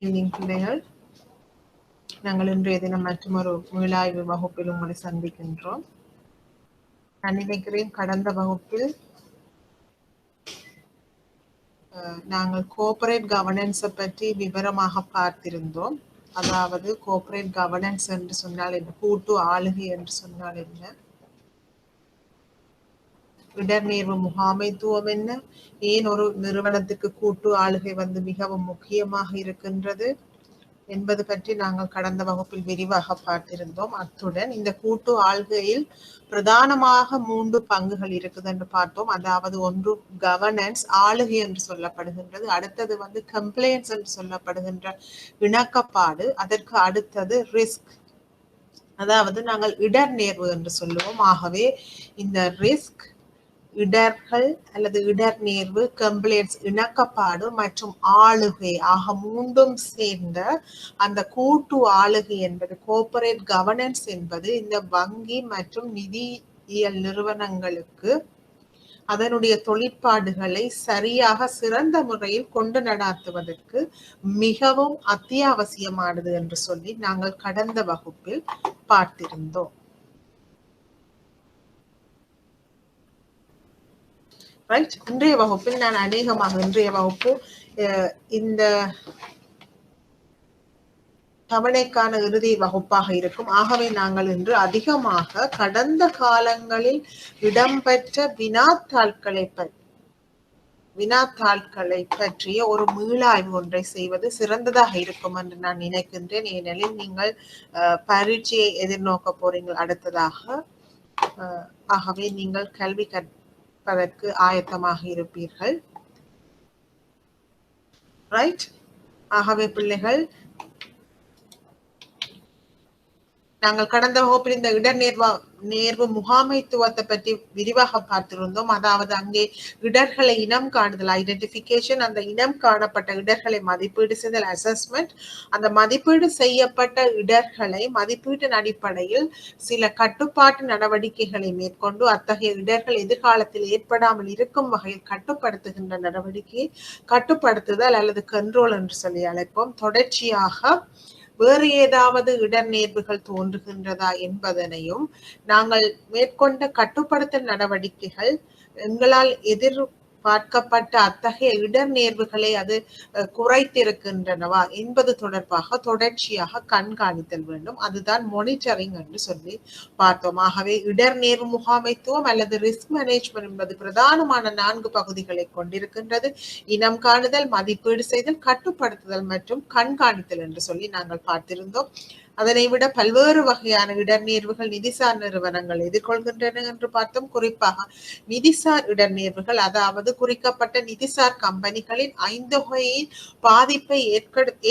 Evening பிள்ளைகள், நாங்கள் இன்றைய தினம் மற்றொரு மீளாய்வு வகுப்பில் உங்களை சந்திக்கின்றோம். நான் நினைக்கிறேன் கடந்த வகுப்பில் நாங்கள் கோஆபரேட் கவர்னன்ஸை பற்றி விவரமாக பார்த்திருந்தோம். அதாவது கோஆபரேட் கவர்னன்ஸ் என்று சொன்னால் என்ன, கூட்டு ஆளுகை என்று சொன்னால் என்ன, இடர்நேர்வு முகாமைத்துவம் என்ன, ஏன் ஒரு நிறுவனத்துக்கு கூட்டு ஆளுகை மிகவும் முக்கியமாக இருக்கின்றது என்பது பற்றி நாங்கள் கடந்த வகுப்பில் விரிவாக பார்த்திருந்தோம். அத்துடன் இந்த கூட்டு ஆள்கையில் பிரதானமாக 3 பங்குகள் இருக்குது என்று பார்த்தோம். அதாவது ஒன்று கவர்னன்ஸ், ஆளுகை என்று சொல்லப்படுகின்றது. அடுத்தது கம்ப்ளைன்ஸ் என்று சொல்லப்படுகின்ற இணக்கப்பாடு. அதற்கு அடுத்தது ரிஸ்க், அதாவது நாங்கள் இடர்நேர்வு என்று சொல்லுவோம். ஆகவே இந்த ரிஸ்க், இடர்கள் அல்லது இடர்நேர்வு, கம்ப்ளைன்ஸ் இணக்கப்பாடு மற்றும் ஆளுகை ஆக 3ம் சேர்ந்த அந்த கூட்டு ஆளுகை என்பது கோஆபரேட் கவர்னன்ஸ் என்பது இந்த வங்கி மற்றும் நிதியியல் நிறுவனங்களுக்கு அதனுடைய தொழிற்பாடுகளை சரியாக சிறந்த முறையில் கொண்டு நடாத்துவதற்கு மிகவும் அத்தியாவசியமானது என்று சொல்லி நாங்கள் கடந்த வகுப்பில் பார்த்திருந்தோம். ரைட், இன்றைய வகுப்பில் நான் அநேகமாக இன்றைய வகுப்பு இந்த தவணைக்கான இறுதி வகுப்பாக இருக்கும். ஆகவே நாங்கள் இன்று அதிகமாக கடந்த காலங்களில் இடம்பெற்ற வினாத்தாள்களை பற்றிய ஒரு மீளாய்வு ஒன்றை செய்வது சிறந்ததாக இருக்கும் என்று நான் நினைக்கின்றேன். ஏனெனில் நீங்கள் பரீட்சையை எதிர்நோக்க போறீங்கள் அடுத்ததாக. ஆகவே நீங்கள் கல்வி கற்பதற்கு ஆயத்தமாக இருப்பீர்கள். ரைட், ஆகவே பிள்ளைகள், நாங்கள் கடந்த வகுப்பில் இந்த இடர்நேர்வு முகாமைத்துவத்தை பற்றி விரிவாக பார்த்திருந்தோம். அதாவது அங்கே இடர்களை இனம் காணுதல், ஐடென்டிபிகேஷன், அந்த இனம் காணப்பட்ட இடர்களை மதிப்பீடு செய்தல், அசஸ்மெண்ட், அந்த மதிப்பீடு செய்யப்பட்ட இடர்களை மதிப்பீட்டின் அடிப்படையில் சில கட்டுப்பாட்டு நடவடிக்கைகளை மேற்கொண்டு அத்தகைய இடர்கள் எதிர்காலத்தில் ஏற்படாமல் இருக்கும் வகையில் கட்டுப்படுத்துகின்ற நடவடிக்கையை கட்டுப்படுத்துதல் அல்லது கண்ட்ரோல் என்று சொல்லி அழைப்போம். தொடர்ச்சியாக வேறு ஏதாவது இடர்நேர்வுகள் தோன்றுகின்றதா என்பதனையும் நாங்கள் மேற்கொண்ட கட்டுப்படுத்தல் நடவடிக்கைகள் எங்களால் எதிர்பார்க்கப்பட்ட அத்தகைய இடர்நேர்வுகளை அது குறைத்திருக்கின்றனவா என்பது தொடர்பாக தொடர்ச்சியாக கண்காணித்தல் வேண்டும். அதுதான் மானிட்டரிங் என்று சொல்லி பார்த்தோம். ஆகவே இடர்நேர்வு முகாமைத்துவம் அல்லது ரிஸ்க் மேனேஜ்மெண்ட் என்பது பிரதானமான 4 பகுதிகளை கொண்டிருக்கின்றது. இனம் காணுதல், மதிப்பீடு செய்தல், கட்டுப்படுத்துதல் மற்றும் கண்காணித்தல் என்று சொல்லி நாங்கள் பார்த்திருந்தோம். அதனை விட பல்வேறு வகையான இடர்நேர்வுகள் நிதிசார் நிறுவனங்கள் எதிர்கொள்கின்றன என்று பார்த்தோம். குறிப்பாக நிதிசார் இடர்நேர்வுகள், அதாவது குறிக்கப்பட்ட நிதிசார் கம்பெனிகளின் 5 வகையின் பாதிப்பை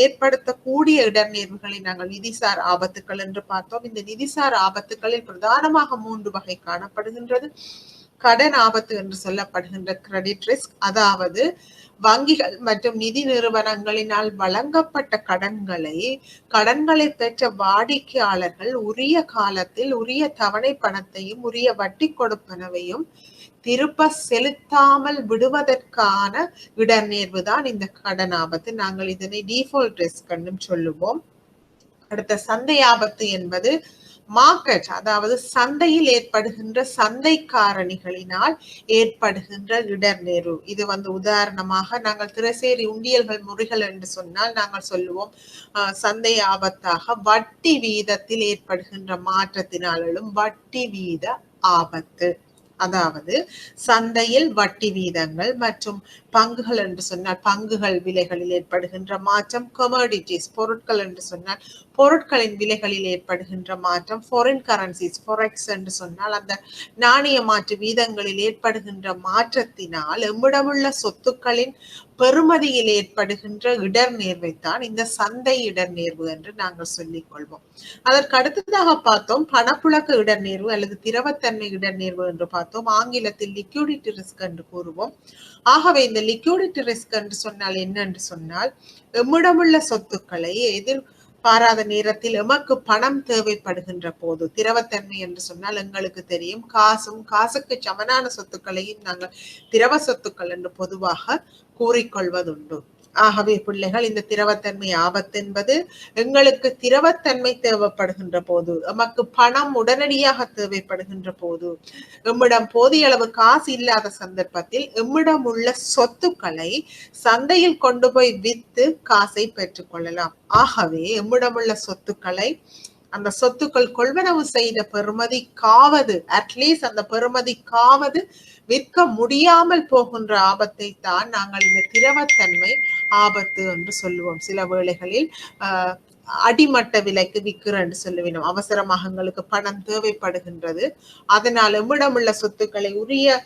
ஏற்படுத்தக்கூடிய இடர்நேர்வுகளை நாங்கள் நிதிசார் ஆபத்துக்கள் என்று பார்த்தோம். இந்த நிதிசார் ஆபத்துக்களில் பிரதானமாக 3 வகை காணப்படுகின்றது. கடன் ஆபத்து என்று சொல்லப்படுகின்ற கிரெடிட் ரிஸ்க், அதாவது வங்கிகள் மற்றும் நிதி நிறுவனங்களினால் வழங்கப்பட்ட கடன்களை பெற்ற வாடிக்கையாளர்கள் உரிய காலத்தில் உரிய தவணை பணத்தையும் உரிய வட்டி கொடுப்பனவையும் திருப்ப செலுத்தாமல் விடுவதற்கான இடர்நேர்வு தான் இந்த கடன் ஆபத்து. நாங்கள் இதனை டிஃபால்ட் ரிஸ்க் என்றும் சொல்லுவோம். அடுத்த சந்தை ஆபத்து என்பது மார்க்கெட், அதாவது சந்தையில் ஏற்படுகின்ற சந்தை காரணிகளினால் ஏற்படுகின்ற இடர்நேர்வு. இது உதாரணமாக நாங்கள் திரைசேரி உண்டியல்கள் முறிகள் என்று சொன்னால் நாங்கள் சொல்லுவோம் சந்தை ஆபத்தாக வட்டி வீதத்தில் ஏற்படுகின்ற மாற்றத்தினாலும் வட்டி வீத ஆபத்து. அதாவது சந்தையில் வட்டி வீதங்கள் மற்றும் பங்குகள் என்று சொன்னால் பங்குகள் விலைகளில் ஏற்படுகின்ற மாற்றம், கமோடிட்டிஸ் பொருட்கள் என்று சொன்னால் பொருட்களின் விலைகளில் ஏற்படுகின்ற மாற்றம், ஃபாரின் கரன்சிஸ் ஃபாரெக்ஸ் என்று சொன்னால் அந்த நாணய மாற்று வீதங்களில் ஏற்படுகின்ற மாற்றத்தினால் எம்மிடமுள்ள சொத்துக்களின் பெறுமதியில் ஏற்படுகின்ற இடர்நேர்வைத்தான் இந்த சந்தை இடர்நேர்வு என்று நாங்கள் சொல்லிக் கொள்வோம். அதற்கு அடுத்ததாக பார்த்தோம் பணப்புழக்க இடர்நேர்வு அல்லது திரவத்தன்மை இடர்நேர்வு என்று பார்த்தோம். ஆங்கிலத்தில் லிக்விடிட்டி ரிஸ்க் என்று கூறுவோம். ஆகவே இந்த லிக்விடிட்டி ரிஸ்க் என்று சொன்னால் என்ன என்று சொன்னால், எம்மிடமுள்ள சொத்துக்களை பாராத நேரத்தில் எமக்கு பணம் தேவைப்படுகின்ற போது, திரவத்தன்மை என்று சொன்னால் எங்களுக்கு தெரியும் காசுக்கு சமனான சொத்துக்களையும் நாங்கள் திரவ சொத்துக்கள் என்று பொதுவாக கூறிக்கொள்வதுண்டு. ஆகவே பிள்ளைகள், இந்த திரவத்தன்மை ஆபத்து என்பது எங்களுக்கு திரவத்தன்மை தேவைப்படுகின்ற போது, நமக்கு பணம் உடனடியாக தேவைப்படுகின்ற போது, எம்மிடம் போதிய அளவு காசு இல்லாத சந்தர்ப்பத்தில் எம்மிடம் உள்ள சொத்துக்களை சந்தையில் கொண்டு போய் வித்து காசை பெற்றுக் கொள்ளலாம். ஆகவே எம்மிடம் உள்ள சொத்துக்களை அந்த சொத்துக்கள் கொள்வனவு செய்த பெறுமதிக்காவது, அட்லீஸ்ட் அந்த பெறுமதிக்காவது விற்க முடியாமல் போகின்ற ஆபத்தை தான் நாங்கள் இந்த திரவத்தன்மை ஆபத்து என்று சொல்லுவோம். சில வேளைகளில் அடிமட்ட விலைக்கு விற்கிறேன்னு சொல்லுவினோம். அவசரமாக எங்களுக்கு பணம் தேவைப்படுகின்றது, அதனால் எம்மிடம் உள்ள சொத்துக்களை உரிய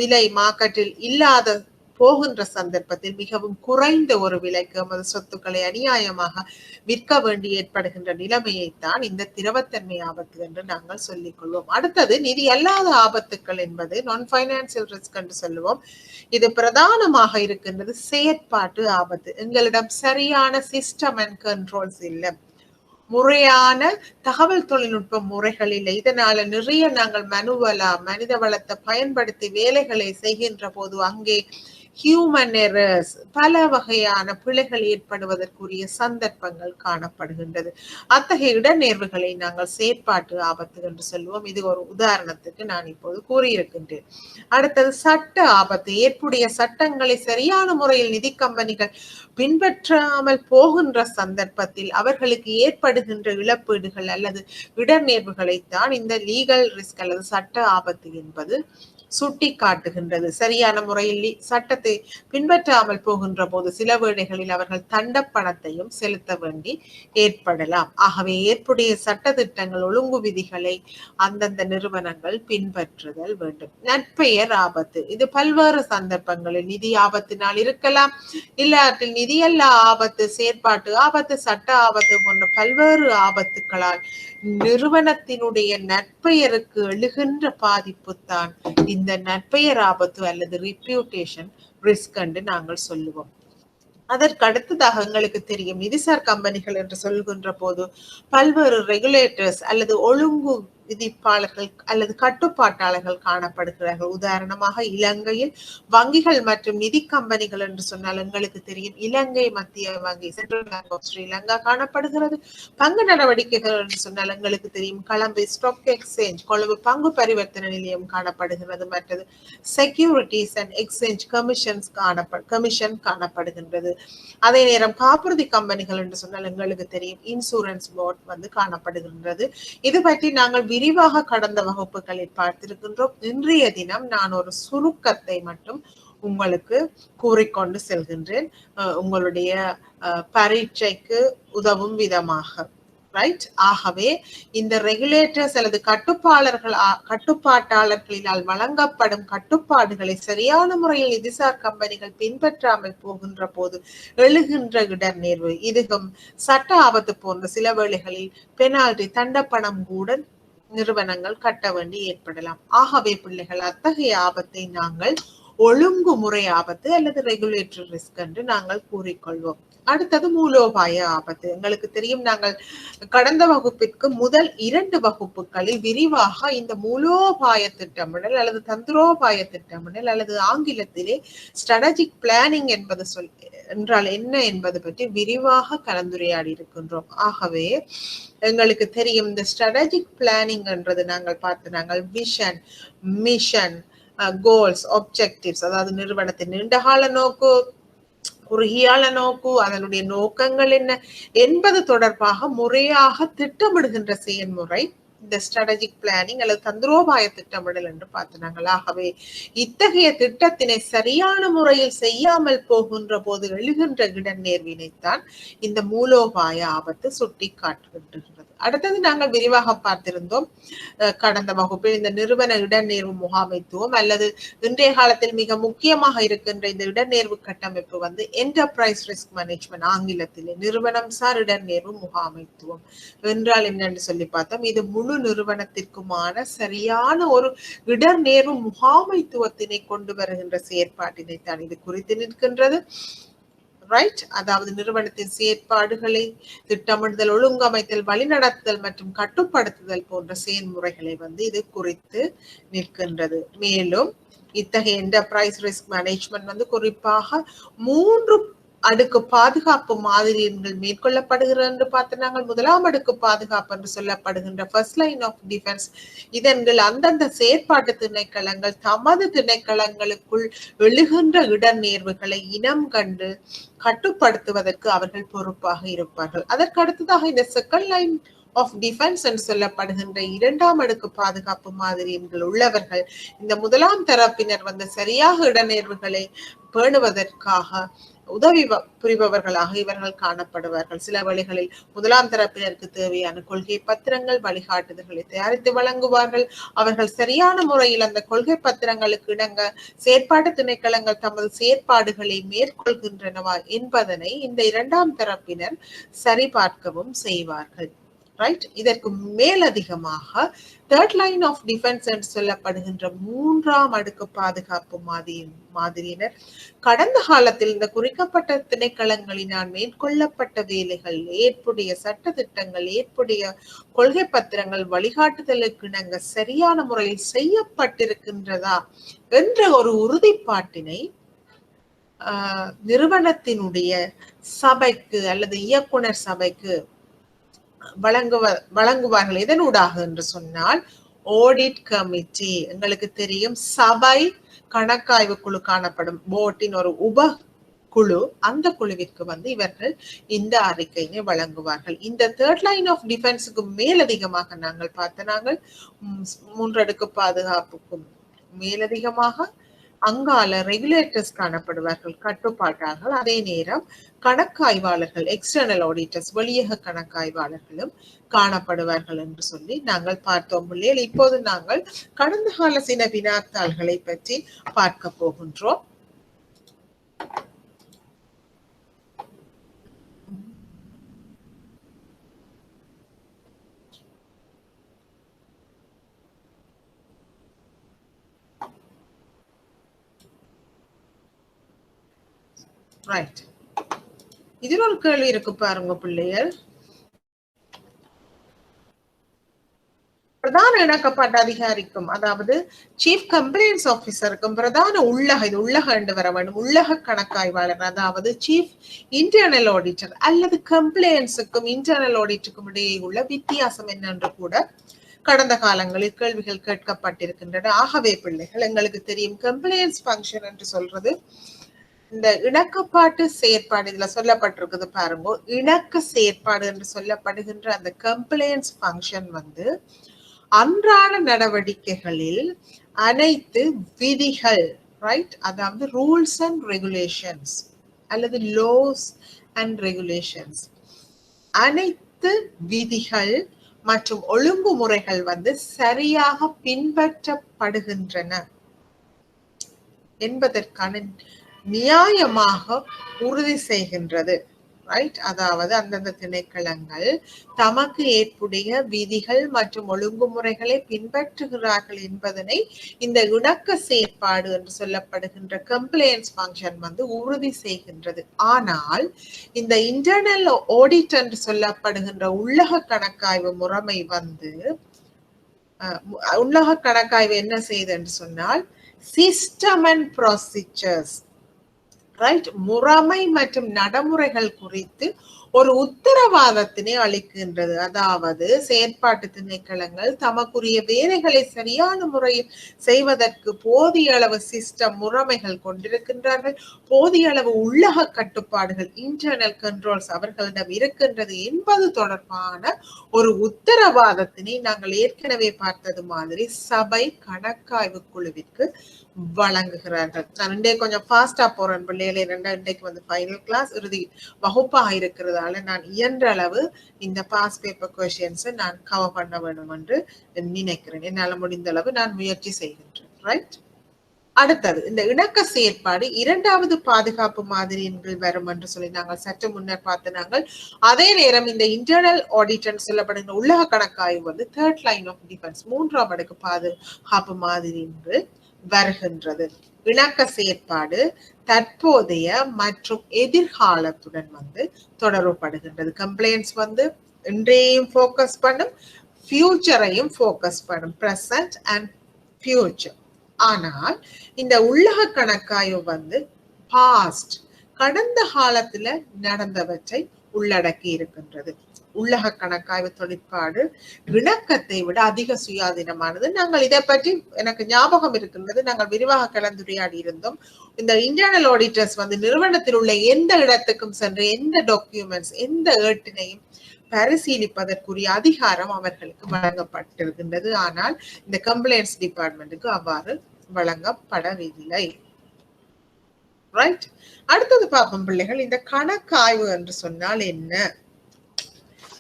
விலை மார்க்கெட்டில் இல்லாத போகின்ற சந்தர்ப்பத்தில் மிகவும் குறைந்த ஒரு விலைக்கு நமது சொத்துக்களை அநியாயமாக விற்க வேண்டி ஏற்படுகின்ற நிலைமையைத்தான் இந்த திரவத்தன்மை ஆபத்து என்று நாங்கள் சொல்லிக் கொள்வோம். அடுத்தது நிதி அல்லாத ஆபத்துக்கள் என்பது நான் பைனான்சியல் ரிஸ்க் என்று சொல்லுவோம். இது பிரதானமாக இருக்கின்றது செயற்பாட்டு ஆபத்து. எங்களிடம் சரியான சிஸ்டம் அண்ட் கண்ட்ரோல்ஸ் இல்லை, முறையான தகவல் தொழில்நுட்ப முறைகள் இல்லை. இதனால நிறைய நாங்கள் மனித வளத்தை பயன்படுத்தி வேலைகளை செய்கின்ற போது அங்கே ஹியூமன் எரர்ஸ், பல வகையான பிழைகள் ஏற்படுவதற்குரிய சந்தர்ப்பங்கள் காணப்படுகின்றது. அத்தகைய இடநேர்வுகளை நாங்கள் செயற்பாட்டு ஆபத்து என்று சொல்லுவோம். இது ஒரு உதாரணத்துக்கு நான் இப்போது கூறியிருக்கின்றேன். அடுத்தது சட்ட ஆபத்து. ஏற்புடைய சட்டங்களை சரியான முறையில் நிதி கம்பெனிகள் பின்பற்றாமல் போகின்ற சந்தர்ப்பத்தில் அவர்களுக்கு ஏற்படுகின்ற இழப்பீடுகள் அல்லது இடர்நேர்வுகளைத்தான் இந்த லீகல் ரிஸ்க் அல்லது சட்ட ஆபத்து என்பது சுட்டி காட்டுகின்றது. சரியான முறையில் சட்டத்தை பின்பற்றாமல் போகின்ற போது சில வேளைகளில் அவர்கள் தண்ட பணத்தையும் செலுத்த வேண்டி ஏற்படலாம். ஆகவே ஏற்புடைய சட்ட திட்டங்கள், ஒழுங்கு விதிகளை அந்தந்த நிறுவனங்கள் பின்பற்றுதல் வேண்டும். நற்பெயர் ஆபத்து. இது பல்வேறு சந்தர்ப்பங்களில் நிதி ஆபத்தினால் இருக்கலாம், இல்லாட்டில் நிதியல்ல ஆபத்து, செயற்பாட்டு ஆபத்து, சட்ட ஆபத்து போன்ற பல்வேறு ஆபத்துக்களால் நிறுவனத்தினுடைய நற்பெயருக்கு எழுகின்ற பாதிப்பு தான் இந்த நற்பெயர் ஆபத்து அல்லது ரெப்யூட்டேஷன் ரிஸ்க் என்று நாங்கள் சொல்லுவோம். அதற்கு அடுத்ததாக எங்களுக்கு தெரியும், நிதிசார் கம்பெனிகள் என்று சொல்கின்ற போது பல்வேறு ரெகுலேட்டர்ஸ் அல்லது ஒழுங்கு விதிப்பாளர்கள் அல்லது கட்டுப்பாட்டாளர்கள் காணப்படுகிறார்கள். உதாரணமாக இலங்கையில் வங்கிகள் மற்றும் நிதி கம்பெனிகள் என்று சொன்னால் எங்களுக்கு தெரியும், இலங்கை மத்திய வங்கி, சென்ட்ரல் பேங்க் ஆஃப் ஸ்ரீலங்கா காணப்படுகிறது. பங்கு நடவடிக்கைகள் என்று சொன்னால் எங்களுக்கு தெரியும், கொழும்பு ஸ்டாக் எக்ஸ்சேஞ்ச், கொழும்பு பங்கு பரிவர்த்தனை நிலையம் காணப்படுகிறது. மற்றது செக்யூரிட்டிஸ் அண்ட் எக்ஸ்சேஞ்ச் கமிஷன் காணப்படுகின்றது. அதே நேரம் காப்புறுதி கம்பெனிகள் என்று சொன்னால் எங்களுக்கு தெரியும், இன்சூரன்ஸ் போர்ட் காணப்படுகின்றது. இது பற்றி நாங்கள் விரிவாக கடந்த வகுப்புகளில் பார்த்திருக்கின்றோம். இன்றைய தினம் நான் ஒரு சுருக்கத்தை மட்டும் உங்களுக்கு கூறிக்கொண்டு செல்கின்றேன், உங்களுடைய பரீட்சைக்கு உதவும் விதமாக. ரைட்? ஆகவே இந்த ரெகுலேட்டர்ஸ் அல்லது கட்டுப்பாட்டாளர்களினால் வழங்கப்படும் கட்டுப்பாடுகளை சரியான முறையில் நிதிசார் கம்பெனிகள் பின்பற்றாமல் போகின்ற போது எழுகின்ற இடர்நேர்வு, இதுவும் சட்ட ஆபத்து போன்ற சில வேளைகளில் பெனால்டி, தண்டப்பணம் கூட நிறுவனங்கள் கட்ட வேண்டி ஏற்படலாம். ஆகவே பிள்ளைகள், அத்தகைய ஆபத்தை நாங்கள் ஒழுங்குமுறை ஆபத்து அல்லது ரெகுலேட்டரி ரிஸ்க் என்று நாங்கள் கூறிக்கொள்வோம். அடுத்தது மூலோபாய ஆபத்து. எங்களுக்கு தெரியும், நாங்கள் கடந்த வகுப்பிற்கு முதல் 2 வகுப்புகளில் விரிவாக இந்த மூலோபாய திட்டமிடல் அல்லது தந்திரோபாய திட்டமிடல் அல்லது ஆங்கிலத்திலே ஸ்ட்ராட்டஜிக் பிளானிங் என்பது என்றால் என்ன என்பது பற்றி விரிவாக கலந்துரையாடி இருக்கின்றோம். ஆகவே எங்களுக்கு தெரியும், இந்த ஸ்ட்ராட்டஜிக் பிளானிங் என்றது நாங்கள் விஷன், மிஷன், கோல்ஸ், ஆப்ஜெக்டிவ்ஸ், அதாவது நிறுவனத்தின் நீண்டகால நோக்கு, குறுகியால நோக்கு, அதனுடைய நோக்கங்கள் என்ன என்பது தொடர்பாக முறையாக திட்டமிடுகின்ற செயல்முறை இந்த ஸ்ட்ராட்டஜிக் பிளானிங் அல்லது தந்திரோபாய திட்டமிடல் என்று பார்த்தனாங்கள். ஆகவே இத்தகைய திட்டத்தினை சரியான முறையில் செய்யாமல் போகின்ற போது எழுகின்ற இடர்நேர்வினைத்தான் இந்த மூலோபாய ஆபத்து சுட்டி காட்டுகின்றது. அடுத்தது நாங்கள் விரிவாக பார்த்திருந்தோம் கடந்த வகுப்பில், இந்த நிறுவன இடர்நேர்வு முகாமைத்துவம் அல்லது இன்றைய காலத்தில் மிக முக்கியமாக இருக்கின்ற இந்த இடர்நேர்வு கட்டமைப்பு என்டர்பிரைஸ் ரிஸ்க் மேனேஜ்மெண்ட், ஆங்கிலத்திலே நிறுவனம் சார் இடர்நேர்வு முகாமைத்துவம் என்றால் என்னன்னு சொல்லி பார்த்தோம். இது முழு நிறுவனத்திற்குமான சரியான ஒரு இடர்நேர்வு முகாமைத்துவத்தினை கொண்டு வருகின்ற செயற்பாட்டினை தான் இது குறித்து நிற்கின்றது. ரைட். அதாவது நிறுவனத்தின் செயற்பாடுகளை திட்டமிடுதல், ஒழுங்கமைத்தல், வழிநடத்துதல் மற்றும் கட்டுப்படுத்துதல் போன்ற செயல்முறைகளை வந்து இது குறித்து நிற்கின்றது. மேலும் இத்தகைய என்டர்பிரைஸ் ரிஸ்க் மேனேஜ்மெண்ட் வந்து குறிப்பாக 3 அடுக்கு பாதுகாப்பு மாதிரிகள் மேற்கொள்ளப்படுகிறது என்று பார்த்து நாங்கள் முதலாம் அடுக்கு பாதுகாப்பு என்று சொல்லப்படுகின்ற ஃபர்ஸ்ட் லைன் ஆஃப் டிஃபென்ஸ் இதன்கள் அந்தந்த செயற்பாட்டு திணைக்களங்கள் தமது திணைக்களங்களுக்குள் எழுகின்ற இடர்நேர்வுகளை இனம் கண்டு கட்டுப்படுத்துவதற்கு அவர்கள் பொறுப்பாக இருப்பார்கள். அதற்கு அடுத்ததாக இந்த செகண்ட் லைன் ஆஃப் டிஃபென்ஸ் என்று சொல்லப்படுகின்ற 2ஆம் அடுக்கு பாதுகாப்பு மாதிரிகள் உள்ளவர்கள் இந்த முதலாம் தரப்பினர் வந்து சரியாக இடநேர்வுகளை பேணுவதற்காக உதவி புரிபவர்களாக இவர்கள் காணப்படுவார்கள். சில வழிகளில் முதலாம் தரப்பினருக்கு தேவையான கொள்கை பத்திரங்கள், வழிகாட்டுதல்களை தயாரித்து வழங்குவார்கள். அவர்கள் சரியான முறையில் அந்த கொள்கை பத்திரங்களுக்கு இணங்க செயற்பாட்டு திணைக்களங்கள் தமது செயற்பாடுகளை மேற்கொள்கின்றனவா என்பதனை இந்த 2ஆம் தரப்பினர் சரிபார்க்கவும் செய்வார்கள். ரைட். இதற்கு மேலதிகமாக தேர்ட் லைன் ஆஃப் டிஃபென்ஸ் என்று சொல்லப்படுகின்ற 3ஆம் அடுக்கு பாதுகாப்பு மாதிரியினர் கடந்த காலத்தில் இந்த குறிக்கப்பட்ட திணைக்களங்களினால் மேற்கொள்ளப்பட்ட வேலைகள், ஏற்புடைய சட்ட திட்டங்கள், ஏற்புடைய கொள்கை பத்திரங்கள், வழிகாட்டுதலுக்கு இணங்க சரியான முறையில் செய்யப்பட்டிருக்கின்றதா என்ற ஒரு உறுதிப்பாட்டினை நிறுவனத்தினுடைய சபைக்கு அல்லது இயக்குனர் சபைக்கு வழங்குவார்கள். எதனூடாக என்று சொன்னால் ஆடிட் கமிட்டி. எங்களுக்கு தெரியும் சபை கணக்காய்வு குழு காணப்படும், போர்டின் ஒரு உப குழு. அந்த குழுவிற்கு வந்து இவர்கள் இந்த அறிக்கையை வழங்குவார்கள். இந்த தேர்ட் லைன் ஆஃப் டிஃபென்ஸுக்கு மேலதிகமாக நாங்கள் நாங்கள் 3 அடுக்கு பாதுகாப்புக்கும் மேலதிகமாக அங்கால ரெகுலேட்டர்ஸ் காணப்படுவார்கள், கட்டுப்பாட்டாளர்கள். அதே நேரம் கணக்காய்வாளர்கள், எக்ஸ்டர்னல் ஆடிட்டர்ஸ், வெளியக கணக்காய்வாளர்களும் காணப்படுவார்கள் என்று சொல்லி நாங்கள் பார்த்தோம் பிள்ளைகள். இப்போது நாங்கள் கடந்த கால சில வினாத்தாள்களை பற்றி பார்க்க போகின்றோம். ரைட். இதில் ஒரு கேள்வி இருக்கு பாருங்க பிள்ளைகள். பிரதான இணக்கப்பாட்டு அதிகாரிக்கும் அதாவது சீஃப் கம்ப்ளைண்ட்ஸ் ஆபீசருக்கும் பிரதான உள்ளக என்று வர வேண்டும். உள்ளக கணக்காய்வாளர் அதாவது சீஃப் இன்டர்னல் ஆடிட்டர் அல்லது கம்ப்ளைண்ட்ஸுக்கும் இன்டர்னல் ஆடிட்டுக்கும் இடையே உள்ள வித்தியாசம் என்னென்று கூட கடந்த காலங்களில் கேள்விகள் கேட்கப்பட்டிருக்கின்றன. ஆகவே பிள்ளைகள் எங்களுக்கு தெரியும் கம்ப்ளைண்ட்ஸ் ஃபங்க்ஷன் என்று சொல்றது இந்த இணக்கப்பாட்டு செயற்பாடு இதுல சொல்லப்பட்டிருக்குது பாருங்க. இணக்க செயற்பாடு என்று சொல்லப்படுகின்ற அந்த கம்ப்ளைண்ட்ஸ் ஃபங்க்ஷன் வந்து அன்றாட நடவடிக்கைகளில் அனைத்து விதிகள், ரைட், அதாவது ரூல்ஸ் அண்ட் ரெகுலேஷன்ஸ் அல்லது லோஸ் அண்ட் ரெகுலேஷன்ஸ், அனைத்து விதிகள் மற்றும் ஒழுங்குமுறைகள் வந்து சரியாக பின்பற்றப்படுகின்றன என்பதற்கான நியாயமாக உறுதி செய்கின்றது. ரைட். அதாவது அந்தந்த திணைக்களங்கள் தமக்கு ஏற்புடைய விதிகள் மற்றும் ஒழுங்குமுறைகளை பின்பற்றுகிறார்கள் என்பதனை இந்த இணக்க செயற்பாடு என்று சொல்லப்படுகின்ற கம்ப்ளைண்ட்ஸ் ஃபங்க்ஷன் வந்து உறுதி செய்கின்றது. ஆனால் இந்த இன்டர்னல் ஆடிட் என்று சொல்லப்படுகின்ற உள்ளக கணக்காய்வு முறைமை வந்து உள்ளக கணக்காய்வு என்ன செய்யுது என்று சொன்னால் சிஸ்டம் அண்ட் ப்ரொசீஜர்ஸ், ரைட், முறைமை மற்றும் நடைமுறைகள் குறித்து ஒரு உத்தரவாதத்தினை அளிக்கின்றது. அதாவது செயற்பாட்டு திணைக்களங்கள் தமக்குரிய வேலைகளை சரியான முறையில் செய்வதற்கு போதிய அளவு சிஸ்டம் முறைமைகள் கொண்டிருக்கின்றார்கள், போதிய அளவு உள்ளக கட்டுப்பாடுகள் இன்டர்னல் கண்ட்ரோல்ஸ் அவர்களிடம் இருக்கின்றது என்பது தொடர்பான ஒரு உத்தரவாதத்தினை நாங்கள் ஏற்கனவே பார்த்தது மாதிரி சபை கணக்காய்வு குழுவிற்கு வழங்குகிறார்கள். நான் இன்றைக்கு கொஞ்சம் ஃபாஸ்டா போறேன் பிள்ளைகளே, இன்றைக்கு வந்து ஃபைனல் கிளாஸ் இறுதி வகுப்பாக இருக்கிறதால நான் இயன்ற அளவு இந்த பாஸ் பேப்பர் கொஸ்டின்ஸை நான் கவர் பண்ண வேண்டும் என்று நினைக்கிறேன். என்னால் முடிந்த அளவு நான் முயற்சி செய்கின்றேன். ரைட். அடுத்தது இந்த இணக்க செயற்பாடு 2வது பாதுகாப்பு மாதிரிகள் வரும் என்று சொல்லி நாங்கள் சற்று முன்னர் பார்த்து நாங்கள். அதே நேரம் இந்த இன்டர்னல் ஆடிட் சொல்லப்படுகிற உள்ளக கணக்காய்வு வந்து தேர்ட் லைன் ஆஃப் டிஃபென்ஸ் 3ஆம் அடுக்கு பாதுகாப்பு மாதிரிகள் வருகின்றது. இணக்க செயற்பாடு தற்போதைய மற்றும் எதிர்காலத்துடன் தொடர்புபடுகின்றது. கம்ப்ளைண்ட்ஸ் இன்றையும் ஃபோக்கஸ் பண்ணும், ஃபியூச்சரையும் ஃபோக்கஸ் பண்ணும், பிரசன்ட் அண்ட் ஃபியூச்சர். ஆனால் இந்த உள்ளக கணக்காய்வு பாஸ்ட், கடந்த காலத்துல நடந்தவற்றை உள்ளடக்கி இருக்கின்றது. உள்ளக கணக்காய்வு தொழிற்பாடு இணக்கத்தை விட அதிக சுயாதீனமானது. நாங்கள் இதை பற்றி எனக்கு ஞாபகம் இருக்கின்றது, நாங்கள் விரிவாக கலந்துரையாடி இருந்தோம். இந்த இன்டர்னல் ஆடிட்டர்ஸ் நிறுவனத்தில் உள்ள எந்த இடத்துக்கும் சென்று எந்த டாக்குமெண்ட்ஸ் எந்த ஏட்டினையும் பரிசீலிப்பதற்குரிய அதிகாரம் அவர்களுக்கு வழங்கப்பட்டிருக்கின்றது. ஆனால் இந்த கம்ப்ளைண்ட்ஸ் டிபார்ட்மெண்ட்டுக்கு அவ்வாறு வழங்கப்படவில்லை. ரைட். அடுத்தது பார்ப்போம் பிள்ளைகள், இந்த கணக்காய்வு என்று சொன்னால் என்ன?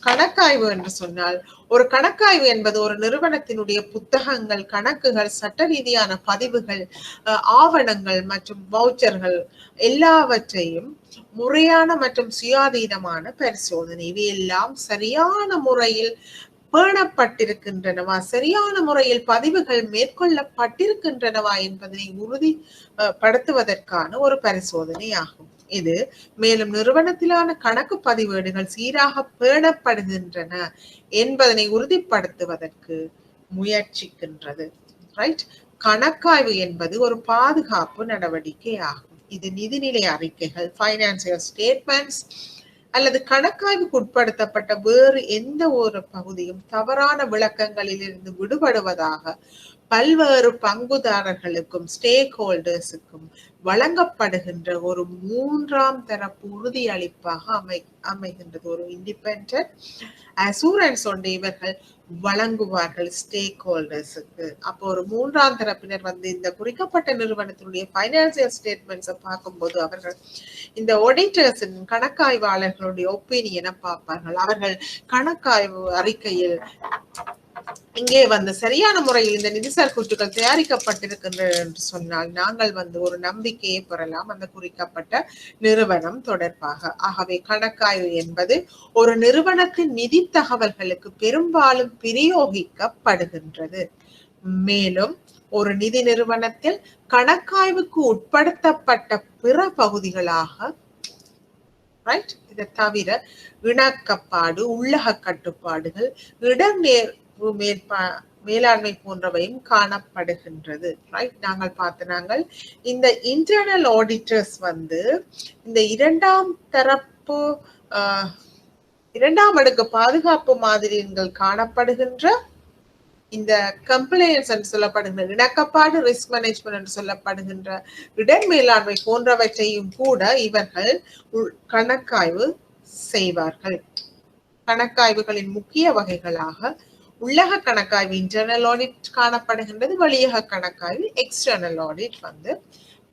கணக்காய்வு என்று சொன்னால், ஒரு கணக்காய்வு என்பது ஒரு நிறுவனத்தினுடைய புத்தகங்கள், கணக்குகள், சட்ட ரீதியான பதிவுகள், ஆவணங்கள் மற்றும் வவுச்சர்கள் எல்லாவற்றையும் முறையான மற்றும் சுயாதீனமான பரிசோதனை, இவையெல்லாம் சரியான முறையில் பேணப்பட்டிருக்கின்றனவா, சரியான முறையில் பதிவுகள் மேற்கொள்ளப்பட்டிருக்கின்றனவா என்பதை உறுதிப்படுத்துவதற்கான ஒரு பரிசோதனை ஆகும். இது மேலும் நிறுவனத்திலான கணக்கு பதிவேடுகள் சீராக பேணப்படுகின்றன என்பதனை உறுதிப்படுத்துவதற்கு முயற்சிக்கின்றது. ரைட். கணக்காய்வு என்பது ஒரு பாதுகாப்பு நடவடிக்கை ஆகும். இது நிதிநிலை அறிக்கைகள், ஃபைனான்சியல் ஸ்டேட்மெண்ட்ஸ் அல்லது கணக்காய்வுக்கு உட்படுத்தப்பட்ட வேறு எந்த ஒரு பகுதியும் தவறான விளக்கங்களில் இருந்து விடுபடுவதாக பல்வேறு பங்குதாரர்களுக்கும் ஸ்டேக் ஹோல்டர்ஸுக்கும் வழங்கப்படுகின்ற ஒரு மூன்றாம் தரப்பு உறுதியளிப்பாக அமைகின்றது. ஒரு இண்டிபெண்டன்ட் அசூரன்ஸ் ஒன்று இவர்கள் வழங்குவார்கள் ஸ்டேக் ஹோல்டர்ஸுக்கு. அப்போ ஒரு மூன்றாம் தரப்பினர் இந்த குறிக்கப்பட்ட நிறுவனத்தினுடைய பைனான்சியல் ஸ்டேட்மெண்ட்ஸை பார்க்கும்போது அவர்கள் இந்த ஆடிட்டர்ஸின் கணக்காய்வாளர்களுடைய ஒப்பீனியனை பார்ப்பார்கள். அவர்கள் கணக்காய்வு அறிக்கையில் இங்கே சரியான முறையில் இந்த நிதிசார் கூற்றுகள் தயாரிக்கப்பட்டிருக்கின்றன என்று சொன்னால் நாங்கள் ஒரு நம்பிக்கையை பெறலாம் அந்த குறிக்கப்பட்ட நிறுவனம் தொடர்பாக. ஆகவே கணக்காய்வு என்பது ஒரு நிறுவனத்தின் நிதி தகவல்களுக்கு பெரும்பாலும் பிரயோகிக்கப்படுகின்றது. மேலும் ஒரு நிதி நிறுவனத்தில் கணக்காய்வுக்கு உட்படுத்தப்பட்ட பிற பகுதிகளாக இதை தவிர இணக்கப்பாடு, உள்ளக கட்டுப்பாடுகள், இடநேர்வு மேலாண்மை போன்றவையும் காணப்படுகின்றது. ரைட். நாங்கள் இந்த இன்டர்னல் ஆடிட்டர்ஸ் இந்த இரண்டாம் தரப்பு இரண்டாம் அடுக்கு பாதுகாப்பு மாதிரிகள் காணப்படுகின்ற இந்த கம்ப்ளைன்ஸ் என்று சொல்லப்படுகின்ற இணக்கப்பாடு, ரிஸ்க் மேனேஜ்மெண்ட் என்று சொல்லப்படுகின்ற இடர் மேலாண்மை போன்றவற்றையும் கூட இவர்கள் கணக்காய்வு செய்வார்கள். கணக்காய்வுகளின் முக்கிய வகைகளாக உள்ளக கணக்காய்வு இன்டர்னல் ஆடிட் காணப்படுகின்றது, வெளியக கணக்காய்வு எக்ஸ்டர்னல் ஆடிட்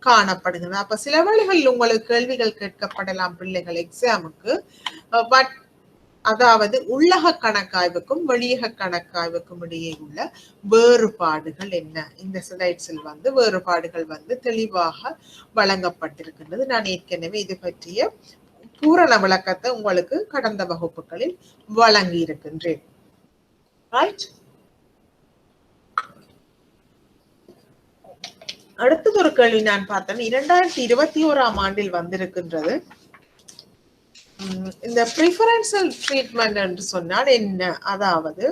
காணப்படுகிறது. அப்ப சில வேளைகளில் உங்களுக்கு கேள்விகள் கேட்கப்படலாம் பிள்ளைகள் எக்ஸாமுக்கு. பட் அதாவது உள்ளக கணக்காய்வுக்கும் வெளியக கணக்காய்வுக்கும் இடையே உள்ள வேறுபாடுகள் என்ன? இந்த ஸ்லைட்ஸில் வேறுபாடுகள் தெளிவாக வழங்கப்பட்டிருக்கின்றது. நான் ஏற்கனவே இது பற்றிய பூரண விளக்கத்தை உங்களுக்கு கடந்த வகுப்புகளில் வழங்கி இருக்கின்றேன். அடுத்தது ஒரு கேள்வி நான் பார்த்தேன். 2021 ஆண்டில் வந்திருக்கின்றது. இந்த ப்ரிஃபரன்ஷியல் ட்ரீட்மெண்ட் என்று சொன்னால் என்ன? அதாவது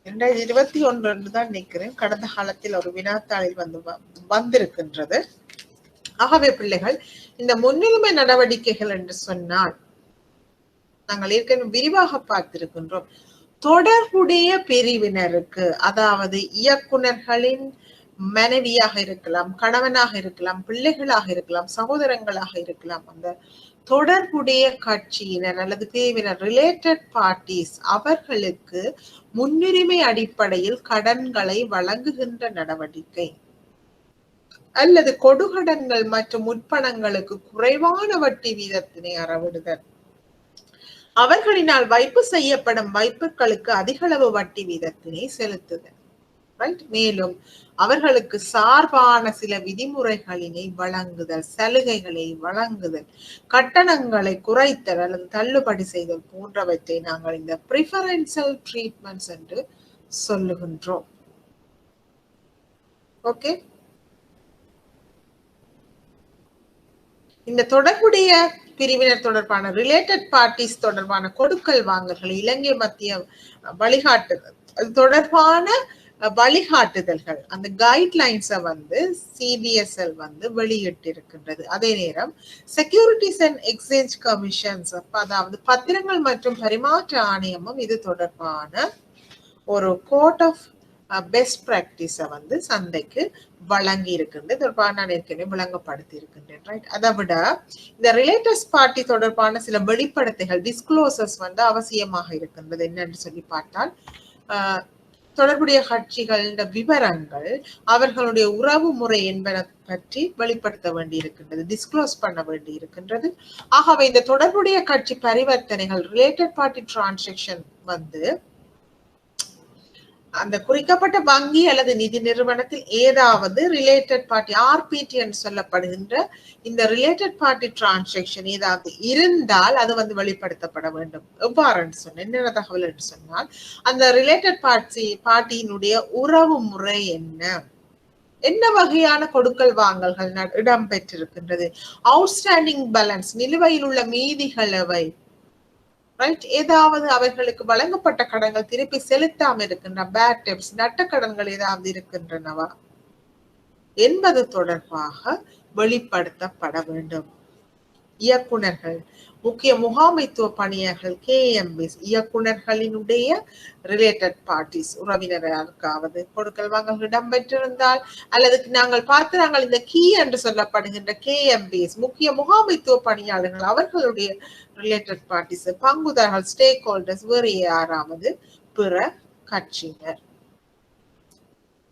2021 தான் நினைக்கிறேன், கடந்த காலத்தில் ஒரு வினாத்தாளில் வந்திருக்கின்றது. ஆகவே பிள்ளைகள், இந்த முன்னுரிமை நடவடிக்கைகள் என்று சொன்னால் நாங்கள் ஏற்கனவே விரிவாக பார்த்திருக்கின்றோம். தொடர்புடைய பிரிவினருக்கு, அதாவது இயக்குனர்களின் மனைவியாக இருக்கலாம், கணவனாக இருக்கலாம், பிள்ளைகளாக இருக்கலாம், சகோதரங்களாக இருக்கலாம், அந்த தொடர்புடைய கட்சியினர் அல்லது பிரிவினர் ரிலேட்டட் பார்ட்டிஸ் அவர்களுக்கு முன்னுரிமை அடிப்படையில் கடன்களை வழங்குகின்ற நடவடிக்கை அல்லது கொடுகடன்கள் மற்றும் முற்பணங்களுக்கு குறைவான வட்டி வீதத்தினை அறவிடுதல், அவர்களினால் வைப்பு செய்யப்படும் வைப்புகளுக்கு அதிகளவு வட்டி வீதத்தினை செலுத்துதல். மேலும் அவர்களுக்கு சார்பான சில விதிமுறைகளினை வழங்குதல், சலுகைகளை வழங்குதல், கட்டணங்களை குறைத்தல் அல்லது தள்ளுபடி செய்தல் போன்றவற்றை நாங்கள் இந்த ப்ரிஃபரன்ஷியல் ட்ரீட்மெண்ட்ஸ் என்று சொல்லுகின்றோம். ஓகே. இந்த தொடர்புடைய பிரிவினர் தொடர்பான ரிலேட்டட் பார்ட்டிஸ் தொடர்பான கொடுக்கல் வாங்கல்கள் இலங்கை மத்திய வழிகாட்டுதல் அது தொடர்பான வழிகாட்டுதல்கள் அந்த கைட்லைன்ஸை வந்து சிபிஎஸ்எல் வந்து வெளியிட்டிருக்கின்றது. அதே நேரம் செக்யூரிட்டிஸ் அண்ட் எக்ஸ்சேஞ்ச் கமிஷன்ஸ் அதாவது பத்திரங்கள் மற்றும் பரிமாற்ற ஆணையமும் இது தொடர்பான ஒரு கோட் ஆஃப் பெஸ்ட் பிராக்டிஸை வந்து சந்தைக்கு வழங்கி இருக்கின்றது. தொடர்பாக நான் ஏற்கனவே விளங்கப்படுத்தி இருக்கின்றேன். ரைட், அதை விட இந்த ரிலேட்டட் பார்ட்டி தொடர்பான சில வெளிப்படுத்தைகள் டிஸ்க்ளோசர்ஸ் வந்து அவசியமாக இருக்கின்றது. என்னன்னு சொல்லி பார்த்தால் தொடர்புடைய கட்சிகள் விவரங்கள் அவர்களுடைய உறவு முறை என்பதை பற்றி வெளிப்படுத்த வேண்டி இருக்கின்றது, டிஸ்க்ளோஸ் பண்ண வேண்டி இருக்கின்றது. ஆகவே இந்த தொடர்புடைய கட்சி பரிவர்த்தனைகள் ரிலேட்டட் பார்ட்டி டிரான்சாக்ஷன் வந்து அந்த குறிக்கப்பட்ட வங்கி அல்லது நிதி நிறுவனத்தில் ஏதாவது ரிலேட்டட் பார்ட்டி ஆர்பிடி என்று சொல்லப்படுகின்ற இந்த ரிலேட்டட் பார்ட்டி டிரான்சாக்ஷன் ஏதாவது இருந்தால் அது வந்து வெளிப்படுத்தப்பட வேண்டும். எவ்வாறு சொன்ன என்னென்ன தகவல் என்று சொன்னால் அந்த ரிலேட்டட் பார்ட்டியினுடைய உறவு முறை என்ன வகையான கொடுக்கல் வாங்கல்கள் இடம்பெற்றிருக்கின்றது, அவுட்ஸ்டாண்டிங் பேலன்ஸ் நிலுவையில் உள்ள மீதிகள் எவை, ரைட், ஏதாவது அவர்களுக்கு வழங்கப்பட்ட கடன்கள் திருப்பி செலுத்தாம இருக்கின்ற பேட் டெப்ட்ஸ் நட்ட கடன்கள் ஏதாவது இருக்கின்றனவா என்பது தொடர்பாக வெளிப்படுத்தப்பட வேண்டும். இயக்குனர்கள் முக்கிய முகாமைத்துவ பணியர்கள் KMBs இயக்குனர்களினுடைய ரிலேட்டட் பார்ட்டிஸ் உறவினருக்காவது கொடுக்கல் வாங்கல் இடம்பெற்றிருந்தால் அல்லது நாங்கள் இந்த கீ என்று சொல்லப்படுகின்ற KMBs முக்கிய முகாமைத்துவ பணியாளர்கள் அவர்களுடைய ரிலேட்டட் பார்ட்டிஸ் பங்குதாரர்கள் ஸ்டேக் ஹோல்டர்ஸ் வேறு யாராவது பிற கட்சியினர்.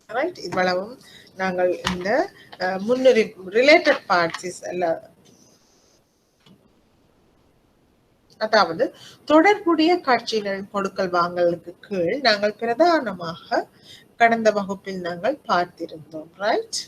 ரைட், இவ்வளவும் நாங்கள் இந்த முன்னுரிமை ரிலேட்டட் பார்ட்டிஸ் அல்ல அதாவது தொடர்புடைய கட்சியினரின் கொடுக்கல் வாங்கலுக்கு கீழ் நாங்கள் பிரதானமாக கடந்த வகுப்பில் நாங்கள் பார்த்திருந்தோம். ரைட்,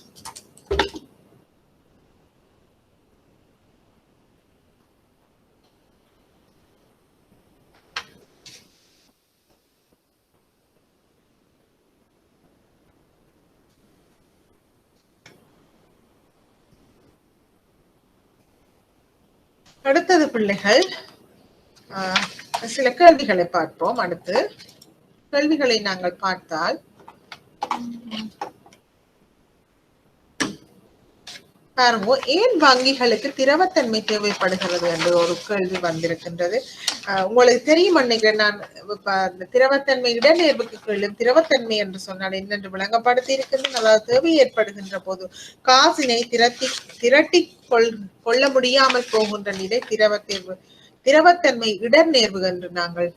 அடுத்தது பிள்ளைகள் சில கேள்விகளை பார்ப்போம். அடுத்து கேள்விகளை நாங்கள் பார்த்தால் பாருங்க, ஏன் வங்கிகளுக்கு திரவத்தன்மை தேவைப்படுகிறது என்று ஒரு கேள்வி வந்திருக்கின்றது. உங்களுக்கு தெரியும் நினைக்கிறேன், நான் திரவத்தன்மை இடநேர்வுக்கு கீழும் திரவத்தன்மை என்று சொன்னால் என்னென்று விளங்கப்படுத்தி இருக்கின்றன. அதாவது தேவை ஏற்படுகின்ற போது காசினை திரட்டி கொள்ள முடியாமல் போகின்ற நிலை திரவத்தன்மை இடர்நேர்வு என்று நாங்கள்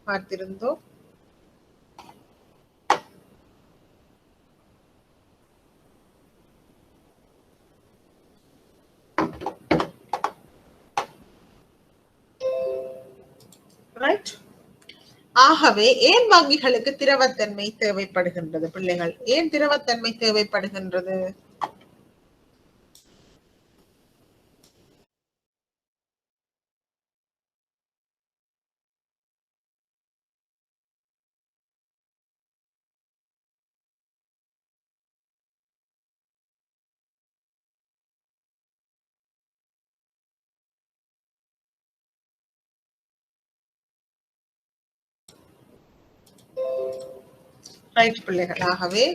பார்த்திருந்தோம். ரைட், ஆகவே ஏன் வங்கிகளுக்கு திரவத்தன்மை தேவைப்படுகின்றது பிள்ளைகள்? ஏன் திரவத்தன்மை தேவைப்படுகின்றது? ரைட் பிள்ளைகள், ஆகவே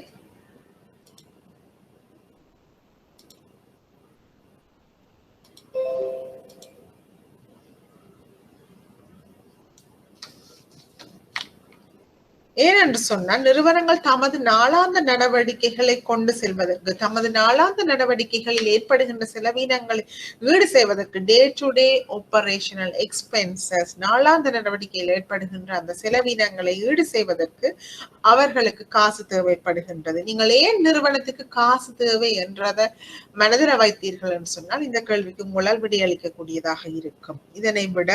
ஏனென்று சொன்னால் நிறுவனங்கள் தமது நாளாந்த நடவடிக்கைகளை கொண்டு செல்வதற்கு தமது நாளாந்த நடவடிக்கைகளில் ஏற்படுகின்ற செலவினங்களை ஈடு செய்வதற்கு day to day operational expenses நாளாந்த நடவடிக்கையில் ஏற்படுகின்ற அந்த செலவினங்களை ஈடு செய்வதற்கு அவர்களுக்கு காசு தேவைப்படுகின்றது. நீங்கள் ஏன் நிறுவனத்துக்கு காசு தேவை என்றதை மனதில் வைத்தீர்கள் என்று சொன்னால் இந்த கேள்விக்கு உங்களால் விடையளிக்கக்கூடியதாக இருக்கும். இதனை விட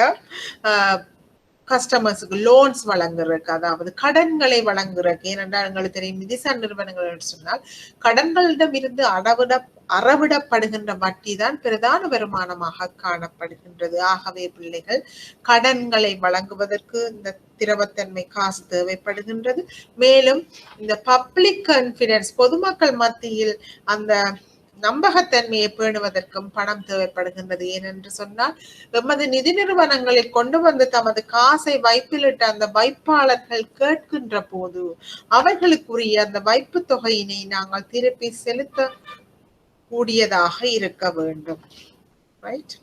கஸ்டமர்ஸுக்கு லோன்ஸ் வழங்குறதுக்கு, அதாவது கடன்களை வழங்குறதுக்கு, ஏனென்றால் எங்களுக்கு தெரியும் நிதிசார் நிறுவனங்கள் என்று சொன்னால் கடன்களிடம் இருந்து அறவிடப்படுகின்ற வட்டி தான் பிரதான வருமானமாக காணப்படுகின்றது. ஆகவே பிள்ளைகள் கடன்களை வழங்குவதற்கு இந்த திரவத்தன்மை காசு தேவைப்படுகின்றது. மேலும் இந்த பப்ளிக் கான்பிடன்ஸ் பொதுமக்கள் மத்தியில் அந்த நம்பகத்தன்மையை பேணுவதற்கும் பணம் தேவைப்படுகின்றது. ஏனென்று சொன்னால் எமது நிதி நிறுவனங்களில் கொண்டு வந்து தமது காசை வைப்பிலிட்ட அந்த வைப்பாளர்கள் கேட்கின்ற போது அவர்களுக்குரிய அந்த வைப்பு தொகையினை நாங்கள் திருப்பி செலுத்த கூடியதாக இருக்க வேண்டும். ரைட்?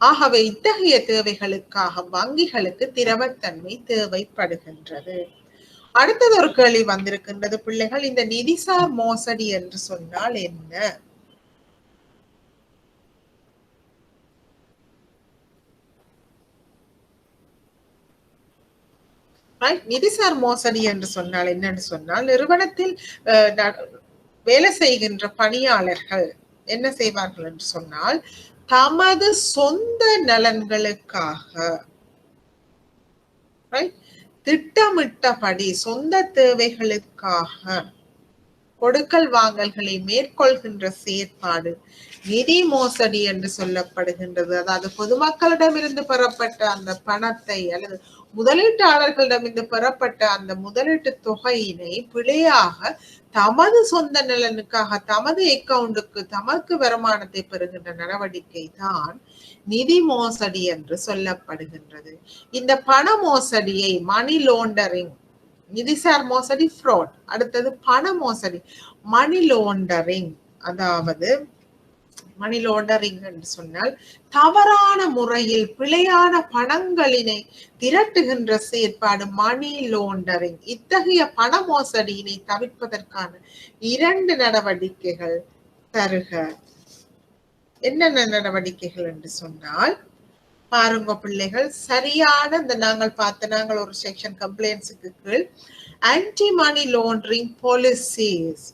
ஆகவே இத்தகைய தேவைகளுக்காக வங்கிகளுக்கு திரவத்தன்மை தேவைப்படுகின்றது. அடுத்தது ஒரு கேள்வி வந்திருக்கின்றது பிள்ளைகள், இந்த நிதிசார் மோசடி என்று சொன்னால் என்ன? நிதிசார் மோசடி என்று சொன்னால் என்னன்னு சொன்னால், நிறுவனத்தில் வேலை செய்கின்ற பணியாளர்கள் என்ன செய்வார்கள் என்று சொன்னால், தமது சொந்த நலன்களுக்காக திட்டமிட்டபடி சொந்த தேவைகளுக்காக கொடுக்கல் வாங்கல்களை மேற்கொள்கின்ற செயற்பாடு நிதி மோசடி என்று சொல்லப்படுகின்றது. அதாவது பொதுமக்களிடமிருந்து பெறப்பட்ட அந்த பணத்தை அல்லது முதலீட்டாளர்களிடமிருந்து பெறப்பட்ட அந்த முதலீட்டு தொகையினை பிழையாக தமது சொந்த நலனுக்காக தமது அக்கவுண்டுக்கு தமக்கு வருமானத்தை பெறுகின்ற நடவடிக்கை தான் நிதி மோசடி என்று சொல்லப்படுகின்றது. இந்த பண மோசடியை மணி லாண்டரிங், நிதிசார் மோசடி ஃப்ராட், அடுத்தது பண மோசடி மணி லாண்டரிங். அதாவது மணி லாண்டரிங் என்று சொன்னால் தவறான முறையில் பிழையான பணங்களினை திரட்டுகின்ற செயற்பாடு மணி லாண்டரிங். இத்தகைய பண மோசடியினை தவிர்ப்பதற்கான 2 நடவடிக்கைகள் தருக. என்னென்ன நடவடிக்கைகள் என்று சொன்னால் பாருங்க பிள்ளைகள், சரியான இந்த நாங்கள் ஒரு செக்ஷன் கம்ப்ளைண்ட்ஸுக்கு கீழ் ஆன்டி மணி லாண்டரிங் பாலிசிஸ்,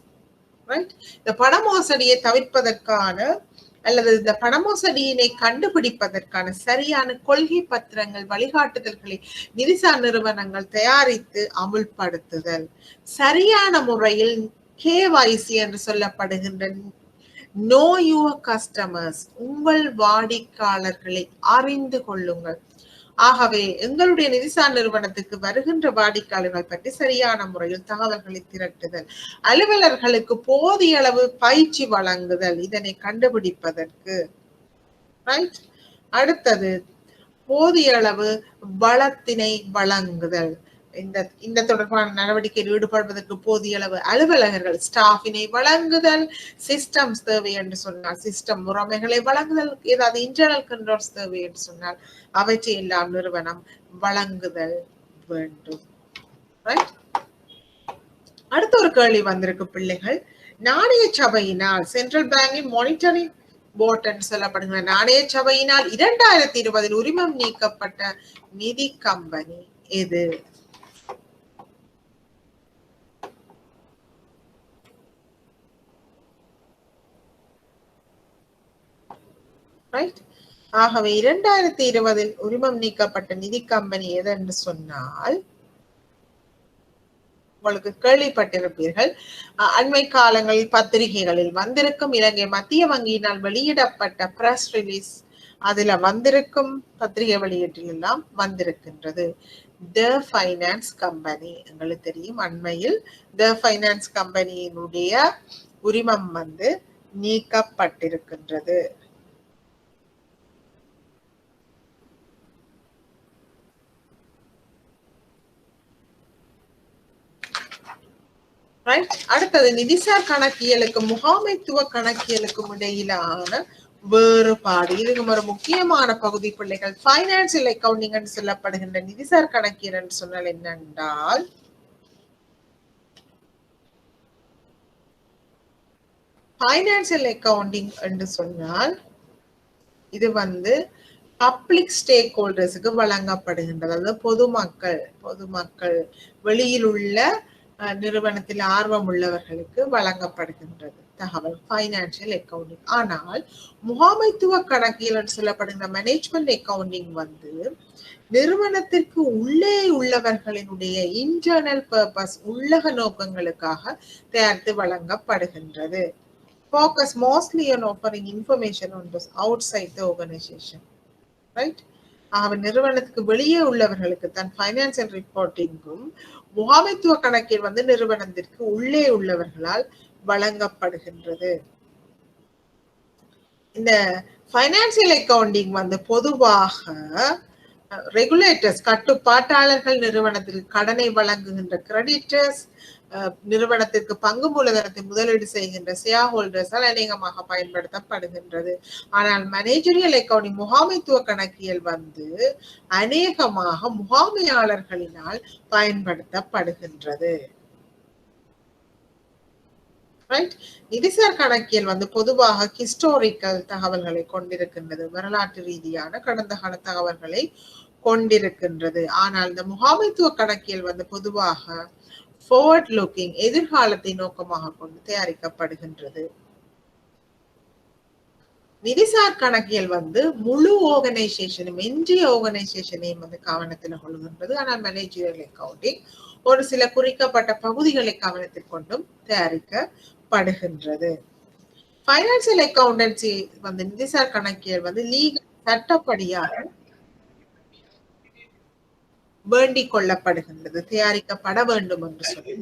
இந்த பண மோசடியை தவிர்ப்பதற்கான அல்லது இந்த பண மோசடியினை கண்டுபிடிப்பதற்கான சரியான கொள்கை பத்திரங்கள் வழிகாட்டுதல்களை நிதிசார் நிறுவனங்கள் தயாரித்து அமுல்படுத்துதல், சரியான முறையில் KYC என்று சொல்லப்படுகின்ற நோ யுவர் கஸ்டமர்ஸ், உங்கள் வாடிக்கையாளர்களை அறிந்து கொள்ளுங்கள். ஆகவே எங்களுடைய நிதிசார் நிறுவனத்துக்கு வருகின்ற வாடிக்கையாளர்கள் பற்றி சரியான முறையில் தகவல்களை திரட்டுதல், அலுவலர்களுக்கு போதிய அளவு பயிற்சி வழங்குதல் இதனை கண்டுபிடிப்பதற்கு. ரைட்? அடுத்தது போதிய அளவு வளத்தினை வழங்குதல். இந்த தொடர்பான நடவடிக்கையில் ஈடுபடுவதற்கு போதிய அளவு அலுவலகர்கள் ஸ்டாஃபினை வழங்குதல், சிஸ்டம்ஸ் தேவை என்று சொன்னால் சிஸ்டம் முறைமைகளை வழங்குதல், ஏதாவது இன்டர்னல் கண்ட்ரோல்ஸ் தேவை என்று சொன்னால் அவற்றை எல்லாம் நிறுவனம் வழங்குதல் வேண்டும். அடுத்த ஒரு கேள்வி வந்திருக்கு பிள்ளைகள், நாணய சபையினால் சென்ட்ரல் பேங்கின் மானிட்டரிங் போர்ட் என்று சொல்லப்படுகிற நாணய சபையினால் 2020 உரிமம் நீக்கப்பட்ட நிதி கம்பெனி எது? ஆகவே 2020 உரிமம் நீக்கப்பட்ட நிதி கம்பெனி எது என்று சொன்னால் உங்களுக்கு கேள்விப்பட்டிருப்பீர்கள், அண்மை காலங்களில் பத்திரிகைகளில் வந்திருக்கும் இலங்கை மத்திய வங்கியினால் வெளியிடப்பட்ட பிரஸ் ரிலீஸ், அதுல வந்திருக்கும் பத்திரிகை வெளியீட்டில் எல்லாம் வந்திருக்கின்றது த ஃபைனான்ஸ் கம்பெனி. எங்களுக்கு தெரியும் அண்மையில் த ஃபைனான்ஸ் கம்பெனியினுடைய உரிமம் நீக்கப்பட்டிருக்கின்றது. அடுத்தது நிதிசார் கணக்கியலுக்கும் முகாமைத்துவ கணக்கியலுக்கும் இடையிலான வேறுபாடு. இதுக்கு ஒரு முக்கியமான பகுதி பிள்ளைகள். பைனான்சியல் அக்கவுண்டிங் என்று சொல்லப்படுகின்ற நிதிசார் கணக்கியல் என்று சொன்னால் என்னென்றால், பைனான்சியல் அக்கவுண்டிங் என்று சொன்னால் இது பப்ளிக் ஸ்டேக் ஹோல்டர்ஸுக்கு வழங்கப்படுகின்றது. அதாவது பொதுமக்கள் வெளியில் உள்ள நிறுவனத்தில் ஆர்வம் உள்ளவர்களுக்கு வழங்கப்படுகின்றது தகவல் பைனான்சியல் அக்கவுண்டிங். ஆனால் முகாமைத்துவ கணக்கியல் சொல்லப்படுகிற மேனேஜ்மெண்ட் அக்கவுண்டிங் நிறுவனத்திற்கு உள்ளே உள்ளவர்களினுடைய இன்டர்னல் பர்பஸ், உள்ளக நோக்கங்களுக்காக தயாரித்து வழங்கப்படுகின்றது. Focus mostly on offering information on those outside the organization. Right? நிறுவனத்துக்கு வெளியே உள்ளவர்களுக்கு தன் பைனான்சியல் ரிப்போர்ட்டிங்கும் முகாமைத்துவ கணக்கில் நிறுவனத்திற்கு உள்ளே உள்ளவர்களால் வழங்கப்படுகின்றது. இந்த பைனான்சியல் அக்கவுண்டிங் பொதுவாக ரெகுலேட்டர்ஸ் கட்டுப்பாட்டாளர்கள் நிறுவனத்திற்கு கடனை வழங்குகின்ற கிரெடிட்டர்ஸ் நிறுவனத்திற்கு பங்கு மூலதனத்தை முதலீடு செய்கின்ற ஷேர் ஹோல்டர்ஸால் அநேகமாக பயன்படுத்தப்படுகின்றது. ஆனால் மேனேஜரியல் அக்கவுண்டிங் முகாமைத்துவ கணக்கியல் அநேகமாக முகாமையாளர்களினால் பயன்படுத்தப்படுகின்றது. நிதிசார் கணக்கியல் பொதுவாக ஹிஸ்டோரிக்கல் தகவல்களை கொண்டிருக்கின்றது, வரலாற்று ரீதியான கடந்த கால தகவல்களை கொண்டிருக்கின்றது. ஆனால் இந்த முகாமைத்துவ கணக்கியல் பொதுவாக forward looking எதிர்காலத்தை நோக்கமாக கொண்டு தயாரிக்கப்படுகின்றது. நிதிசார் கணக்கியல் முழு ஆர்கனைசேஷனும் இந்திய ஆர்கனைசேஷனையும் கவனத்தில் கொள்கின்றது. ஆனால் மேனேஜரியல் அக்கவுண்டிங் ஒரு சில குறிக்கப்பட்ட பகுதிகளை கவனத்தில் கொண்டும் தயாரிக்கப்படுகின்றது. பைனான்சியல் அக்கவுண்டன்சி நிதிசார் கணக்கியல் லீகல் சட்டப்படியாக வேண்டிக் கொள்ளப்படுகின்றது, தயாரிக்கப்பட வேண்டும் என்று சொல்லி.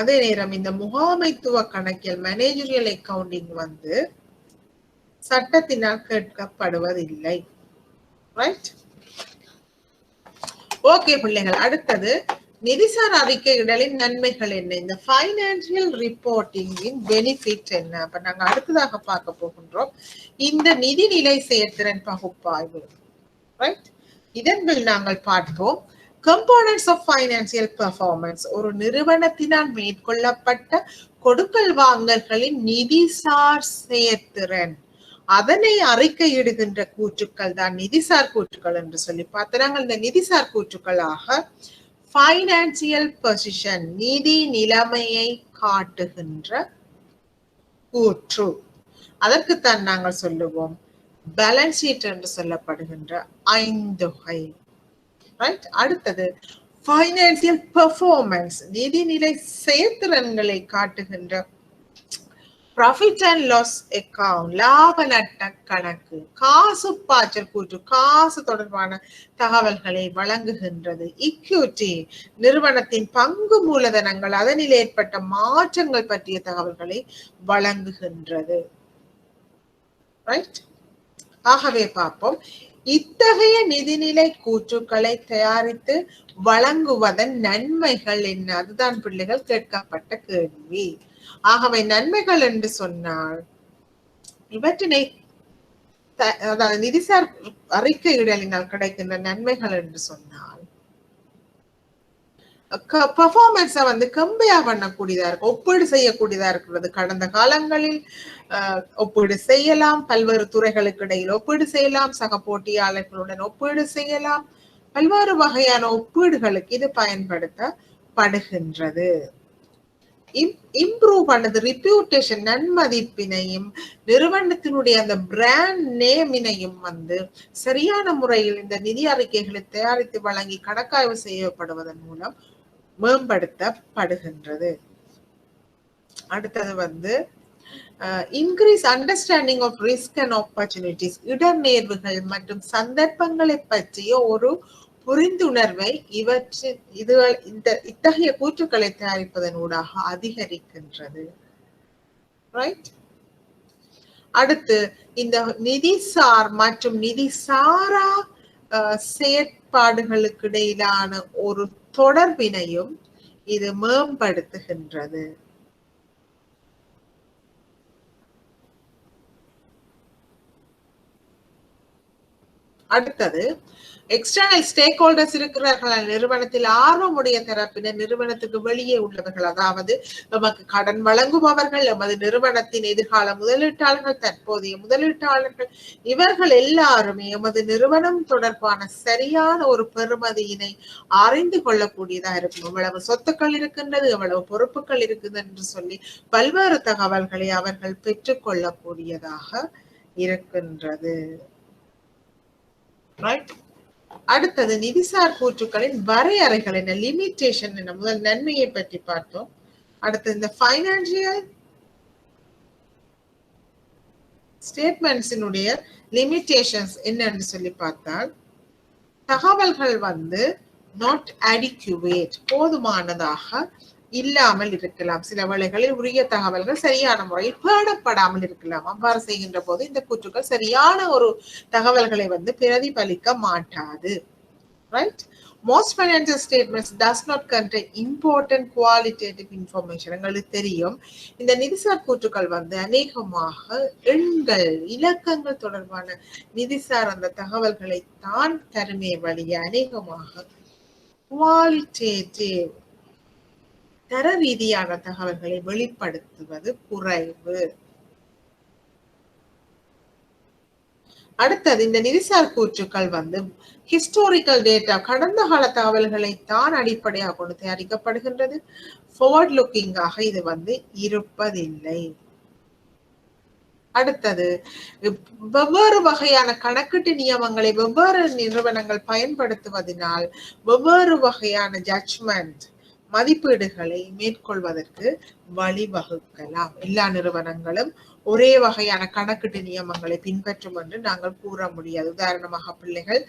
அதே நேரம் இந்த முகாமைத்துவ கணக்கியல் மேனேஜரியல் அக்கவுண்டிங் சட்டத்தினால் கேட்கப்படுவதில்லை. ரைட்? ஓகே பிள்ளைகள், அடுத்தது நிதிசார் அறிக்கையிடலின் நன்மைகள் என்ன, இந்த பைனான்சியல் ரிப்போர்ட்டிங்கின் பெனிஃபிட் என்ன. அப்ப நாங்க அடுத்ததாக பார்க்க போகின்றோம் இந்த நிதிநிலை செயற்திறன் பகுப்பாய்வு. ரைட்? இதன் நாங்கள் பார்ப்போம் components of financial performance. ஒரு நிறுவனத்தினால் மேற்கொள்ளப்பட்ட கொடுக்கல் வாங்கல்களின் நிதிசார் செயற்திறன், அதனை அறிக்கையிடுகின்ற கூற்றுக்கள் தான் நிதிசார் கூற்றுக்கள் என்று சொல்லி பார்த்தோம். இந்த நிதிசார் கூற்றுக்களாக பைனான்சியல் பொசிஷன், நிதி நிலைமையை காட்டுகின்ற கூற்று, அதற்குத்தான் நாங்கள் சொல்லுவோம் பேலன்ஸ் ஷீட் என்று சொல்லப்படுகின்ற ஐந்தொகை. ரைட்? அடுத்தது பைனான்சியல் பெர்ஃபார்மன்ஸ், நிதிநிலை செயற்திறன்களை காட்டுகின்ற ப்ராஃபிட் அண்ட் லாஸ் அக்கவுண்ட், லாப நட்ட கணக்கு, காசு பாய்ச்சல் கூற்று, காசு தொடர்பான தகவல்களை வழங்குகின்றது. இக்யூட்டி, நிறுவனத்தின் பங்கு மூலதனங்கள், அதனில் ஏற்பட்ட மாற்றங்கள் பற்றிய தகவல்களை வழங்குகின்றது. ரைட்? ஆகவே பார்ப்போம், இத்தகைய நிதிநிலை கூற்றுக்களை தயாரித்து வழங்குவதன் நன்மைகள் என்ன, அதுதான் பிள்ளைகள் கேட்கப்பட்ட கேள்வி. ஆகவே நன்மைகள் என்று சொன்னால் இவற்றினை அதாவது நிதிசார் அறிக்கையிடலினால் கிடைக்கின்ற நன்மைகள் என்று சொன்னால் பெர்ஃபார்மன்ஸை கம்பேர் பண்ணக்கூடியதா இருக்கு, ஒப்பீடு செய்யக்கூடியதா இருக்கிறது. கடந்த காலங்களில் ஒப்பீடு செய்யலாம், பல்வேறு துறைகளுக்கு இடையில் ஒப்பீடு செய்யலாம், சக போட்டியாளர்களுடன் ஒப்பீடு செய்யலாம், பல்வேறு வகையான ஒப்பீடுகளுக்கு இது பயன்படுத்தப்படுகின்றது. இம்ப்ரூவ் பண்ணது ரெப்யூட்டேஷன், நன்மதிப்பினையும் நிறுவனத்தினுடைய அந்த பிராண்ட் நேமினையும் சரியான முறையில் இந்த நிதி அறிக்கைகளை தயாரித்து வழங்கி கணக்காய்வு செய்யப்படுவதன் மூலம் மேம்படுத்தப்படுகின்றது. அடுத்தது increase understanding of risk and opportunities, இடர்நேர்வுகள் மற்றும் சந்தர்ப்பங்களை பற்றிய ஒரு புரிந்துணர்வை இத்தகைய கூற்றுக்களை தயாரிப்பதன் ஊடாக அதிகரிக்கின்றது. ரைட்? அடுத்து இந்த நிதிசார் மற்றும் நிதிசாரா செயற்பாடுகளுக்கு இடையிலான ஒரு தொடர்பினையும் இது மேம்படுத்துகின்றது. அடுத்தது எக்ஸ்டர்னல் ஸ்டேக் ஹோல்டர்ஸ் இருக்கிறார்கள். நிறுவனத்தில் ஆர்வமுடைய தரப்பினர், நிறுவனத்துக்கு வெளியே உள்ளவர்கள், அதாவது நமக்கு கடன் வழங்குபவர்கள், நமது நிறுவனத்தின் எதிர்கால முதலீட்டாளர்கள், தற்போதைய முதலீட்டாளர்கள், இவர்கள் எல்லாருமே எமது நிறுவனம் தொடர்பான சரியான ஒரு பெறுமதியினை அறிந்து கொள்ளக்கூடியதா இருக்கும். எவ்வளவு சொத்துக்கள் இருக்கின்றது, எவ்வளவு பொறுப்புகள் இருக்குது என்று சொல்லி பல்வேறு தகவல்களை அவர்கள் பெற்றுக் கொள்ளக்கூடியதாக இருக்கின்றது. ரைட்? அடுத்தது நிதிசார் கூற்றுக்களின் வரையறைகள் என்ன, லிமிட்டேஷன் என்ன, முதல் நன்மையை பற்றி பார்த்தோம். அடுத்து இந்த ஃபைனான்சியல் ஸ்டேட்மெண்ட்ஸினுடைய லிமிட்டேஷன்ஸ் என்னன்னு சொல்லி பார்த்தால், தகவல்கள் நாட் அடிக்குவேட், போதுமானதாக இல்லாமல் இருக்கலாம். சில வேளைகளில் உரிய தகவல்கள் சரியான முறையில் பேணப்படாமல் இருக்கலாம். அவ்வாறு செய்கின்ற போது இந்த கூற்றுக்கள் சரியான ஒரு தகவல்களை பிரதிபலிக்க மாட்டாது. Right? Most financial statements does not contain important qualitative information. எங்களுக்கு தெரியும் இந்த நிதிசார் கூற்றுக்கள் அநேகமாக எண்கள், இலக்கங்கள் தொடர்பான நிதிசார் அந்த தகவல்களை தான் தருமே வழிய அநேகமாக குவாலிட்டேட்டிவ், தர ரீதியான தகவல்களை வெளிப்படுத்துவது குறைவு. அடுத்தது இந்த நிதிசார் கூற்றுக்கள் ஹிஸ்டாரிக்கல் டேட்டா, கடந்த கால தகவல்களை தான் அடிப்படையாக கொண்டு தயாரிக்கப்படுகின்றது. ஃபார்வர்ட் லுக்கிங்காக இது இருப்பதில்லை. அடுத்தது வெவ்வேறு வகையான கணக்கீட்டு நியமங்களை வெவ்வேறு நிறுவனங்கள் பயன்படுத்துவதனால் வெவ்வேறு வகையான ஜட்ஜ்மெண்ட், மதிப்பீடுகளை மேற்கொள்வதற்கு வழிவகுக்கலாம். எல்லா நிறுவனங்களும் ஒரே வகையான கணக்கீட்டு நியமங்களை பின்பற்றும் என்று நாங்கள் கூற முடியாது. உதாரணமாக பிள்ளைகள்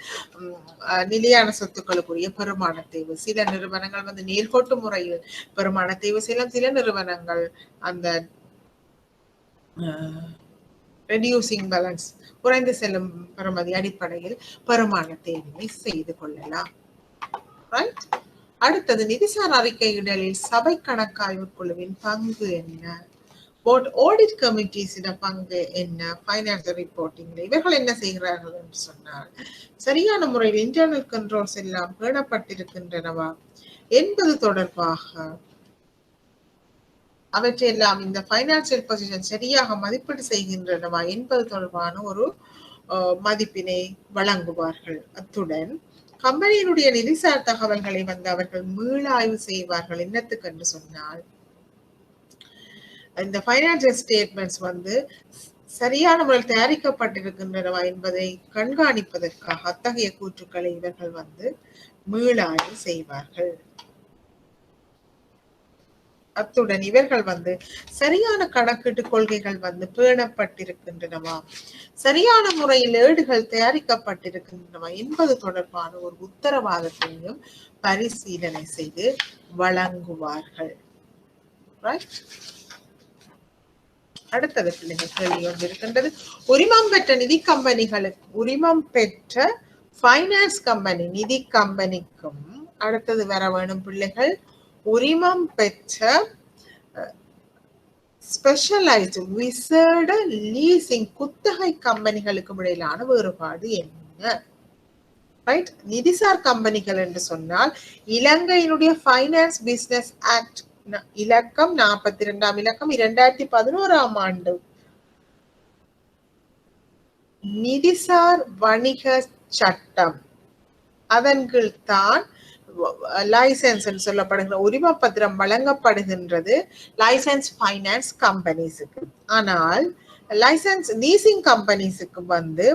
நிலையான சொத்துக்களுக்குரிய பெருமான தேர்வு, சில நிறுவனங்கள் நேர்கோட்டு முறையில் பெருமான தேர்வு செய்யலாம். சில நிறுவனங்கள் அந்த ரெடியூசிங் பேலன்ஸ், குறைந்து செல்லும் பெறுமதி அடிப்படையில் பெருமான தேர்வினை செய்து கொள்ளலாம். ரைட்? அடுத்தது நிதிசார் அறிக்கையிடலில் சபை கணக்காய்வு குழுவின் பங்கு என்ன, போர்ட் ஆடிட் கமிட்டிஸின் பங்கு என்ன, ஃபைனான்சியல் ரிப்போர்ட்டிங் இவர்கள் என்ன செய்கிறார்கள் என்று சொன்னால், சரியான முறையில் இன்டர்னல் கண்ட்ரோல்ஸ் எல்லாம் பேணப்பட்டிருக்கின்றனவா என்பது தொடர்பாக, அவற்றையெல்லாம் இந்த ஃபைனான்சியல் பொசிஷன் சரியாக மதிப்பீடு செய்கின்றனவா என்பது தொடர்பான ஒரு மதிப்பினை வழங்குவார்கள். அத்துடன் கம்பெனியினுடைய நிதிசார் தகவல்களை அவர்கள் மீளாய்வு செய்வார்கள். என்னத்துக்கு என்று சொன்னால், இந்த ஃபைனான்சியல் ஸ்டேட்மெண்ட்ஸ் சரியான முறையில் தயாரிக்கப்பட்டிருக்கின்றனவா என்பதை கண்காணிப்பதற்காக அத்தகைய கூற்றுக்களை இவர்கள் மீளாய்வு செய்வார்கள். அத்துடன் இவர்கள் சரியான கணக்கீட்டு கொள்கைகள் பேணப்பட்டிருக்கின்றனவா, சரியான முறையில் ஏடுகள் தயாரிக்கப்பட்டிருக்கின்றனவா என்பது தொடர்பான ஒரு உத்தரவாதத்தையும் பரிசீலனை செய்து வழங்குவார்கள். அடுத்தது பிள்ளைகள் கேள்வி ஒன்று இருக்கின்றது. உரிமம் பெற்ற நிதி கம்பெனிகளுக்கு, உரிமம் பெற்ற ஃபைனான்ஸ் கம்பெனி நிதி கம்பெனிக்கும் அடுத்தது வர வேணும் பிள்ளைகள் உரிமம் பெற்ற ஸ்பெஷலைஸ்டு விசேட லீசிங் குத்தகை கம்பெனிகளுக்கும் இடையிலான வேறுபாடு என்ன? ரைட்? நிதிசார் கம்பெனிகள் என்று சொன்னால் இலங்கையினுடைய ஃபைனான்ஸ் பிசினஸ் ஆக்ட் இலக்கம் 42 இலக்கம் 2011 ஆண்டு நிதிசார் வணிக சட்டம் அதன் கீழ் தான் லைசன்ஸ் சொல்லப்படுகிற உரிம பத்திரம் வழங்கப்படுகின்றது லைசன்ஸ் ஃபைனான்ஸ் கம்பெனிஸுக்கு. ஆனால் லைசன்ஸ் லீசிங் கம்பெனிஸுக்கு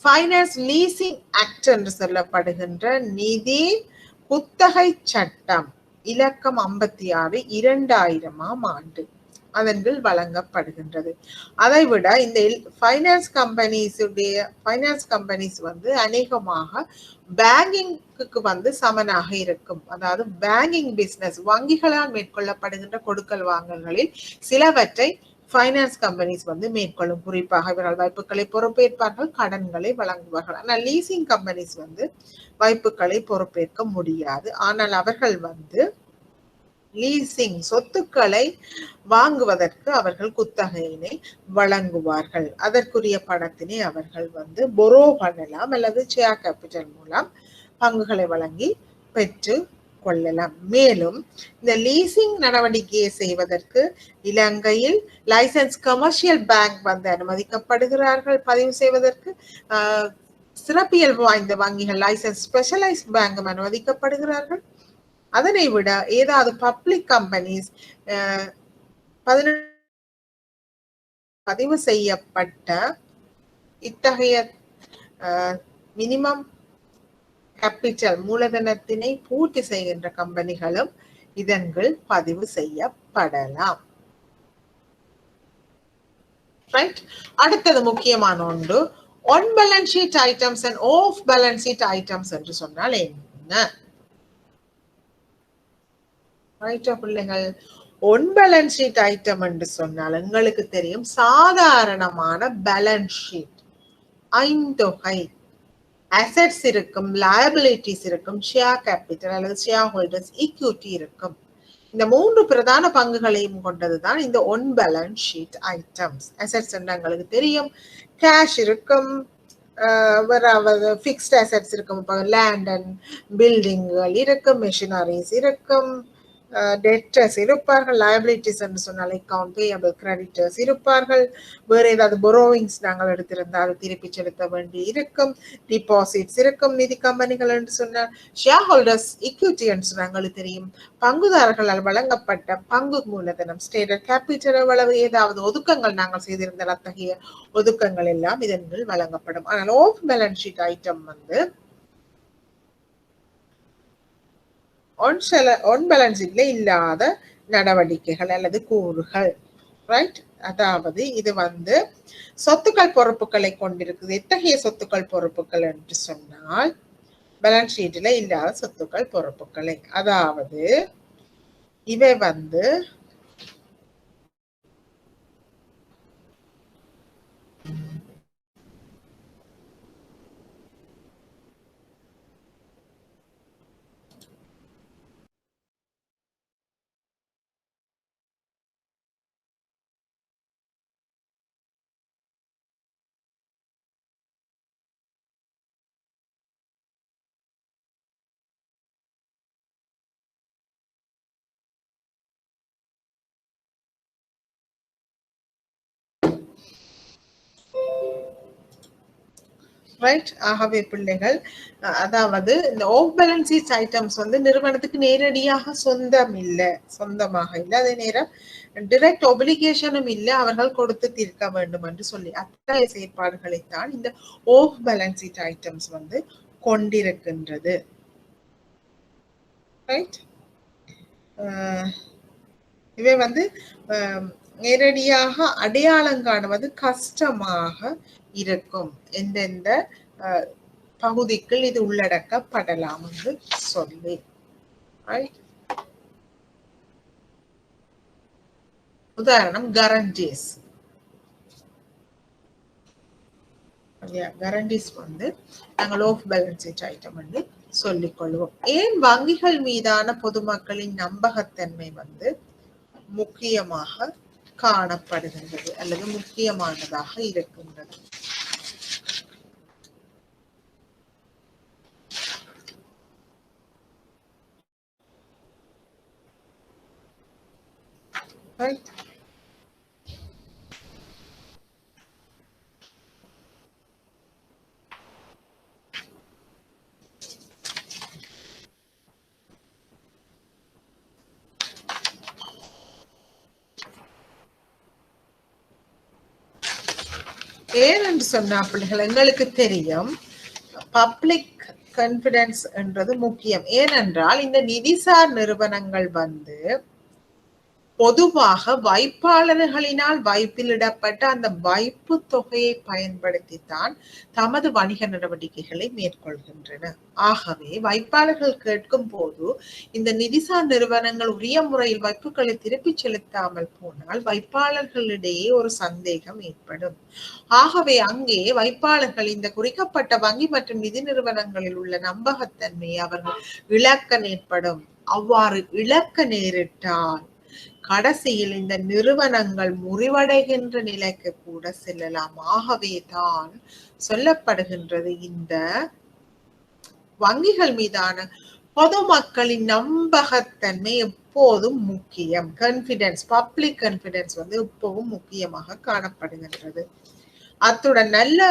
ஃபைனான்ஸ் லீசிங் ஆக்ட் என்று சொல்லப்படுகின்ற நிதி குத்தகை சட்டம் இலக்கம் 56 2000 ஆண்டு அதன் கீழ் வழங்கப்படுகின்றது. அதை விட இந்த ஃபைனான்ஸ் கம்பெனிஸ் அநேகமாக பேங்கிங்க்கு சமனாக இருக்கும். அதாவது பேங்கிங் பிசினஸ், வங்கிகளால் மேற்கொள்ளப்படுகின்ற கொடுக்கல் வாங்கல்களில் சிலவற்றை ஃபைனான்ஸ் கம்பெனிஸ் மேற்கொள்ளும். குறிப்பாக இவர்கள் வைப்புகளை பொறுப்பேற்பார்கள், கடன்களை வழங்குவார்கள். ஆனால் லீசிங் கம்பெனிஸ் வைப்புகளை பொறுப்பேற்க முடியாது. ஆனால் அவர்கள் லீசிங் சொத்துக்களை வாங்குவதற்கு அவர்கள் குத்தகையினை வழங்குவார்கள். அதற்குரிய பணத்தினை அவர்கள் பொரோ பண்ணலாம் அல்லது ஷேர் கேபிட்டல் மூலம் பங்குகளை வழங்கி பெற்று கொள்ளலாம். மேலும் இந்த லீசிங் நடவடிக்கையை செய்வதற்கு இலங்கையில் லைசன்ஸ் கமர்ஷியல் பேங்க் அனுமதிக்கப்படுகிறார்கள். பதிவு செய்வதற்கு சிறப்பியல்பு வாய்ந்த வங்கிகள் லைசன்ஸ் ஸ்பெஷலைஸ்ட் பேங்க் அனுமதிக்கப்படுகிறார்கள். அதனை விட ஏதாவது பப்ளிக் கம்பெனிஸ் பதிவு செய்யப்பட்ட இத்தகைய மினிமம் கேபிட்டல் மூலதனத்தினை பூர்த்தி செய்கின்ற கம்பெனிகளும் இதன்கள் பதிவு செய்யப்படலாம். ரைட். அடுத்தது முக்கியமான ஒன்று on balance sheet items and off balance sheet items என்று சொன்னால் என்ன? ரைட்டா பிள்ளைகள்? on balance sheet item என்று சொன்னால் உங்களுக்கு தெரியும் சாதாரணமான பேலன்ஸ் ஷீட், ஐந்தொகை, அசெட்ஸ் இருக்கும், லயபிலிட்டிஸ் இருக்கும், ஷேர் கேபிட்டல் அல்லது ஷேர் ஹோல்டர்ஸ் ஈக்விட்டி இருக்கும். இந்த மூன்று பிரதான பங்குகளையும் கொண்டதுதான் இந்த one balance sheet items. Assets எங்களுக்கு தெரியும், கேஷ் இருக்கும், ஃபிக்ஸ்ட் அசெட்ஸ் இருக்கும், லேண்ட் அண்ட் பில்டிங்குகள் இருக்கும், மெஷினரிஸ் இருக்கும், டெப்டர்ஸ் இருப்பார்கள், லயபிலிட்டிஸ் என்று சொன்னால் அக்கவுண்ட் பேயபிள், கிரெடிட்டர்ஸ் இருப்பார்கள், வேற ஏதாவது பொரோவிங்ஸ் நாங்கள் எடுத்திருந்தால் அது திருப்பி செலுத்த வேண்டி இருக்கும், டிபாசிட்ஸ் இருக்கும், நிதி கம்பெனிகள் என்று சொன்னால் ஷேர் ஹோல்டர்ஸ் ஈக்விட்டி என்று சொன்னாங்களுக்கு தெரியும், பங்குதாரர்களால் வழங்கப்பட்ட பங்கு மூலதனம், ஸ்டேட்டட் கேபிட்டல் அளவு, ஏதாவது ஒதுக்கங்கள் நாங்கள் செய்திருந்தால் அத்தகைய ஒதுக்கங்கள் எல்லாம் இதன் வழங்கப்படும். ஆனால் off balance sheet item on balance ஷீட்ல இல்லாத நடவடிக்கைகள் அல்லது கூறுகள். ரைட். அதாவது இது சொத்துக்கள் பொறுப்புகளை கொண்டிருக்குது. எத்தகைய சொத்துக்கள் பொறுப்புகள் என்று சொன்னால் பேலன்ஸ் ஷீட்ல இல்லாத சொத்துக்கள் பொறுப்புகளை, அதாவது இவை ரைட். ஆகவே பிள்ளைகள், அதாவது இந்த ஆஃப் பேலன்ஸ் ஷீட் ஐட்டம்ஸ் நிறுவனத்துக்கு நேரடியாக சொந்தமாக இல்லை, அதே நேரம் டைரக்ட் ஒபிலிகேஷனும் இல்லை, அவர்கள் கொடுத்து தீர்க்க வேண்டும் என்று சொல்லி அத்தகைய செயற்பாடுகளைத்தான் இந்த ஆஃப் பேலன்ஸ் ஷீட் ஐட்டம்ஸ் கொண்டிருக்கின்றது. ரைட். இவை நேரடியாக அடையாளம் காணுவது கஷ்டமாக இருக்கும். எந்தெந்த பகுதிக்குள் இது உள்ளடக்கப்படலாம் என்று சொல்லி. உதாரணம் கரண்டீஸ். கரண்டீஸ் நாங்கள் ஆஃப் பேலன்ஸ் ஷீட் ஐட்டம் சொல்லிக் கொள்வோம். ஏன் வங்கிகள் மீதான பொதுமக்களின் நம்பகத்தன்மை முக்கியமாக காணப்படுகின்றது அல்லது முக்கியமானதாக இருக்கின்றது? Right. ஏனென்று சொன்னா பிள்ளைகள், எங்களுக்கு தெரியும் பப்ளிக் கான்பிடன்ஸ் என்றது முக்கியம். ஏனென்றால் இந்த நிதிசார் நிறுவனங்கள் பொதுவாக வைப்பாளர்களினால் வைப்பிலிடப்பட்ட அந்த வைப்பு தொகையை பயன்படுத்தித்தான் தமது வணிக நடவடிக்கைகளை மேற்கொள்கின்றன. ஆகவே வைப்பாளர்கள் கேட்கும் போது இந்த நிதிசார் நிறுவனங்கள் உரிய முறையில் வைப்புகளை திருப்பி செலுத்தாமல் போனால் வைப்பாளர்களிடையே ஒரு சந்தேகம் ஏற்படும். ஆகவே அங்கே வைப்பாளர்கள் இந்த குறிக்கப்பட்ட வங்கி மற்றும் நிதி நிறுவனங்களில் உள்ள நம்பகத்தன்மையை அவர்கள் இழக்க நேர்படும். அவ்வாறு இழக்க நேரிட்டால் கடைசியில் இந்த நிறுவனங்கள் முறிவடைகின்ற நிலைக்கு கூட செல்லலாம். ஆகவே தான் சொல்லப்படுகின்றது இந்த வங்கிகள் மீதான பொதுமக்களின் நம்பகத்தன்மை எப்போதும் முக்கியம். கான்பிடன்ஸ், பப்ளிக் கான்பிடன்ஸ் எப்பவும் முக்கியமாக காணப்படுகின்றது. அத்துடன் நல்ல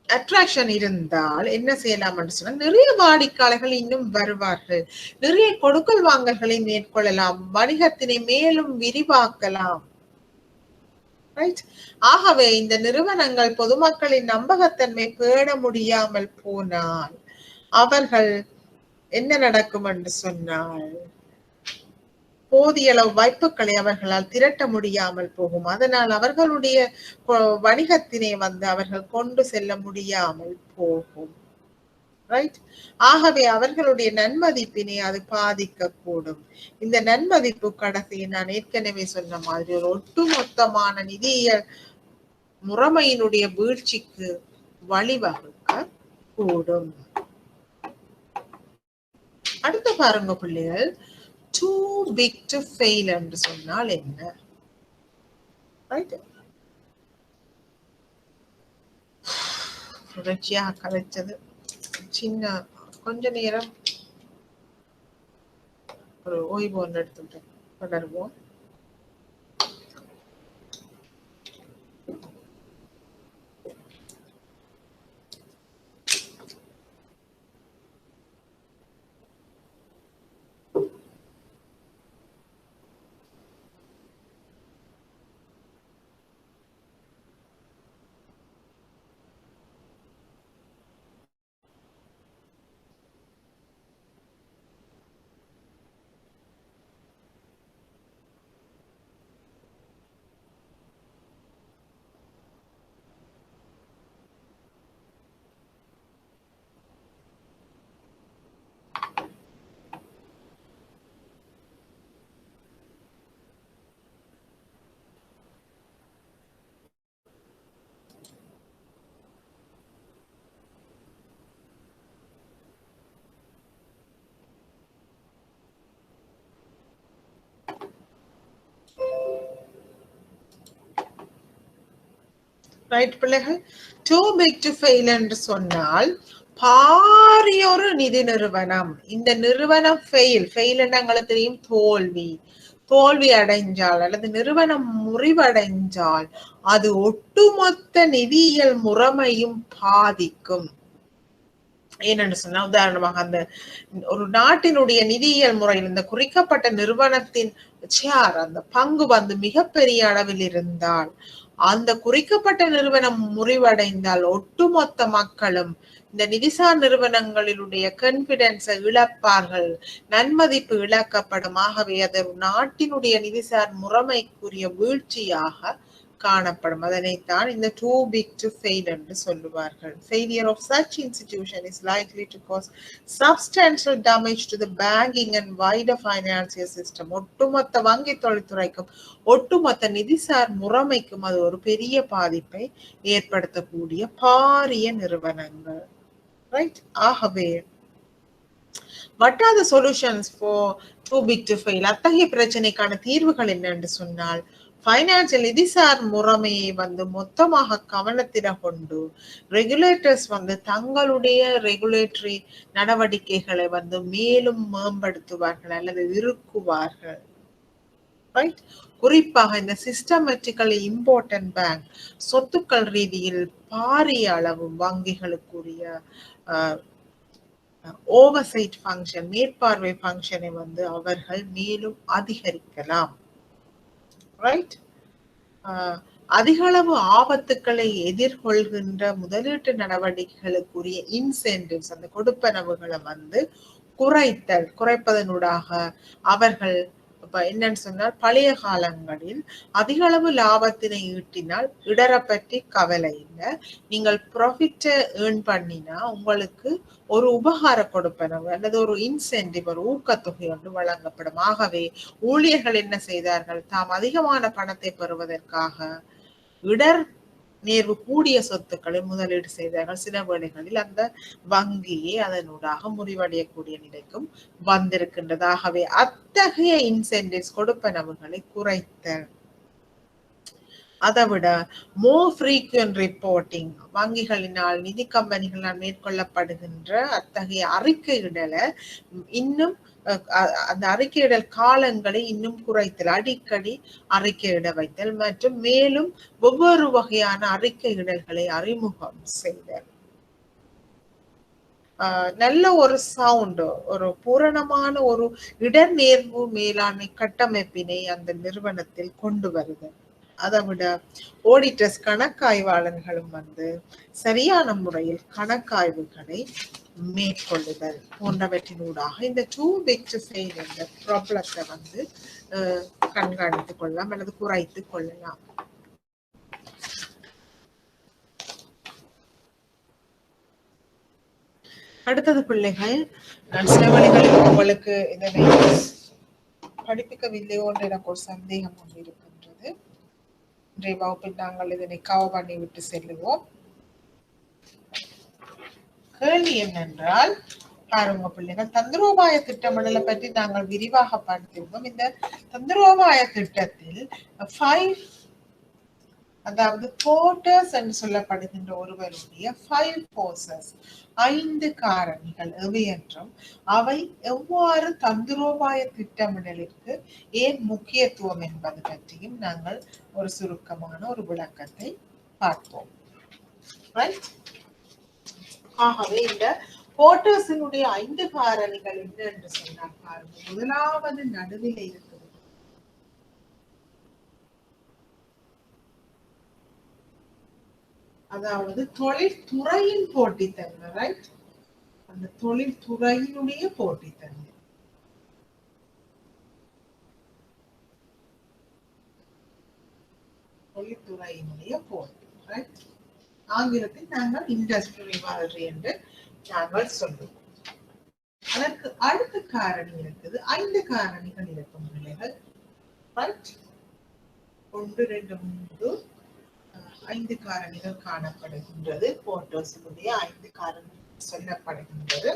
அட்ராக்ஷன் இருந்தால் என்ன செய்யலாம் என்று சொன்னா, நிறைய வாடிக்கையாளர்கள் இன்னும் வருவார்கள், நிறைய கொடுக்கல் வாங்கல்களை மேற்கொள்ளலாம், வணிகத்தினை மேலும் விரிவாக்கலாம். ரைட். ஆகவே இந்த நிறுவனங்கள் பொதுமக்களின் நம்பகத்தன்மை பேண முடியாமல் போனால் அவர்கள் என்ன நடக்கும் என்று சொன்னால் போதிய அளவு வாய்ப்புகளை அவர்களால் திரட்ட முடியாமல் போகும். அதனால் அவர்களுடைய வணிகத்தினை அவர்கள் கொண்டு செல்ல முடியாமல் போகும். ரைட். ஆகவே அவர்களுடைய நன்மதிப்பினை அது பாதிக்க கூடும். இந்த நன்மதிப்பு கடைசி நான் ஏற்கனவே சொன்ன மாதிரி ஒரு ஒட்டுமொத்தமான நிதியியல் முறைமையினுடைய வீழ்ச்சிக்கு வழிவகுக்க கூடும். அடுத்த பாருங்க பிள்ளைகள், too big to fail என்று சொன்னால் என்ன? ரைட். தொடர்ச்சியாக கலைச்சது சின்ன கொஞ்ச நேரம் ஒரு ஓய்வு ஒன்று எடுத்துட்டு தொடர்வோம். ரைட் பிள்ளைகள், too big to fail என்று சொன்னால் பாரிய ஒரு நிதி நிறுவனம், இந்த நிறுவனம் ஃபெயில் எங்களுக்கு தெரியும் தோல்வி அடைஞ்சால் அல்லது நிறுவனம் முறிவடைஞ்சால் அது ஒட்டுமொத்த நிதியியல் முறைமையும் பாதிக்கும். ஏன்னு சொன்னா உதாரணமாக அந்த ஒரு நாட்டினுடைய நிதியியல் முறையில் இந்த குறிக்கப்பட்ட நிறுவனத்தின் அந்த பங்கு மிகப்பெரிய அளவில் இருந்தால் அந்த குறிக்கப்பட்ட நிறுவனம் முறிவடைந்தால் ஒட்டுமொத்த மக்களும் இந்த நிதிசார் நிறுவனங்களினுடைய கான்பிடன்ஸை இழப்பார்கள், நன்மதிப்பு இழக்கப்படும். ஆகவே அது நாட்டினுடைய நிதிசார் முறைமைக்குரிய வீழ்ச்சியாக காணப்படும். அதனைத்தான் இந்த too big to fail என்று சொல்லுவார்கள். Failure of such institution is likely to cause substantial damage to the banking and wider financial system. ஒட்டுமொத்த வங்கி தொழில்துறைக்கும் ஒட்டுமொத்த நிதிசார் முறைமைக்கும் அது ஒரு பெரிய பாதிப்பை ஏற்படுத்தக்கூடிய பாரிய நிறுவனங்கள். ரைட். ஆகவே what are the solutions for too big to fail? அத்தகைய பிரச்சனைக்கான தீர்வுகள் என்னன்னு சொன்னால் பைனான்சியல் நிதிசார் முறைமையை மொத்தமாக கவனத்தில கொண்டு ரெகுலேட்டர்ஸ் தங்களுடைய ரெகுலேட்டரி நடவடிக்கைகளை மேலும் மேம்படுத்துவார்கள் அல்லது இருக்குவார்கள். ரைட். குறிப்பாக இந்த சிஸ்டமேட்டிக்கலி இம்பார்ட்டன்ட் பேங்க் சொத்துக்கள் ரீதியில் பாரிய அளவு வங்கிகளுக்குரிய ஓவர்சைட் ஃபங்க்ஷன் மேற்பார்வை ஃபங்க்ஷனை அவர்கள் மேலும் அதிகரிக்கலாம். ரைட். அதிக அளவு ஆபத்துக்களை எதிர்கொள்கின்ற முதலீட்டு நடவடிக்கைகளுக்குரிய இன்சென்டிவ்ஸ் அந்த கொடுப்பனவுகளை குறைப்பதனூடாக அவர்கள் என்னன்னு சொன்னால் பழைய காலங்களில் அதிக அளவு லாபத்தினை ஈட்டினால் இடர பற்றி கவலை இல்லை, நீங்கள் ப்ராஃபிட்டை ஏர்ன் பண்ணினா உங்களுக்கு ஒரு உபகார கொடுப்பனவு அல்லது ஒரு இன்சென்டிவ் ஒரு ஊக்கத்தொகை ஒன்று வழங்கப்படும். ஆகவே ஊழியர்கள் என்ன செய்தார்கள், தாம் அதிகமான பணத்தை பெறுவதற்காக இடர் நேர்வு கூடிய சொத்துக்களை முதலீடு செய்தார்கள். சில வேளைகளில் அந்த வங்கியே அதனூடாக முறிவடையக்கூடிய நிலைக்கும் வந்திருக்கின்றது. ஆகவே அத்தகைய இன்சென்டிவ்ஸ் கொடுப்பனவுகளை குறைத்தல், அதை விட மோர் ஃப்ரீக்வென்ட் ரிப்போர்ட்டிங் வங்கிகளினால் நிதி கம்பெனிகளால் மேற்கொள்ளப்படுகின்ற அத்தகைய அறிக்கையிடலை இன்னும் அந்த அறிக்கையிடல் காலங்களை இன்னும் குறைத்தல், அடிக்கடி அறிக்கையிட வைத்தல் மற்றும் மேலும் ஒவ்வொரு வகையான அறிக்கையிடல்களை அறிமுகம் செய்தல். நல்ல ஒரு சவுண்ட் ஒரு பூரணமான ஒரு இடர் நேர்வு மேலாண்மை கட்டமைப்பினை அந்த நிறுவனத்தில் கொண்டு வருதல். அதை விட ஆடிட்டர்ஸ் கணக்காய்வாளர்களும் வந்து சரியான முறையில் கணக்காய்வுகளை மேற்கொள்ளுதல் போன்றவற்றினூடாக இந்த டூ பிக் டு ஃபெயில் என்ற ப்ராப்ளத்தை வந்து கண்காணித்துக் கொள்ளலாம் அல்லது குறைத்துக் கொள்ளலாம். அடுத்தது பிள்ளைகள், சில வழிகளில் உங்களுக்கு இதனை படிப்பிக்கவில்லையோ என்று எனக்கு ஒரு சந்தேகம் ஒன்று இருக்கின்றது. இன்றைய வகுப்பில் நாங்கள் இதனை கவர் பண்ணி விட்டு செல்லுவோம். கேள்வி என்னென்றால், பாருங்க பிள்ளைகள், தந்திரோபாய திட்டமிடலை பற்றி நாங்கள் விரிவாக பார்த்திருந்தோம். இந்த தந்திரோபாய திட்டத்தில் 5 அதாவது போர்ட்டர்ஸ் என்று சொல்லப்படுகின்ற ஒருவருடைய 5 போர்சஸ் 5 காரணிகள் எவை என்றும் அவை எவ்வாறு தந்திரோபாய திட்டமிடலுக்கு ஏன் முக்கியத்துவம் என்பது பற்றியும் நாங்கள் ஒரு சுருக்கமான ஒரு விளக்கத்தை பார்ப்போம். ஆகவே இந்த போர்ட்டர்ஸினுடைய 5 காரணிகள் என்ன என்று சொன்னால் பாருங்க, முதலாவது நடுவில் இருக்கு அதாவது தொழில்துறையின் போட்டித்தன்மை, ரைட்? அந்த தொழில்துறையினுடைய போட்டித்தன்மை. தொழில்துறையினுடைய போட்டி, ரைட்? ஆங்கிலத்தில் நாங்கள் இண்டஸ்ட்ரி ரிவால்ரி என்று நாங்கள் சொல்லுவோம். அதற்கு அடுத்த காரணி இருக்குது, 5 காரணிகள் இருக்கும் பிள்ளைகள், ரைட்? 1 2 3 5 காரணிகள் காணப்படுகின்றது. போர்ட்டர்ஸினுடைய 5 காரணிகள் சொல்லப்படுகின்றது.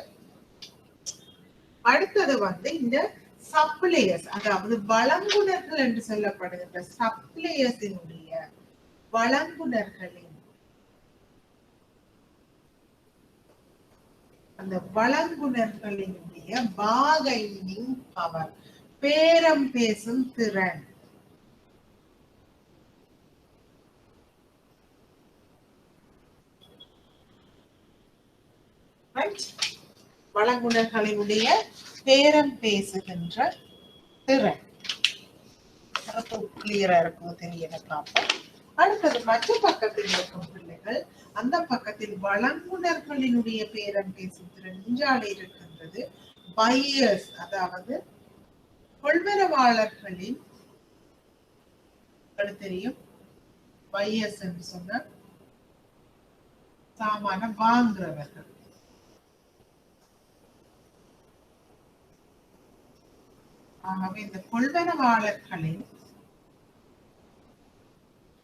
அடுத்தது வந்து இந்த சப்ளையர்ஸ், அதாவது வழங்குனர்கள் என்று சொல்லப்படுகின்ற சப்ளையர்ஸினுடைய வழங்குனர்களின் அந்த வழங்குனர்களினுடைய பார்கெனிங் பவர், பேரம் பேசும் திறன். வழங்குனர்களினுடைய பேரம் பேசுகின்ற திறன். கிளியரா இருக்கும், தெரியல பார்ப்போம். அடுத்தது மற்ற பக்கத்தில் இருக்கும் பிள்ளைகள், அந்த பக்கத்தில் வழங்குனர்களினுடைய பேரம் பேசும் திறன் இஞ்சாலே இருக்கின்றது. பையர்ஸ், அதாவது கொள்வனவாளர்களின் தெரியும். பையர்ஸ் என்று சொன்ன சாமான வாங்குறவர்கள். ஆகவே இந்த கொள்வனவாளர்களின்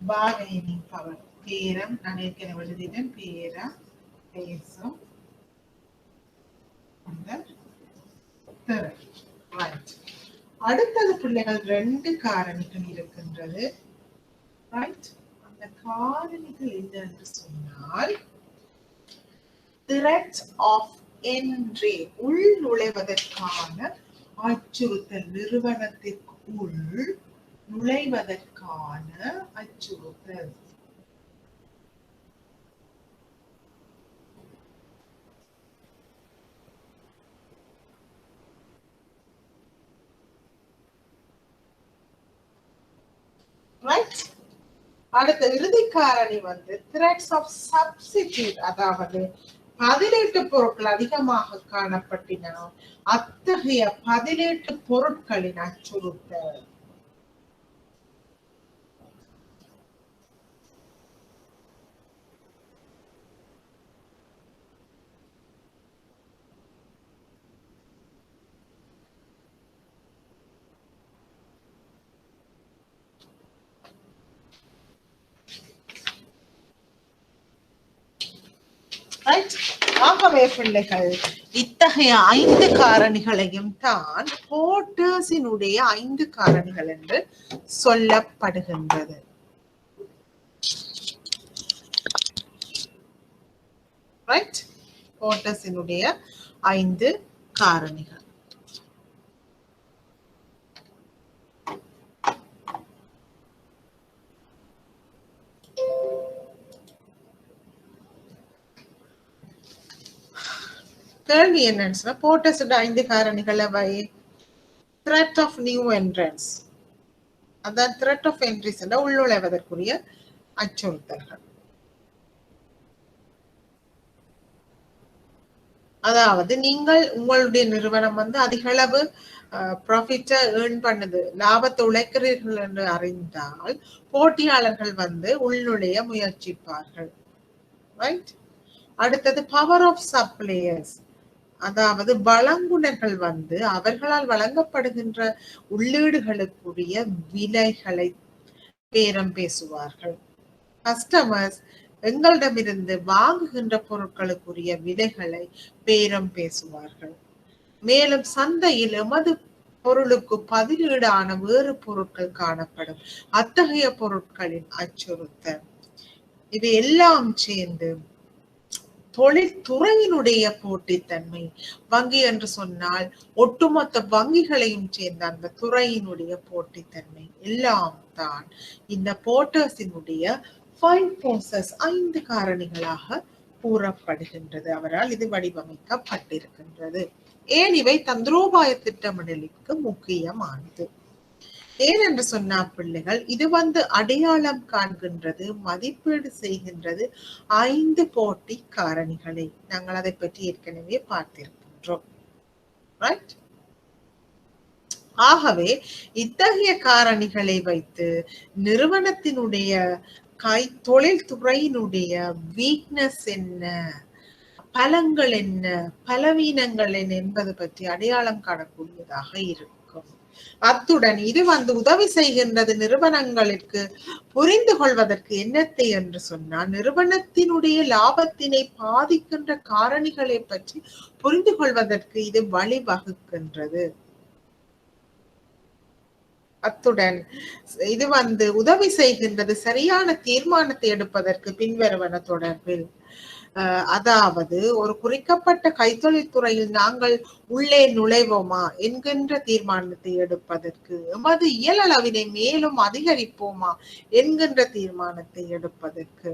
பார்கெனிங் பவர், பேரம், நான் ஏற்கனவே எழுதினேன், பேரம் பேசும் திறன். அடுத்தது பிள்ளைகள் 2 காரணிகள் இருக்கின்றது, ரைட்? அந்த காரணிகள் என்ன என்று சொன்னால், threat of entry, உள் நுழைவதற்கான அச்சுறுத்தல், நிறுவனத்திற்குள் நுழைவதற்கான அச்சுறுத்தல். ரைட்? அடுத்த இறுதி காரணி வந்து threats of substitute, அதாவது பதிலீட்டு பொருட்கள் அதிகமாக காணப்பட்டினால் அத்தகைய பதிலீட்டு பொருட்களின் அச்சுறுத்தல். ஆகவே பிள்ளைகள், இத்தகைய 5 காரணிகளையும் தான் போர்ட்டர்ஸினுடைய 5 காரணிகள் என்று சொல்லப்படுகின்றது. ரைட்? போர்ட்டர்ஸினுடைய 5 காரணிகள். கேள்வி என்னன்னு, போர்ட்டர்ஸ் 5 காரணிகள் அவை threat of new entrants, அதான் த்ரெட் ஆஃப் என்ட்ரிஸ் என்ற உள்நுழைவதற்குரிய அச்சுறுத்தல்கள். அதாவது நீங்கள் உங்களுடைய நிறுவனம் வந்து அதிக அளவு ப்ராஃபிட்டை ஏர்ன் பண்ணுது, லாபத்தை உழைக்கிறீர்கள் என்று அறிந்தால் போட்டியாளர்கள் வந்து உள்நுழைய முயற்சிப்பார்கள். ரைட். அடுத்தது பவர் ஆஃப் சப்ளையர்ஸ், அதாவது வழங்குனர்கள் வந்து அவர்களால் வழங்கப்படுகின்ற உள்ளீடுகளுக்குரிய விலைகளை பேரம் பேசுவார்கள். கஸ்டமர்ஸ் எங்களிடமிருந்து வாங்குகின்ற பொருட்களுக்குரிய விலைகளை பேரம் பேசுவார்கள். மேலும் சந்தையில் எமது பொருளுக்கு பதிலீடான வேறு பொருட்கள் காணப்படும். அத்தகைய பொருட்களின் அச்சுறுத்தல். இவை எல்லாம் சேர்ந்து தொழில்துறையினுடைய போட்டித்தன்மை, வங்கி என்று சொன்னால் ஒட்டுமொத்த வங்கிகளையும் சேர்ந்த அந்த துறையினுடைய போட்டித்தன்மை எல்லாம் தான் இந்த போர்ட்டர்ஸினுடைய 5 forces 5 காரணிகளாக கூறப்படுகின்றது. அவரால் இது வடிவமைக்கப்பட்டிருக்கின்றது. ஏன் இவை தந்திரோபாய திட்டமிடலுக்கு முக்கியமானது? ஏனென்று சொன்னா பிள்ளைகள், இது வந்து அடையாளம் காண்கின்றது, மதிப்பீடு செய்கின்றது 5 போட்டி காரணிகளை. நாங்கள் அதை பற்றி ஏற்கனவே பார்த்திருக்கின்றோம். ரைட். ஆகவே இத்தகைய காரணிகளை வைத்து நிறுவனத்தினுடைய தொழில்துறையினுடைய வீக்னஸ் என்ன, பலங்கள் என்ன, பலவீனங்கள் என்ன என்பது பற்றி அடையாளம் காணக்கூடியதாக இருக்கும். அத்துடன் இது வந்து உதவி செய்கின்றது நிறுவனங்களுக்கு புரிந்து கொள்வதற்கு. என்னத்தை என்று சொன்னால், நிறுவனத்தினுடைய லாபத்தினை பாதிக்கின்ற காரணிகளை பற்றி புரிந்து கொள்வதற்கு இது வழிவகுக்கின்றது. அத்துடன் இது வந்து உதவி செய்கின்றது சரியான தீர்மானத்தை எடுப்பதற்கு பின்வருவன தொடர்பில். அதாவது ஒரு குறிக்கப்பட்ட கைத்தொழில் துறையில் நாங்கள் உள்ளே நுழைவோமா என்கின்ற தீர்மானத்தை எடுப்பதற்கு, எமது இயலளவினை மேலும் அதிகரிப்போமா என்கின்ற தீர்மானத்தை எடுப்பதற்கு,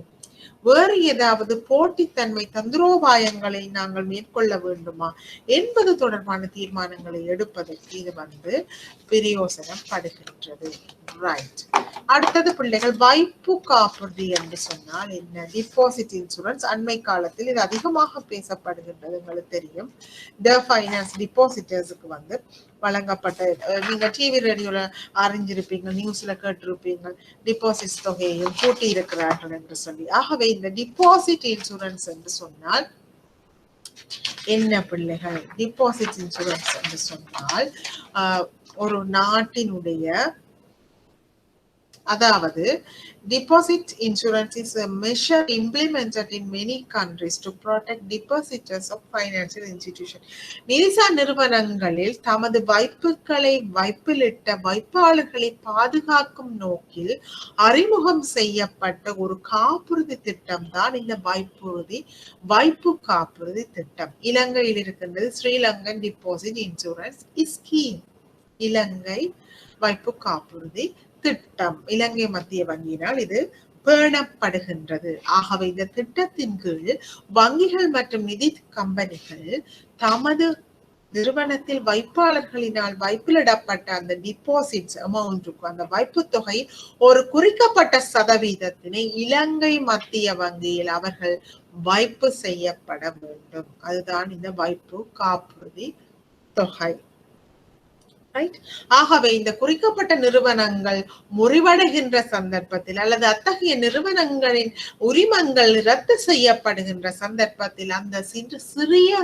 வேறு ஏதாவது போட்டித்தன்மை தந்திரோபாயங்களை நாங்கள் மேற்கொள்ள வேண்டுமா என்பது தொடர்பான தீர்மானங்களை எடுப்பதற்கு இது வந்து பிரயோசனப்படுகின்றது. ரைட். அடுத்தது பிள்ளைகள், வைப்பு காப்புறுதி என்று சொன்னால் என்ன? Deposit insurance. அண்மை காலத்தில் இது அதிகமாக பேசப்படுகின்றது. உங்களுக்கு தெரியும், த ஃபைனான்ஸ் டிபாசிட்டர்ஸுக்கு வந்து வழங்கப்பட்ட, நீங்க டிவி ரேடியோல அறிஞ்சிருப்பீங்க, நியூஸ்ல கேட்டிருப்பீங்க, டிபாசிட் தொகையையும் கூட்டி இருக்கிறார்கள் என்று சொல்லி. ஆகவே இந்த டிபாசிட் இன்சூரன்ஸ் என்று சொன்னால் என்ன பிள்ளைகள்? டிபாசிட் இன்சூரன்ஸ் என்று சொன்னால் ஒரு நாட்டினுடைய, அதாவது deposit insurance is a measure implemented in many countries to protect depositors of financial institutions. நிதிசார் நிறுவனங்களில் தமது வைப்புகளை வைப்பிலிட்ட வைப்பாளர்களை பாதுகாக்கும் நோக்கில் அறிமுகம் செய்யப்பட்ட ஒரு காப்புறுதி திட்டம் தான் இந்த வைப்பு காப்புறுதி திட்டம். இலங்கையில் இருக்கின்றது ஸ்ரீலங்கன் டிபாசிட் இன்சூரன்ஸ் ஸ்கீம். இலங்கை வைப்பு காப்புறுதி திட்டம் இலங்கை மத்திய வங்கியினால் இது பேணப்படுகின்றது. ஆகவே இந்த திட்டத்தின் கீழ் வங்கிகள் மற்றும் நிதி கம்பெனிகள் தமது நிறுவனத்தில் வைப்பாளர்களினால் வைப்பிலிடப்பட்ட அந்த டிபாசிட்ஸ் அமௌண்ட்டுக்கு, அந்த வைப்பு தொகை ஒரு குறிக்கப்பட்ட சதவீதத்தினை இலங்கை மத்திய வங்கியில் அவர்கள் வைப்பு செய்யப்பட வேண்டும். அதுதான் இந்த வைப்பு காப்புறுதி தொகை. ஆகவே இந்த குறிக்கப்பட்ட நிறுவனங்கள் முறிவடைகின்ற சந்தர்ப்பத்தில் அல்லது அத்தகைய நிறுவனங்களின் உரிமங்கள் ரத்து செய்யப்படுகின்ற சந்தர்ப்பத்தில் அந்த சிறிய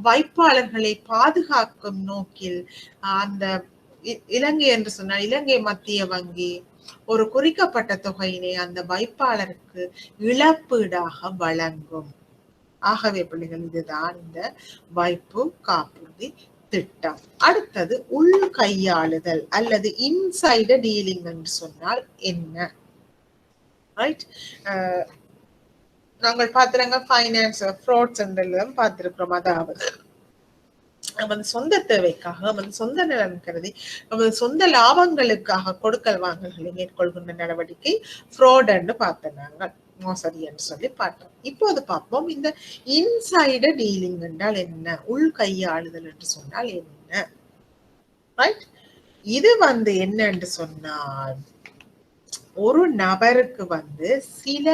வைப்பாளர்களை பாதுகாக்கும் நோக்கில் அந்த இலங்கை என்று சொன்னால் இலங்கை மத்திய வங்கி ஒரு குறிக்கப்பட்ட தொகையினை அந்த வைப்பாளருக்கு இழப்பீடாக வழங்கும். ஆகவே பிள்ளைகள், இதுதான் இந்த வைப்பு காப்புறுதி திட்டம். அடுத்தது உள் கையாளுதல் அல்லது இன்சைடர் டீலிங் என்று சொன்னால் என்ன? ரைட். நாங்கள் பார்த்துறாங்க ஃபைனான்ஸ் ஃப்ராட்ஸ் என்றெல்லாம் பார்த்திருக்கிறோம். அதாவது நமது சொந்த தேவைக்காக, நமது சொந்த நலன் கருதி, நமது சொந்த லாபங்களுக்காக கொடுக்கல் வாங்கல்களை மேற்கொள்கின்ற நடவடிக்கை ஃப்ராட் என்று பார்த்தோம், மோசடி என்று சொல்லி பார்த்தோம். இப்போது பார்ப்போம், இந்த இன்சைடர் டீலிங் என்றால் என்ன, உள் கையாளுதல் என்று சொன்னால் என்ன? ரைட். இது என்னன்னு சொன்னால் ஒரு நபருக்கு சில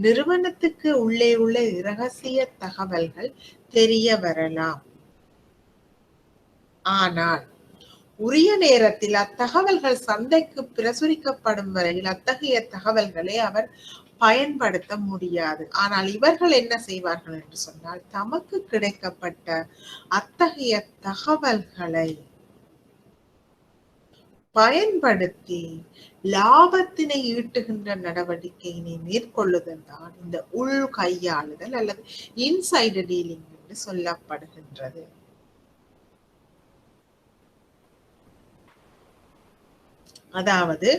நிறுவனத்துக்கு உள்ளே உள்ள இரகசிய தகவல்கள் தெரிய வரலாம். ஆனால் உரிய நேரத்தில் அத்தகவல்கள் சந்தைக்கு பிரசுரிக்கப்படும் வரையில் அத்தகைய தகவல்களை அவர் பயன்படுத்த முடியாது. ஆனால் இவர்கள் என்ன செய்வார்கள் என்று சொன்னால் தமக்கு கிடைக்கப்பட்ட அத்தகைய தகவல்களை பயன்படுத்தி லாபத்தினை ஈட்டுகின்ற நடவடிக்கையினை மேற்கொள்ளுதல் தான் இந்த உள் கையாளுதல் அல்லது இன்சைடர் டீலிங் என்று சொல்லப்படுகின்றது. அதாவது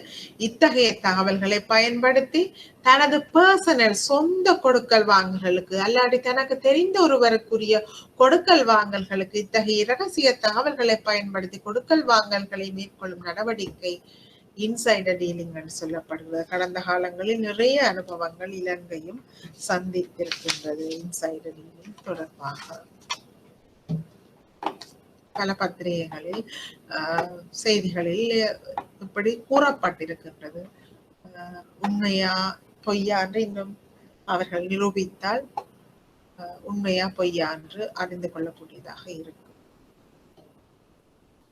இத்தகைய தகவல்களை பயன்படுத்தி தனது பர்சனல் சொந்த கொடுக்கல் வாங்கல்களுக்கு அல்லாடி தனக்கு தெரிந்த ஒருவருக்குரிய கொடுக்கல் வாங்கல்களுக்கு இத்தகைய இரகசிய தகவல்களை பயன்படுத்தி கொடுக்கல் வாங்கல்களை மேற்கொள்ளும் நடவடிக்கை இன்சைடர் டீலிங் என்று சொல்லப்படுகிறது. கடந்த காலங்களில் நிறைய அனுபவங்கள் இலங்கையும் சந்தித்திருக்கின்றது இன்சைடர் டீலிங் தொடர்பாக. பல பத்திரிகைகளில் செய்திகளில் இப்படி கூறப்பட்டிருக்கின்றது. உண்மையா பொய்யா என்று இன்னும் அவர்கள் நிரூபித்தால் உண்மையா பொய்யா என்று அறிந்து கொள்ளக்கூடியதாக இருக்கும்.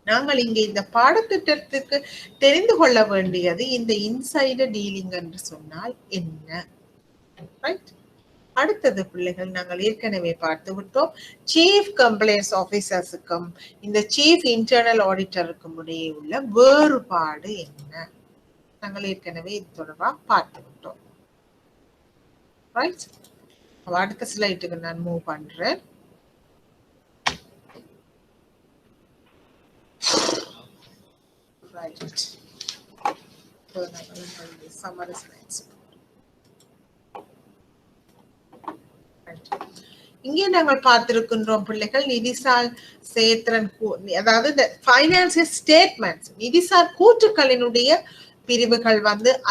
நாங்கள் இங்கே இந்த பாடத்திட்டத்துக்கு தெரிந்து கொள்ள வேண்டியது இந்த இன்சைடர் டீலிங் என்று சொன்னால் என்ன. ரைட், அடுத்தது பிள்ளைகள் நாங்கள் ஏற்கனவே பார்த்து விட்டோம். சீஃப் கம்ப்ளைண்ட்ஸ் ஆபீசர்ஸுக்கும் இந்த சீஃப் இன்டர்னல் ஆடிட்டருக்கும் இடையே உள்ள வேறுபாடு என்ன நாங்கள் ஏற்கனவே இது தொடர்பாக பார்த்து விட்டோம். ரைட், அடுத்த ஸ்லைட்டுக்கு நான் மூவ் பண்றேன். Right, summary slides. இங்கே நாங்கள் பார்த்திருக்கின்றோம் பிள்ளைகள் நிதிசார் சேத்திரன், அதாவது இந்த பைனான்சியல் ஸ்டேட்மெண்ட்ஸ் நிதிசார் கூற்றுக்களினுடைய பிரிவுகள்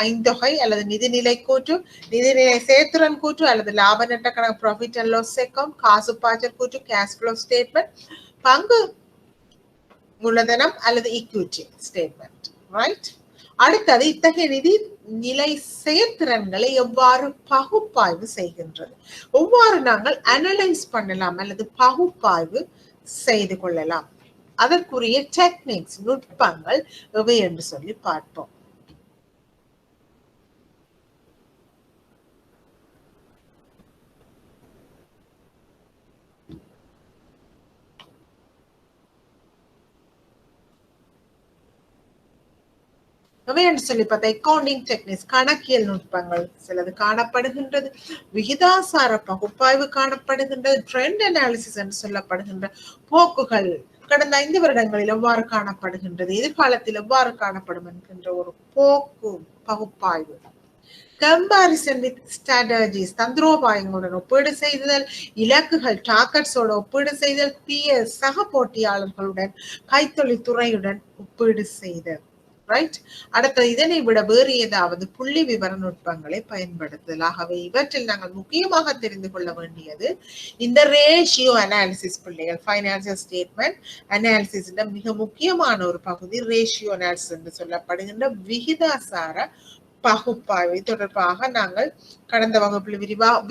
5 அல்லது நிதிநிலை கூற்று, நிதிநிலை சேத்திரன் கூற்று அல்லது லாப நட்ட கணக்கு ப்ராஃபிட் அண்ட் லாஸ் அக்கவுண்ட், காசு பாய்ச்சல் கூற்று கேஷ் ஃப்ளோ ஸ்டேட்மெண்ட், பங்கு மூலதனம் அல்லது ஈக்விட்டி ஸ்டேட்மெண்ட். ரைட், அடுத்தது இத்தகைய நிதி நிலை செயற்திறன்களை எவ்வாறு பகுப்பாய்வு செய்கின்றது, எவ்வாறு நாங்கள் அனலைஸ் பண்ணலாம் அல்லது பகுப்பாய்வு செய்து கொள்ளலாம், அதற்குரிய டெக்னிக்ஸ் நுட்பங்கள் எவை என்று சொல்லி பார்ப்போம். சொல்லி பார்த்தா அக்கவுண்டிங் டெக்னிக்ஸ் கணக்கியல் நுட்பங்கள் சிலது காணப்படுகின்றது. விகிதாசார பகுப்பாய்வு காணப்படுகின்றது. ட்ரெண்ட் அனாலிசிஸ் என்று சொல்லப்படுகின்ற போக்குகள் கடந்த 5 வருடங்களில் எவ்வாறு காணப்படுகின்றது, எதிர்காலத்தில் எவ்வாறு காணப்படும் என்கின்ற ஒரு போக்கு பகுப்பாய்வு. கம்பாரிசன் வித் ஸ்ட்ராட்டஜிஸ் தந்திரோபாயங்களுடன் ஒப்பீடு செய்தல், இலக்குகள் டார்கெட்ஸோட ஒப்பீடு செய்தல், பிஎஸ் சக போட்டியாளர்களுடன் கைத்தொழில் துறையுடன் ஒப்பீடு செய்தல். ரைட், அடுத்தது இதனை விட வேறு ஏதாவது புள்ளி விவர நுட்பங்களை பயன்படுத்தல். ஆகவே இவற்றில் நாங்கள் முக்கியமாக தெரிந்து கொள்ள வேண்டியது இந்த ரேஷியோ அனாலிசிஸ் பிள்ளைகள். பைனான்சியல் ஸ்டேட்மெண்ட் அனாலிசிஸ் மிக முக்கியமான ஒரு பகுதி ரேஷியோ அனாலிசிஸ் என்று சொல்லப்படுகின்ற விகிதாசார பகுப்பாய்வை தொடர்பாக நாங்கள் கடந்த வகுப்பில்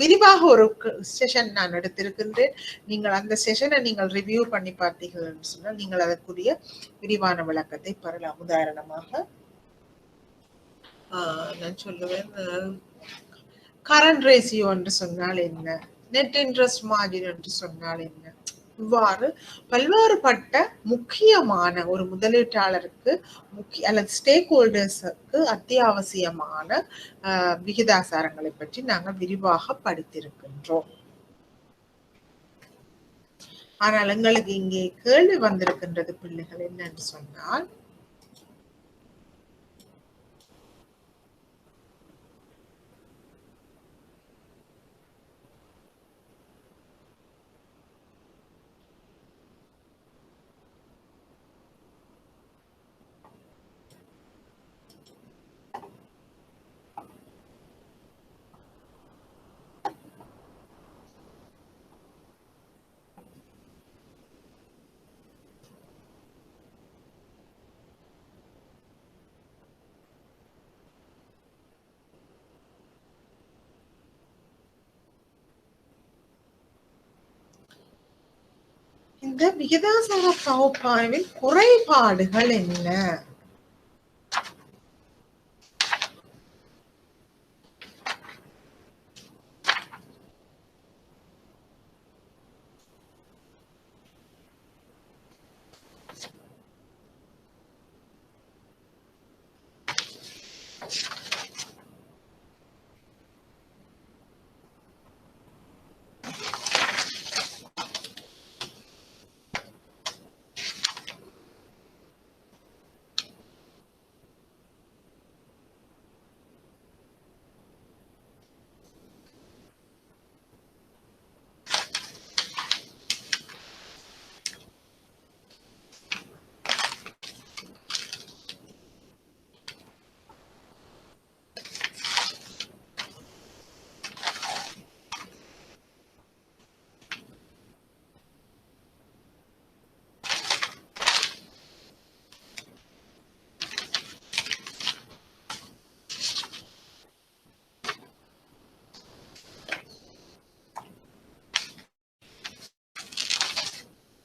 விரிவாக ஒரு செஷன் நான் எடுத்திருக்கின்றேன். நீங்கள் அந்த செஷனை நீங்கள் ரிவ்யூ பண்ணி பார்த்தீர்கள் என்று சொன்னால் நீங்கள் அதற்குரிய விரிவான விளக்கத்தை பெறலாம். உதாரணமாக நான் சொல்லுவேன், கரண்ட் ரேஷியோ என்று சொன்னால் என்ன, நெட் இன்ட்ரெஸ்ட் மார்ஜின் என்று சொன்னால் என்ன, இவ்வாறு பல்வேறுபட்ட முக்கியமான ஒரு முதலீட்டாளருக்கு அல்லது ஸ்டேக் ஹோல்டர்ஸுக்கு அத்தியாவசியமான விகிதாசாரங்களை பற்றி நாங்கள் விரிவாக படித்திருக்கின்றோம். ஆனால் எங்களுக்கு இங்கே கேள்வி வந்திருக்கின்றது பிள்ளைகள் என்னன்னு சொன்னால், இந்த விகிதாசார பகுப்பாய்வின் குறைபாடுகள் என்ன?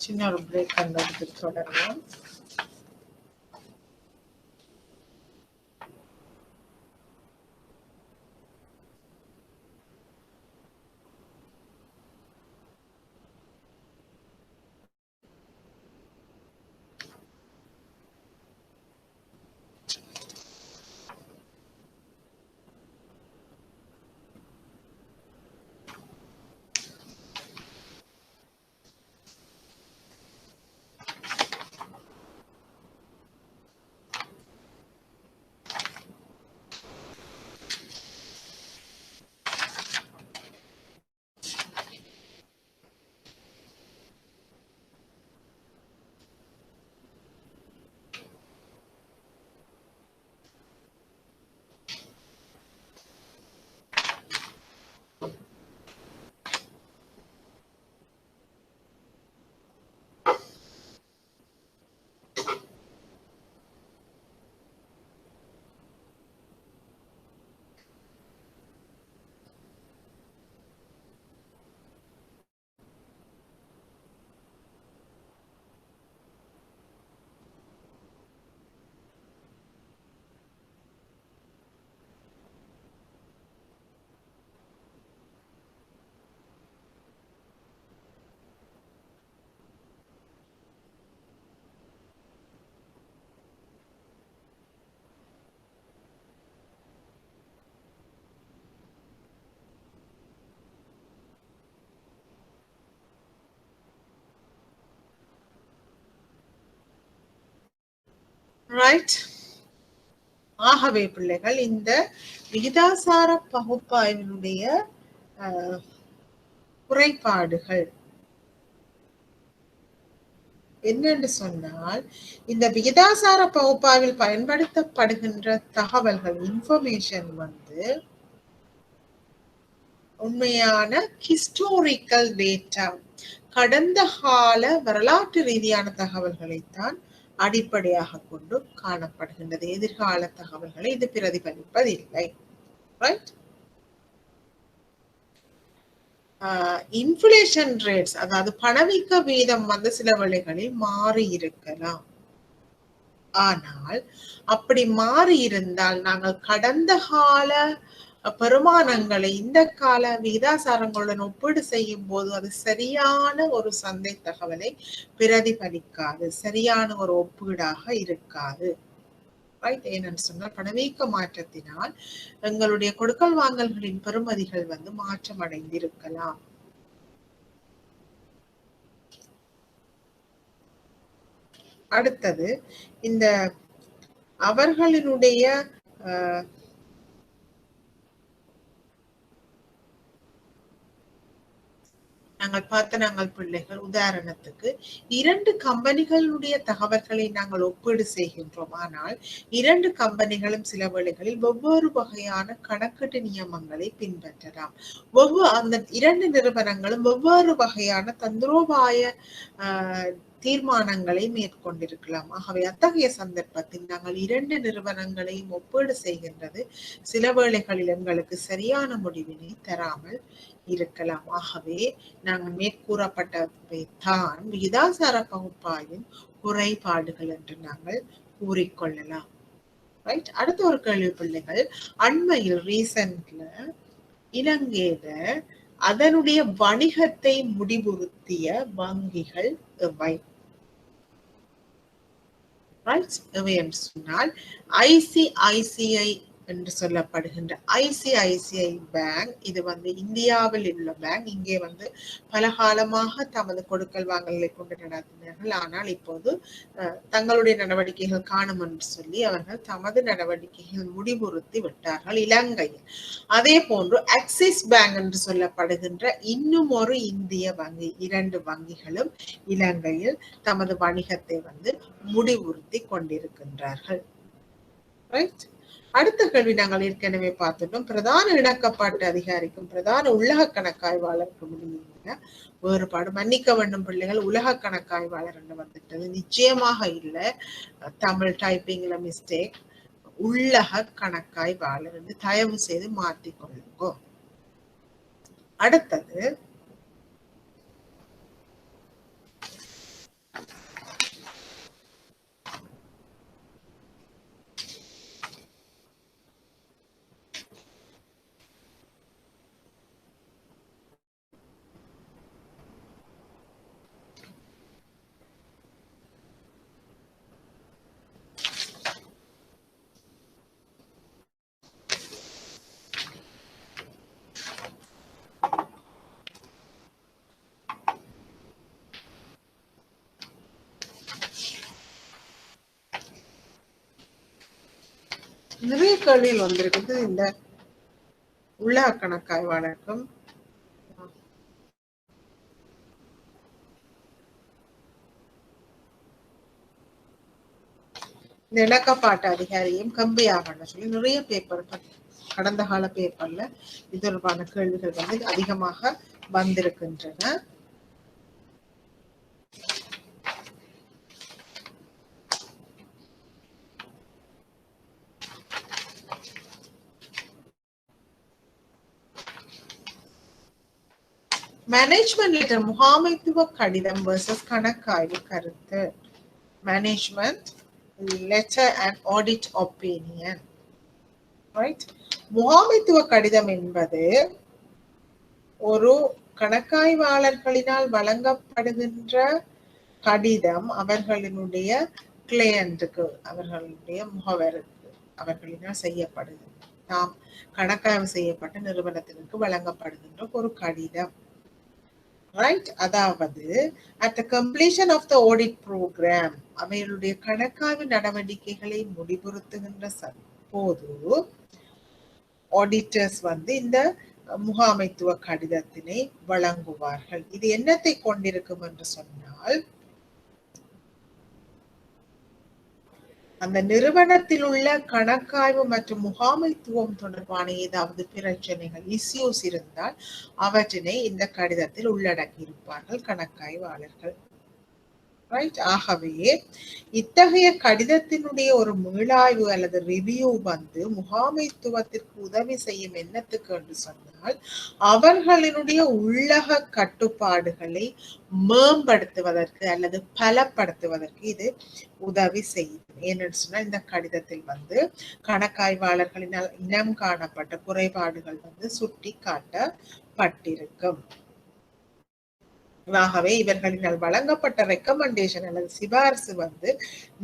சின்ன ஒரு பிரேக் கண்டதுக்கு தொடரலாம். ரைட். ஆகவே பிள்ளைகள், இந்த விகிதாசார பகுப்பாய்வினுடைய குறைபாடுகள் என்னென்று சொன்னால், இந்த விகிதாசார பகுப்பாய்வில் பயன்படுத்தப்படுகின்ற தகவல்கள், இன்ஃபர்மேஷன் உண்மையான ஹிஸ்டோரிக்கல் டேட்டா, கடந்த கால வரலாற்று ரீதியான தகவல்களைத்தான் அடிப்படையாக கொண்டு காணப்படுகின்றது. எதிர்கால தகவல்களை இது பிரதிபலிப்பதில்லை. ரைட். இன்ஃப்ளேஷன் ரேட்ஸ், அதாவது பணவீக்க வீதம் சில வேளைகளில் மாறி இருக்கலாம். ஆனால் அப்படி மாறி இருந்தால் நாங்கள் கடந்த கால பெருமானங்களை இந்த கால விகிதாசாரங்களுடன் ஒப்பீடு செய்யும் போது அது சரியான ஒரு சந்தை தகவலை பிரதிபலிக்காது, சரியான ஒரு ஒப்பீடாக இருக்காது. ரைட். ஏன்னு சொன்னால், பணவீக்க மாற்றத்தினால் எங்களுடைய கொடுக்கல் வாங்கல்களின் பெறுமதிகள் மாற்றம் அடைந்திருக்கலாம். அடுத்தது, இந்த அவர்களினுடைய நாங்கள் பிள்ளைகள், உதாரணத்துக்கு 2 கம்பெனிகளுடைய தகவல்களை நாங்கள் ஒப்பீடு செய்கின்றோம். ஆனால் 2 கம்பெனிகளும் சில வேளைகளில் வெவ்வேறு வகையான கணக்கீட்டு நியமங்களை பின்பற்றலாம். அந்த 2 நிறுவனங்களும் வெவ்வேறு வகையான தந்திரோபாய தீர்மானங்களை மேற்கொண்டிருக்கலாம். ஆகவே அத்தகைய சந்தர்ப்பத்தில் நாங்கள் 2 நிறுவனங்களையும் ஒப்பீடு செய்கின்றது சில வேளைகளில் எங்களுக்கு சரியான முடிவினை தராமல் இருக்கலாம். ஆகவே நாங்கள் மேற்கூறப்பட்டவை தான் விகிதாசார பகுப்பாய்வின் குறைபாடுகள் என்று நாங்கள் கூறிக்கொள்ளலாம். ரைட். அடுத்த ஒரு கேள்வி பிள்ளைகள், அண்மையில் ரீசன்ட்ல இலங்கையில அதனுடைய வணிகத்தை முடிவுறுத்திய வங்கிகள் எவை? எவை என்று சொன்னால் ஐசிஐசிஐ என்று சொல்லப்படுகின்ற ஐசிஐசிஐ பேங்க், இது இந்தியாவில் உள்ள பேங்க். இங்கே பல காலமாக தமது கொடுக்கல் வாங்கல்களை கொண்டு நடத்தினார்கள். ஆனால் இப்போது தங்களுடைய நடவடிக்கைகள் காணும் என்று சொல்லி அவர்கள் தமது நடவடிக்கைகள் முடிவுறுத்தி விட்டார்கள் இலங்கையில். அதே போன்று ஆக்சிஸ் பேங்க் என்று சொல்லப்படுகின்ற இன்னும் ஒரு இந்திய வங்கி, 2 வங்கிகளும் இலங்கையில் தமது வணிகத்தை முடிவுறுத்தி கொண்டிருக்கின்றார்கள். ரைட். அடுத்த கேள்வி நாங்கள் ஏற்கனவே பார்த்துட்டோம். பிரதான இணக்கப்பாட்டு அதிகாரிக்கும் பிரதான உலக கணக்காய்வாளருக்கும் இடையே வேறுபாடு. மன்னிக்க வேண்டும் பிள்ளைகள், உலக கணக்காய்வாளர் என்று வந்துட்டது, நிச்சயமாக இல்லை, தமிழ் டைப்பிங்ல மிஸ்டேக். உலக கணக்காய்வாளர் என்று தயவு செய்து மாற்றிக்கொள்ளுங்க. அடுத்தது நிறைய கேள்விகள் வந்திருக்குது. இந்த உலக கணக்காய்வாளருக்கும் இந்த இணக்கப்பாட்டு அதிகாரியும் கம்பியாக சொல்லி நிறைய பேப்பர், கடந்த கால பேப்பர்ல இது தொடர்பான கேள்விகள் அதிகமாக வந்திருக்கின்றன. மேனேஜ்மெண்ட் லெட்டர், முகாமைத்துவ கடிதம் வெர்சஸ் கணக்காய்வு கருத்து. Management letter and audit opinion. Right. முகாமைத்துவ கடிதம் என்பது ஒரு கணக்காய்வாளர்களினால் வழங்கப்படுகின்ற கடிதம் அவர்களினுடைய கிளையண்ட்டுக்கு, அவர்களுடைய முகவருக்கு அவர்களினால் செய்யப்படுகிறது. தாம் கணக்காய்வு செய்யப்பட்ட நிறுவனத்திற்கு வழங்கப்படுகின்ற ஒரு கடிதம். ரைட். அதாவது at the completion of the audit program, அவர்களுடைய கணக்காய்வு நடவடிக்கைகளை முடிவுறுத்துகின்ற போது ஆடிட்டர்ஸ் இந்த முகாமைத்துவ கடிதத்தினை வழங்குவார்கள். இது என்னத்தை கொண்டிருக்கும் என்று சொன்னால், அந்த நிறுவனத்தில் உள்ள கணக்காய்வு மற்றும் முகாமைத்துவம் தொடர்பான ஏதாவது பிரச்சனைகள், இஸ்யூஸ் இருந்தால் அவற்றினை இந்த கடிதத்தில் உள்ளடக்கி இருப்பார்கள் கணக்காய்வாளர்கள். ரைட். ஆகவே இத்தகைய கடிதத்தினுடைய ஒரு மீளாய்வு அல்லது ரிவ்யூ முகாமைத்துவத்திற்கு உதவி செய்யும் என்னத்துக்கு என்று சொன்னால், அவர்களினுடைய உள்ளக கட்டுப்பாடுகளை மேம்படுத்துவதற்கு அல்லது பலப்படுத்துவதற்கு இது உதவி செய்யும். ஏன்னு சொன்னா, இந்த கடிதத்தில் கணக்காய்வாளர்களினால் இனம் காணப்பட்ட குறைபாடுகள் சுட்டி காட்டப்பட்டிருக்கும். ஆகவே இவர்களினால் வழங்கப்பட்ட ரெக்கமெண்டேஷன் அல்லது சிபாரிசு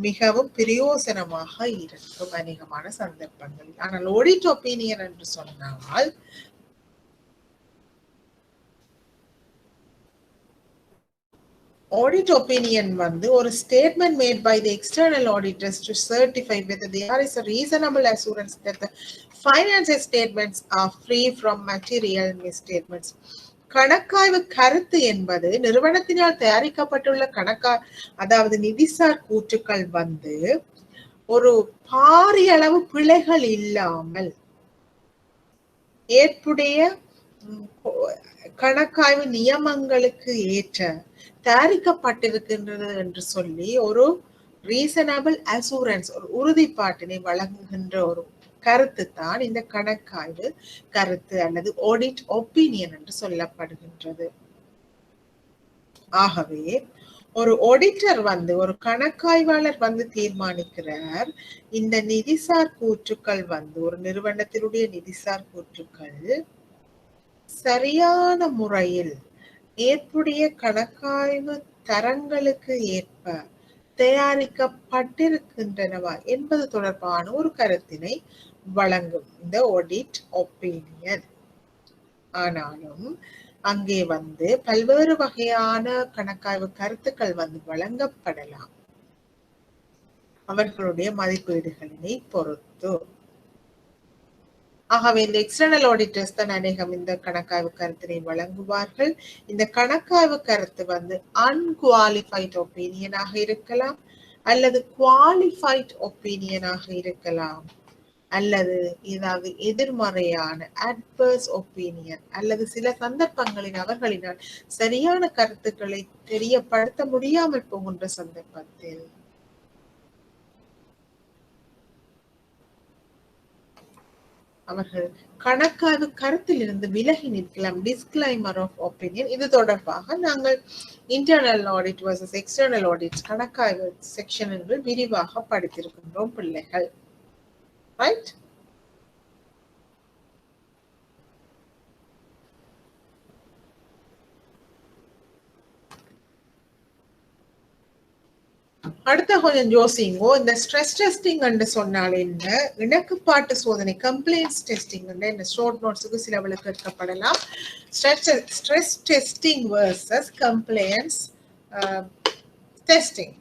மிகவும் பிரயோசனமாக இருக்கும் அநேகமான சந்தர்ப்பங்களில். ஆனால் ஆடிட் ஒப்பீனியன் என்று சொன்னால், audit opinion ஒரு statement made by the external auditors to certify whether there is a reasonable assurance that the financial statements are free from material misstatements. கணக்காய்வு கருத்து என்பது நிறுவனத்தினால் தயாரிக்கப்பட்டுள்ள அதாவது நிதிசார் கூற்றுக்கள் ஒரு பாரிய அளவு பிழைகள் இல்லாமல் ஏற்புடைய கணக்காய்வு நியமங்களுக்கு ஏற்ற தயாரிக்கப்பட்டிருக்கின்றது என்று சொல்லி ஒரு ரீசனபிள் அசூரன்ஸ், ஒரு உறுதிப்பாட்டினை வழங்குகின்ற ஒரு கருத்து தான் இந்த கணக்காய்வு கருத்து அல்லது ஆடிட் ஒப்பீனியன் என்று சொல்லப்படுகின்றது. ஆகவே ஒரு ஆடிட்டர் ஒரு கணக்காய்வாளர் தீர்மானிக்கிறார், இந்த நிதிசார் கூற்றுக்கள் ஒரு நிறுவனத்தினுடைய நிதிசார் கூற்றுக்கள் சரியான முறையில் ஏற்புடைய கணக்காய்வு தரங்களுக்கு ஏற்ப தயாரிக்கப்பட்டிருக்கின்றனவா என்பது தொடர்பான ஒரு கருத்தினை வழங்கும் இந்த ஆடிட் ஒப்பீனியன். ஆனாலும் அங்கே பல்வேறு வகையான கணக்காய்வு கருத்துக்கள் வழங்கப்படலாம், அவர்களுடைய மதிப்பீடுகளினை பொறுத்து. ஆகவே இந்த எக்ஸ்டர்னல் ஆடிட்டர்ஸ் தான் அநேகம் இந்த கணக்காய்வு கருத்தினை வழங்குவார்கள். இந்த கணக்காய்வு கருத்து அன்குவாலிஃபைட் ஒப்பீனியனாக இருக்கலாம், அல்லது குவாலிஃபைட் ஒப்பீனியனாக இருக்கலாம், அல்லது ஏதாவது எதிர்மறையான அட்வர்ஸ் ஒப்பீனியன், அல்லது சில சந்தர்ப்பங்களில் அவர்களினால் சரியான கருத்துக்களை தெரியப்படுத்த முடியாமல் போகின்ற சந்தர்ப்பத்தில் அவர்கள் கணக்காய்வு கருத்தில் இருந்து விலகி நிற்கலாம். Disclaimer of opinion. இது தொடர்பாக நாங்கள் internal audit versus external audit கணக்காய்வு செக்ஷன்கள் விரிவாக படித்திருக்கின்றோம் பிள்ளைகள். ரைட்? அடுத்த கொஞ்சம் யோசிங்கோ. இந்த ஸ்ட்ரெஸ் டெஸ்டிங் என்று சொன்னால் என்ன, இணக்கப்பாட்டு சோதனை கம்ப்ளைண்ட்ஸ் டெஸ்டிங் இந்த ஷார்ட் நோட்ஸுக்கு சில கேட்கப்படலாம். Stress testing versus complaints testing.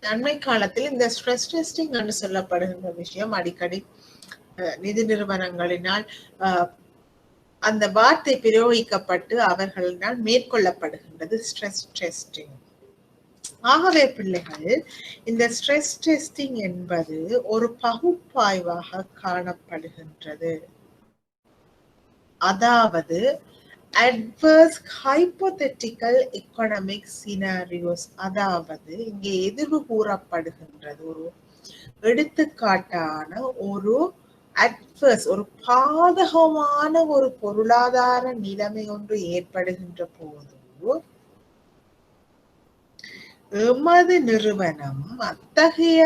அண்மை காலத்தில் இந்த ஸ்ட்ரெஸ் டெஸ்டிங் என்று சொல்லப்படுகின்ற விஷயம் அடிக்கடி நிதி நிறுவனங்களினால் அந்த வார்த்தை பிரயோகிக்கப்பட்டு அவர்களினால் மேற்கொள்ளப்படுகின்றது ஸ்ட்ரெஸ் டெஸ்டிங். ஆகவே பிள்ளைகள், இந்த ஸ்ட்ரெஸ் டெஸ்டிங் என்பது ஒரு பகுப்பாய்வாக காணப்படுகின்றது. அதாவது adverse hypothetical economic scenarios, அதாவது இங்கே எதிர்வு கூறப்படுகின்றது ஒரு எடுத்துக்காட்டான ஒரு adverse, ஒரு பாதகமான ஒரு பொருளாதார நிலைமை ஒன்று ஏற்படுகின்ற போது எமது நிறுவனம் அத்தகைய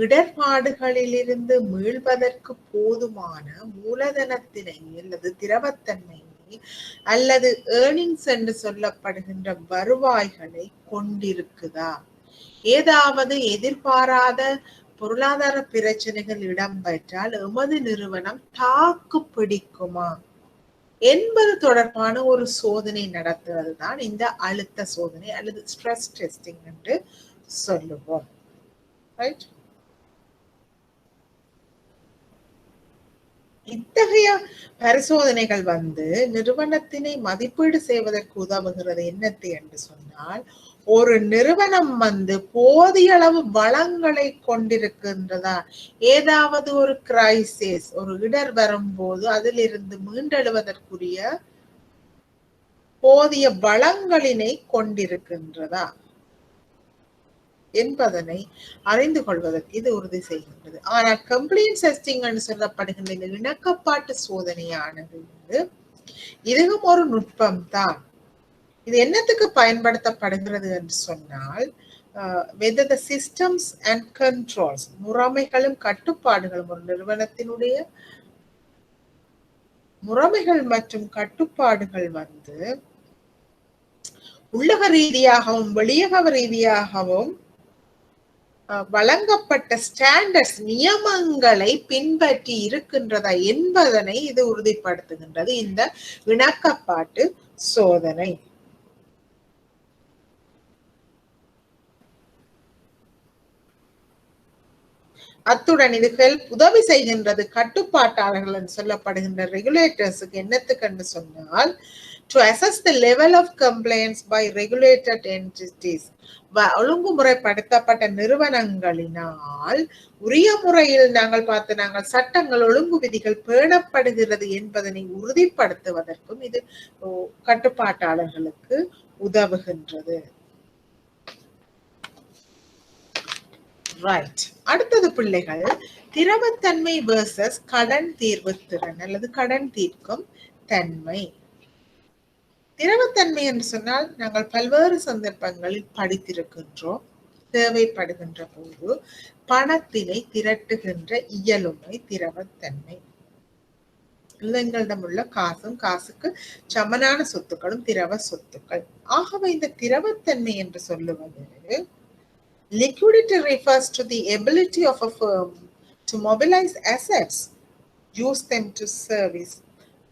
இடர்பாடுகளிலிருந்து மீள்வதற்கு போதுமான மூலதனத்தினை அல்லது திரவத்தன்மை அல்லது ஏர்னிங்ஸ் என்று சொல்லப்படுகின்ற வருவாய்களை கொண்டிருக்குதா, ஏதாவது எதிர்பாராத பொருளாதார பிரச்சனைகள் இடம்பெற்றால் எமது நிறுவனம் தாக்கு பிடிக்குமா என்பது தொடர்பான ஒரு சோதனை நடத்துவதுதான் இந்த அழுத்த சோதனை அல்லது ஸ்ட்ரெஸ் டெஸ்டிங் என்று சொல்லுவோம். ரைட்? இத்தகைய பரிசோதனைகள் நிறுவனத்தினை மதிப்பீடு செய்வதற்கு உதவுகிறது. என்னத்தை என்று சொன்னால், ஒரு நிறுவனம் போதிய அளவு வளங்களை கொண்டிருக்கின்றதா, ஏதாவது ஒரு கிரைசிஸ், ஒரு இடர் வரும்போது அதிலிருந்து மீண்டெழுவதற்குரிய போதிய வளங்களினை கொண்டிருக்கின்றதா என்பதனை அறிந்து கொள்வதற்கு இது உறுதி செய்கின்றது. ஆனால் கம்ப்ளைண்ட் டெஸ்டிங் என்று சொல்லப்படுகின்ற இந்த இணக்கப்பாட்டு சோதனையானது இதுவும் ஒரு நுட்பம் தான். இது என்னத்துக்கு பயன்படுத்தப்படுகிறது என்று சொன்னால், whether the systems and controls, முறைமைகளும் கட்டுப்பாடுகளும், ஒரு நிறுவனத்தினுடைய முறைமைகள் மற்றும் கட்டுப்பாடுகள் உள்ளக ரீதியாகவும் வெளியக ரீதியாகவும் வழங்கப்பட்ட ஸ்டாண்டர்ட்ஸ், நியமங்களை பின்பற்றி இருக்கின்றதா என்பதனை இது உறுதிப்படுத்துகின்றது இந்த இணக்கப்பாட்டு சோதனை. அத்துடன் இது உதவி செய்கின்றது கட்டுப்பாட்டாளர்கள் என்று சொல்லப்படுகின்ற ரெகுலேட்டர்ஸுக்கு என்னத்துக்கு சொன்னால் to assess the level of compliance by regulated entities. ஒழுங்குமுறைப்படுத்தப்பட்ட நிறுவனங்களினால் உரிய முறையில் நாங்கள் சட்டங்கள் ஒழுங்கு விதிகள் பேணப்படுகிறது என்பதனை உறுதிப்படுத்துவதற்கும் இது கட்டுப்பாட்டாளர்களுக்கு உதவுகின்றது. ரைட். அடுத்தது பிள்ளைகள், திரவத்தன்மை வெர்சஸ் கடன் தீர்வு திறன் அல்லது கடன் தீர்க்கும் தன்மை. திரவத்தன்மை என்று சொன்னால் நாங்கள் பல்வேறு சந்தர்ப்பங்களில் படித்திருக்கின்றோம். தேவைப்படுகின்ற போது பணத்தினை திரட்டுகின்ற இயலுமை திரவத்தன்மை. எங்களிடம் உள்ள காசும் காசுக்கு சமனான சொத்துக்களும் திரவ சொத்துக்கள். ஆகவே இந்த திரவத்தன்மை என்று சொல்லுவது, liquidity refers to the ability of a firm to mobilize assets, use them to service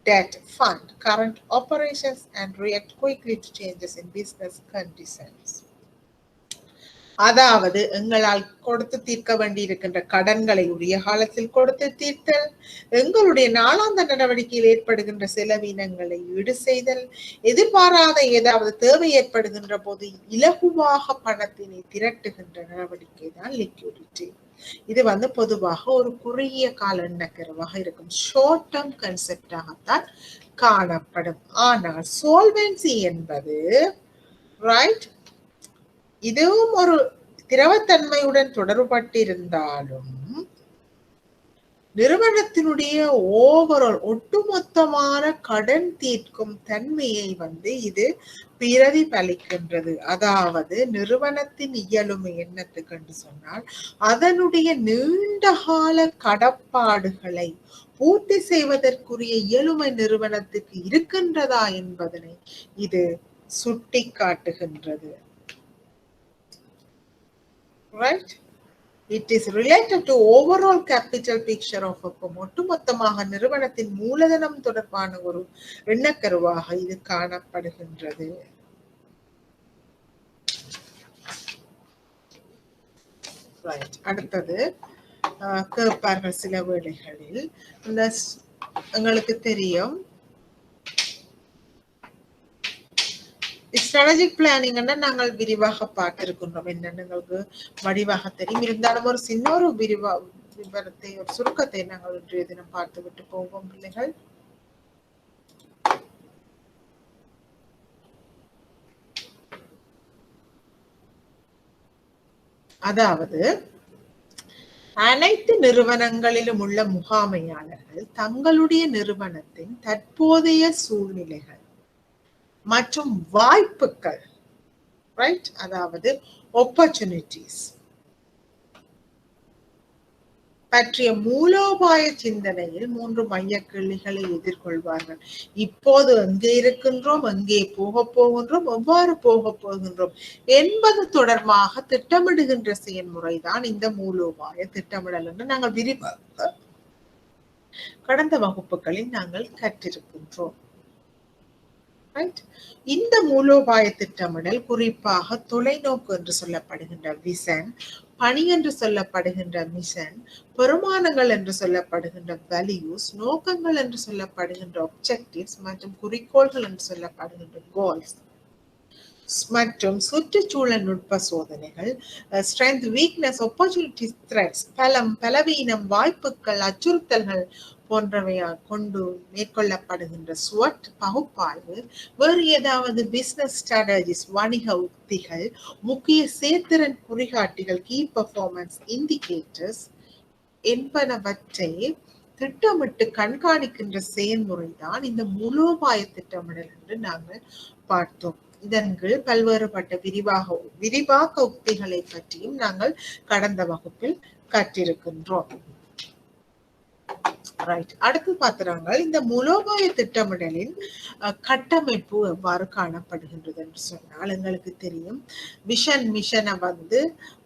debt, fund current operations and react quickly to changes in business conditions. அதாவது எங்களால் கொடுத்து தீர்க்க வேண்டி இருக்கின்ற கடன்களை உரிய காலத்தில் கொடுத்து தீர்த்தல், எங்களுடைய நாளாந்த நடவடிக்கையில் ஏற்படுகின்ற செலவினங்களை ஈடு செய்தல், எதிர்பாராத ஏதாவது தேவை ஏற்படுகின்ற போது இலகுவாக பணத்தினை திரட்டுகின்ற நடவடிக்கை தான் லிக்விடிட்டி. இது பொதுவாக ஒரு குறுகிய கால எண்ணக்கருவாக இருக்கும், ஷார்ட் டேர்ம் கன்செப்டாகத்தான் காணப்படும். ஆனால் சோல்வென்சி என்பது ரைட், இதுவும் ஒரு திரவத்தன்மையுடன் தொடர்பட்டிருந்தாலும் நிறுவனத்தினுடைய ஓவரால் ஒட்டுமொத்தமான கடன் தீர்க்கும் தன்மையை இது பிரதிபலிக்கின்றது. அதாவது நிறுவனத்தின் இயலுமை என்னத்துக்கு என்று சொன்னால் அதனுடைய நீண்டகால கடப்பாடுகளை பூர்த்தி செய்வதற்குரிய இயலுமை நிறுவனத்துக்கு இருக்கின்றதா என்பதனை இது சுட்டி காட்டுகின்றது. Right? It is related to overall capital picture of a firm. ஒட்டுமொத்தமாக நிறுவனத்தின் மூலதனம் தொடர்பான ஒரு எண்ணக்கருவாக இது காணப்படுகின்றது. Right. அடுத்தது கேட்பார்கள் சில வேளைகளில், எங்களுக்கு தெரியும் ஸ்ட்ராட்டஜிக் பிளானிங் நாங்கள் விரிவாக பார்த்திருக்கின்றோம். என்னன்னு எங்களுக்கு வடிவாக தெரியும். இருந்தாலும் ஒரு சின்ன ஒரு விவரத்தை ஒரு சுருக்கத்தை நாங்கள் இன்றைய தினம் பார்த்து விட்டு போவோம் பிள்ளைகள். அதாவது அனைத்து நிறுவனங்களிலும் உள்ள முகாமையாளர்கள் தங்களுடைய நிறுவனத்தின் தற்போதைய சூழ்நிலைகள் மற்றும் வாய்ப்புகள், ரைட், அதாவது opportunities பற்றிய மூலோபாய சிந்தனையில் 3 மைய கேள்விகளை எதிர்கொள்வார்கள். இப்போது எங்கே இருக்கின்றோம், எங்கே போக போகின்றோம், எவ்வாறு போக போகின்றோம் என்பது தொடர்பாக திட்டமிடுகின்ற செயல்முறைதான் இந்த மூலோபாய திட்டமிடல் என்று நாங்கள் விரிவாக கடந்த வகுப்புகளில் நாங்கள் கற்றிருக்கின்றோம். இந்த மூலோபாய திட்டமிடல் குறிப்பாக தொலைநோக்கு என்று சொல்லப்படுகின்ற விசன், பணி என்று சொல்லப்படுகின்ற மிஷன், பெருமானங்கள் என்று சொல்லப்படுகின்ற வேல்யூஸ், நோக்கங்கள் என்று சொல்லப்படுகின்ற ஆப்ஜெக்டிவ்ஸ் மற்றும் குறிக்கோள்கள் என்று சொல்லப்படுகின்ற கோல்ஸ் மற்றும் சுற்றுச்சூழல் நுட்ப சோதனைகள், ஸ்ட்ரென்த், வீக்னஸ், ஆப்பர்ச்சுனிட்டிஸ், த்ரெட்ஸ், பலம், பலவீனம், வாய்ப்புகள், அச்சுறுத்தல்கள் போன்றவையா கொண்டு மேற்கொள்ளப்படுகின்ற ஸ்வட் பகுப்பாய்வு, வேறு ஏதாவது பிசினஸ் ஸ்ட்ராட்டஜிஸ், வணிக உத்திகள், முக்கிய செயற்திறன் குறிகாட்டிகள், கீ பெர்ஃபார்மன்ஸ் இண்டிகேட்டர்ஸ் என்பனவற்றை திட்டமிட்டு கண்காணிக்கின்ற செயல்முறைதான் இந்த மூலோபாய திட்டமிடல் என்று நாங்கள் பார்த்தோம். இதன் கீழ் பல்வேறுபட்ட விரிவாக்க உத்திகளை பற்றியும் நாங்கள் கடந்த வகுப்பில் கற்றிருக்கின்றோம். ரைட். அடுத்து பார்க்கிறாங்க, இந்த மூலோபாய திட்டமிடலின் கட்டமைப்பு எவ்வாறு காணப்படுகின்றது என்று சொன்னால் எங்களுக்கு தெரியும். விஷன் மிஷனை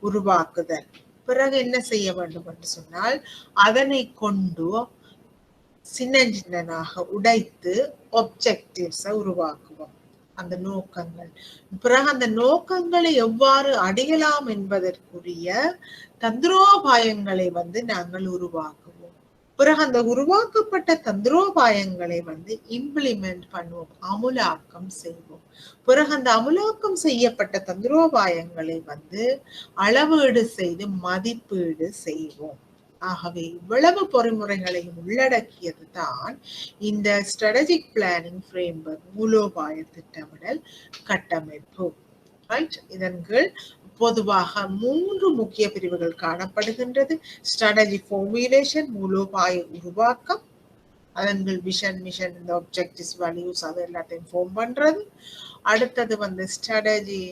உருவாக்குதல், பிறகு என்ன செய்ய வேண்டும் என்று சொன்னால் அதனை கொண்டு சின்ன சின்னனாக உடைத்து ஆப்ஜெக்டிவ்ஸை உருவாக்குவோம். அந்த நோக்கங்கள். பிறகு அந்த நோக்கங்களை எவ்வாறு அடையலாம் என்பதற்குரிய தந்திரோபாயங்களை நாங்கள் உருவாக்குவோம். பிறகு அந்த உருவாக்கப்பட்ட தந்திரோபாயங்களை இம்ப்ளிமெண்ட் பண்ணுவோம், அமுலாக்கம் செய்வோம். பிறகு அந்த அமுலாக்கம் செய்யப்பட்ட தந்திரோபாயங்களை அளவீடு செய்து மதிப்பீடு செய்வோம். ஆகவே இவ்வளவு பொறிமுறைகளையும் உள்ளடக்கியது தான் இந்த ஸ்ட்ராட்டஜிக் பிளானிங் ஃப்ரேம்வொர்க், மூலோபாய திட்டமிடல் கட்டமைப்பு. ரைட்? இதன் கீழ் பொதுவாக 3 முக்கிய பிரிவுகள் காணப்படுகின்றது. ஸ்ட்ராட்டஜி ஃபார்முலேஷன், மூலோபாய உருவாக்கம், அதன் கீழ் விஷன், மிஷன், இந்த ஆப்ஜெக்டிவ்ஸ், வேல்யூஸ் அது எல்லாத்தையும் ஃபார்ம் பண்றது. அடுத்தது ஸ்ட்ராட்டஜி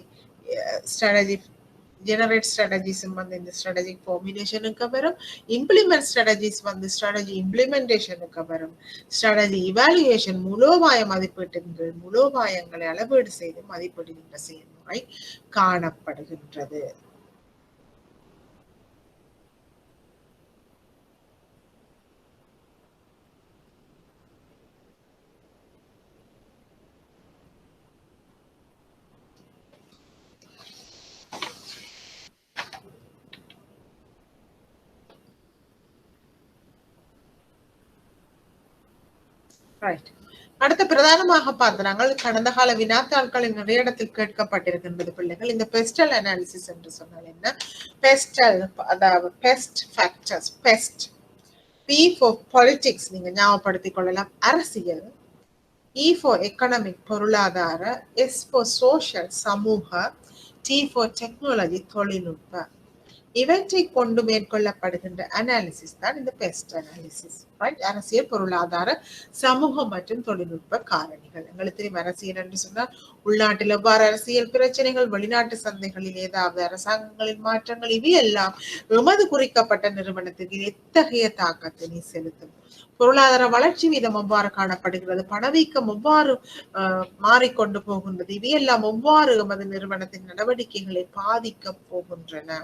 generate strategies இந்த strategic formulation வரும். implement strategies strategy implementation வரும். strategy evaluation, மூலோபாய மதிப்பீட்டின் கீழ் மூலோபாயங்களை அளவீடு செய்து மதிப்பிடுகின்ற செயல்முறை காணப்படுகின்றது. அடுத்த பிரதானமாக பார்த்தாங்க கடந்த கால வினாத்தாள்களின் நிறைய இடத்தில் கேட்கப்பட்டிருக்கின்றது பிள்ளைகள். இந்த பெஸ்டல் அனாலிசிஸ் என்று சொன்னால் என்ன? பெஸ்டல் அதாவது PEST factors. PEST, P for politics, நீங்க ஞாபகப்படுத்திக் கொள்ளலாம், அரசியல். இ ஃபார் எக்கனாமிக், பொருளாதார. எஸ் ஃபார் சோஷியல், சமூக. டி ஃபார் டெக்னாலஜி, தொழில்நுட்ப. இவற்றை கொண்டு மேற்கொள்ளப்படுகின்ற அனாலிசிஸ் தான் இந்த பெஸ்ட் அனாலிசிஸ். அரசியல், பொருளாதார, சமூக மற்றும் தொழில்நுட்ப காரணிகள். எங்களுக்கு தெரியும் அரசியல் என்று சொன்னால் உள்நாட்டில் எவ்வாறு அரசியல் பிரச்சனைகள், வெளிநாட்டு சந்தைகளில் ஏதாவது அரசாங்கங்களின் மாற்றங்கள், இவையெல்லாம் எமது குறிக்கப்பட்ட நிறுவனத்துக்கு எத்தகைய தாக்கத்தினை செலுத்தும். பொருளாதார வளர்ச்சி வீதம் எவ்வாறு காணப்படுகிறது, பணவீக்கம் எவ்வாறு மாறிக்கொண்டு போகின்றது, இவையெல்லாம் எவ்வாறு எமது நிறுவனத்தின் நடவடிக்கைகளை பாதிக்க போகின்றன.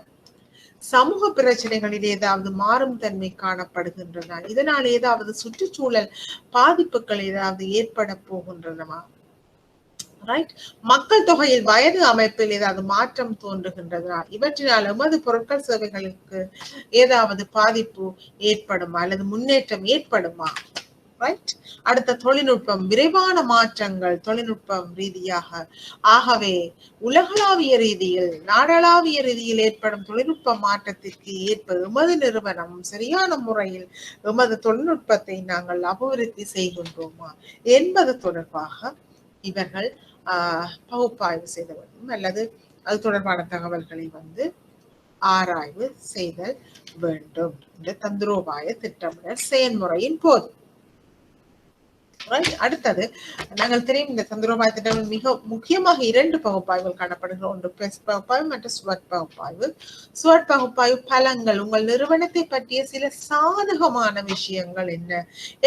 சமூக பிரச்சனைகளில் ஏதாவது மாறும் தன்மை காணப்படுகின்றன, இதனால் ஏதாவது சுற்றுச்சூழல் பாதிப்புகள் ஏதாவது ஏற்பட போகின்றனவா? ரைட்? மக்கள் தொகையில் வயது அமைப்பில் ஏதாவது மாற்றம் தோன்றுகின்றதா? இவற்றினால் எமது பொருட்கள் சேவைகளுக்கு ஏதாவது பாதிப்பு ஏற்படுமா அல்லது முன்னேற்றம் ஏற்படுமா? ரைட்? அடுத்த தொழில்நுட்பம், விரைவான மாற்றங்கள் தொழில்நுட்பம் ரீதியாக. ஆகவே உலகளாவிய ரீதியில், நாடளாவிய ரீதியில் ஏற்படும் தொழில்நுட்ப மாற்றத்திற்கு ஏற்ப எமது நிறுவனம் சரியான முறையில் எமது தொழில்நுட்பத்தை நாங்கள் அபிவிருத்தி செய்கின்றோமா என்பது தொடர்பாக இவர்கள் பகுப்பாய்வு செய்த வேண்டும் அல்லது அது தொடர்பான தகவல்களை ஆராய்வு செய்தல் வேண்டும். இந்த தந்திரோபாய திட்டமிடல் செயல்முறையின் போது. அடுத்தது நாங்கள் தெரியும் இந்த தந்திரோபாய திட்டம் மிக முக்கியமாக 2 பகுப்பாய்வுகள் காணப்படுகிறது. ஒன்று பெஸ்ட் பகுப்பாய்வு மற்றும் ஸ்வட் பகுப்பாய்வு. ஸ்வட் பகுப்பாய்வு பலங்கள், உங்கள் நிறுவனத்தை பற்றிய சில சாதகமான விஷயங்கள்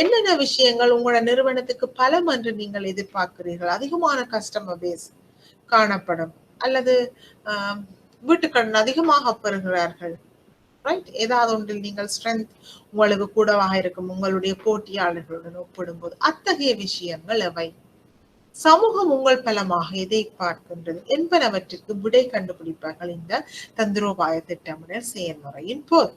என்னென்ன விஷயங்கள் உங்களோட நிறுவனத்துக்கு பலம் என்று நீங்கள் எதிர்பார்க்கிறீர்கள். அதிகமான கஸ்டமர் பேஸ் காணப்படும் அல்லது வீட்டுக்கடன் அதிகமாக பெறுகிறார்கள். ரைட்? ஏதாவது ஒன்றில் நீங்கள் ஸ்ட்ரென்த் உங்களுக்கு கூடவாக இருக்கும் உங்களுடைய போட்டியாளர்களுடன் ஒப்பிடும்போது. அத்தகைய விஷயங்கள் எவை? சமூகம் உங்கள் பலமாக எதை பார்க்கின்றது என்பனவற்றிற்கு விடை கண்டுபிடிப்பார்கள் இந்த தந்திரோபாய திட்டமிடல் செயல்முறையின் போது.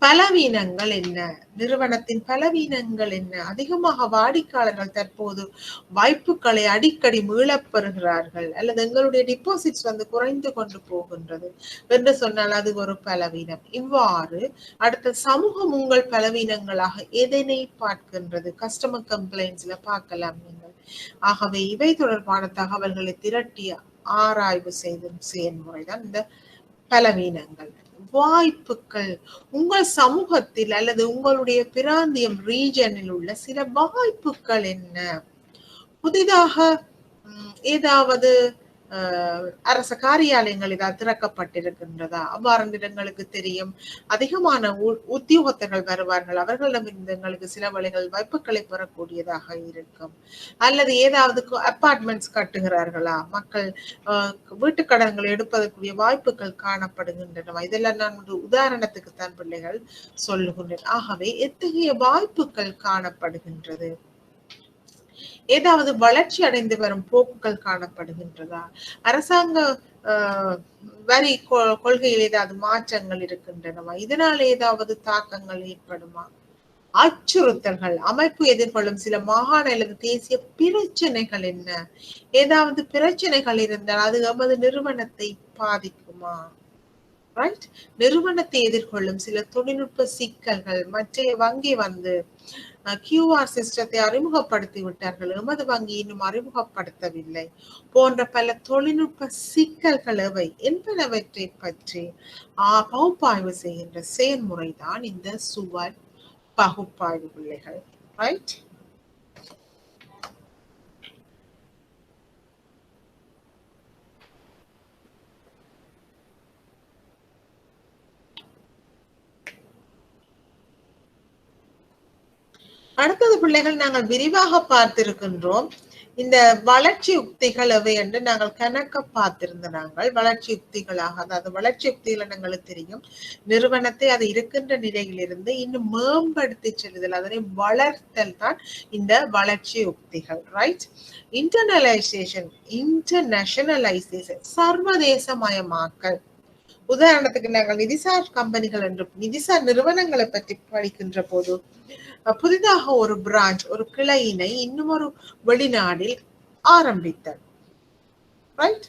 பலவீனங்கள் என்ன? நிறுவனத்தின் பலவீனங்கள் என்ன? அதிகமாக வாடிக்கையாளர்கள் தற்போது வாய்ப்புகளை அடிக்கடி மீளப்பெறுகிறார்கள் அல்லது எங்களுடைய டிபாசிட்ஸ் குறைந்து கொண்டு போகின்றது என்று சொன்னால் அது ஒரு பலவீனம். இவ்வாறு அடுத்த சமூகம் உங்கள் பலவீனங்களாக எதனை பார்க்கின்றது? கஸ்டமர் கம்ப்ளைண்ட்ஸ்ல பார்க்கலாம் நீங்கள். ஆகவே இவை தொடர்பான தகவல்களை திரட்டி ஆராய்வு செய்த செயல்முறைதான் இந்த பலவீனங்கள். வாய்ப்புகள், உங்கள் சமூகத்தில் அல்லது உங்களுடைய பிராந்தியம் ரீஜனில் உள்ள சில வாய்ப்புகள் என்ன? புதிதாக ஏதாவது அரச காரியாலயங்கள் ஏதாவது திறக்கப்பட்டிருக்கின்றதா? அவ்வாறு இடங்களுக்கு தெரியும். அதிகமான உத்தியோகத்தர்கள் வருவார்கள், அவர்களிடமிருந்து எங்களுக்கு சில வழிகள் வாய்ப்புகளை பெறக்கூடியதாக இருக்கும். அல்லது ஏதாவது அபார்ட்மெண்ட்ஸ் கட்டுகிறார்களா? மக்கள் வீட்டு கடன்களை எடுப்பதற்குரிய வாய்ப்புகள் காணப்படுகின்றனவா? இதெல்லாம் நான் ஒரு உதாரணத்துக்கு தான் பிள்ளைகள் சொல்லுகின்றேன். ஆகவே எத்தகைய வாய்ப்புகள் காணப்படுகின்றது ஏதாவது வளர்ச்சி அடைந்து வரும் போக்குகள் காணப்படுகின்றதா? அரசாங்க வரி கொள்கையில் ஏதாவது மாற்றங்கள் இருக்கின்றனவா? இதனால் ஏதாவது தாக்கங்கள் ஏற்படுமா? அச்சுறுத்தல்கள், அமைப்பு எதிர்கொள்ளும் சில மாகாண அல்லது தேசிய பிரச்சனைகள் என்ன? ஏதாவது பிரச்சனைகள் இருந்தால் அது எமது நிறுவனத்தை பாதிக்குமா? ரைட்? நிறுவனத்தை எதிர்கொள்ளும் சில தொழில்நுட்ப சிக்கல்கள், மற்றைய வங்கி வந்து QR சிஸ்டத்தை அறிமுகப்படுத்தி விட்டார்கள், எமது வங்கி இன்னும் அறிமுகப்படுத்தவில்லை போன்ற பல தொழில்நுட்ப சிக்கல்கள் எவை என்பனவற்றை பற்றி பகுப்பாய்வு செய்கின்ற செயல்முறைதான் இந்த சுவர் பகுப்பாய்வு பிள்ளைகள். ரைட்? அடுத்தது பிள்ளைகள் நாங்கள் விரிவாக பார்த்திருக்கின்றோம் இந்த வளர்ச்சி உக்திகள் எவை என்று நாங்கள் கணக்க பார்த்திருந்த நாங்கள் வளர்ச்சி உக்திகளாக, அதாவது வளர்ச்சி உக்திகள் எங்களுக்கு தெரியும் நிறுவனத்தை அது இருக்கின்ற நிலையிலிருந்து இன்னும் மேம்படுத்தி செல்லுதல், அதனை வளர்த்தல் தான் இந்த வளர்ச்சி உக்திகள். ரைட்? Internalisation, internationalisation, சர்வதேசமயமாக்கல். உதாரணத்துக்கு நாங்கள் நிதிசார் கம்பெனிகள் என்று நிதிசார் நிறுவனங்களை பற்றி படிக்கின்ற போது புதிதாக ஒரு பிரான்ச், ஒரு கிளையினை இன்னும் ஒரு வெளிநாடில் ஆரம்பித்தல். ரைட்?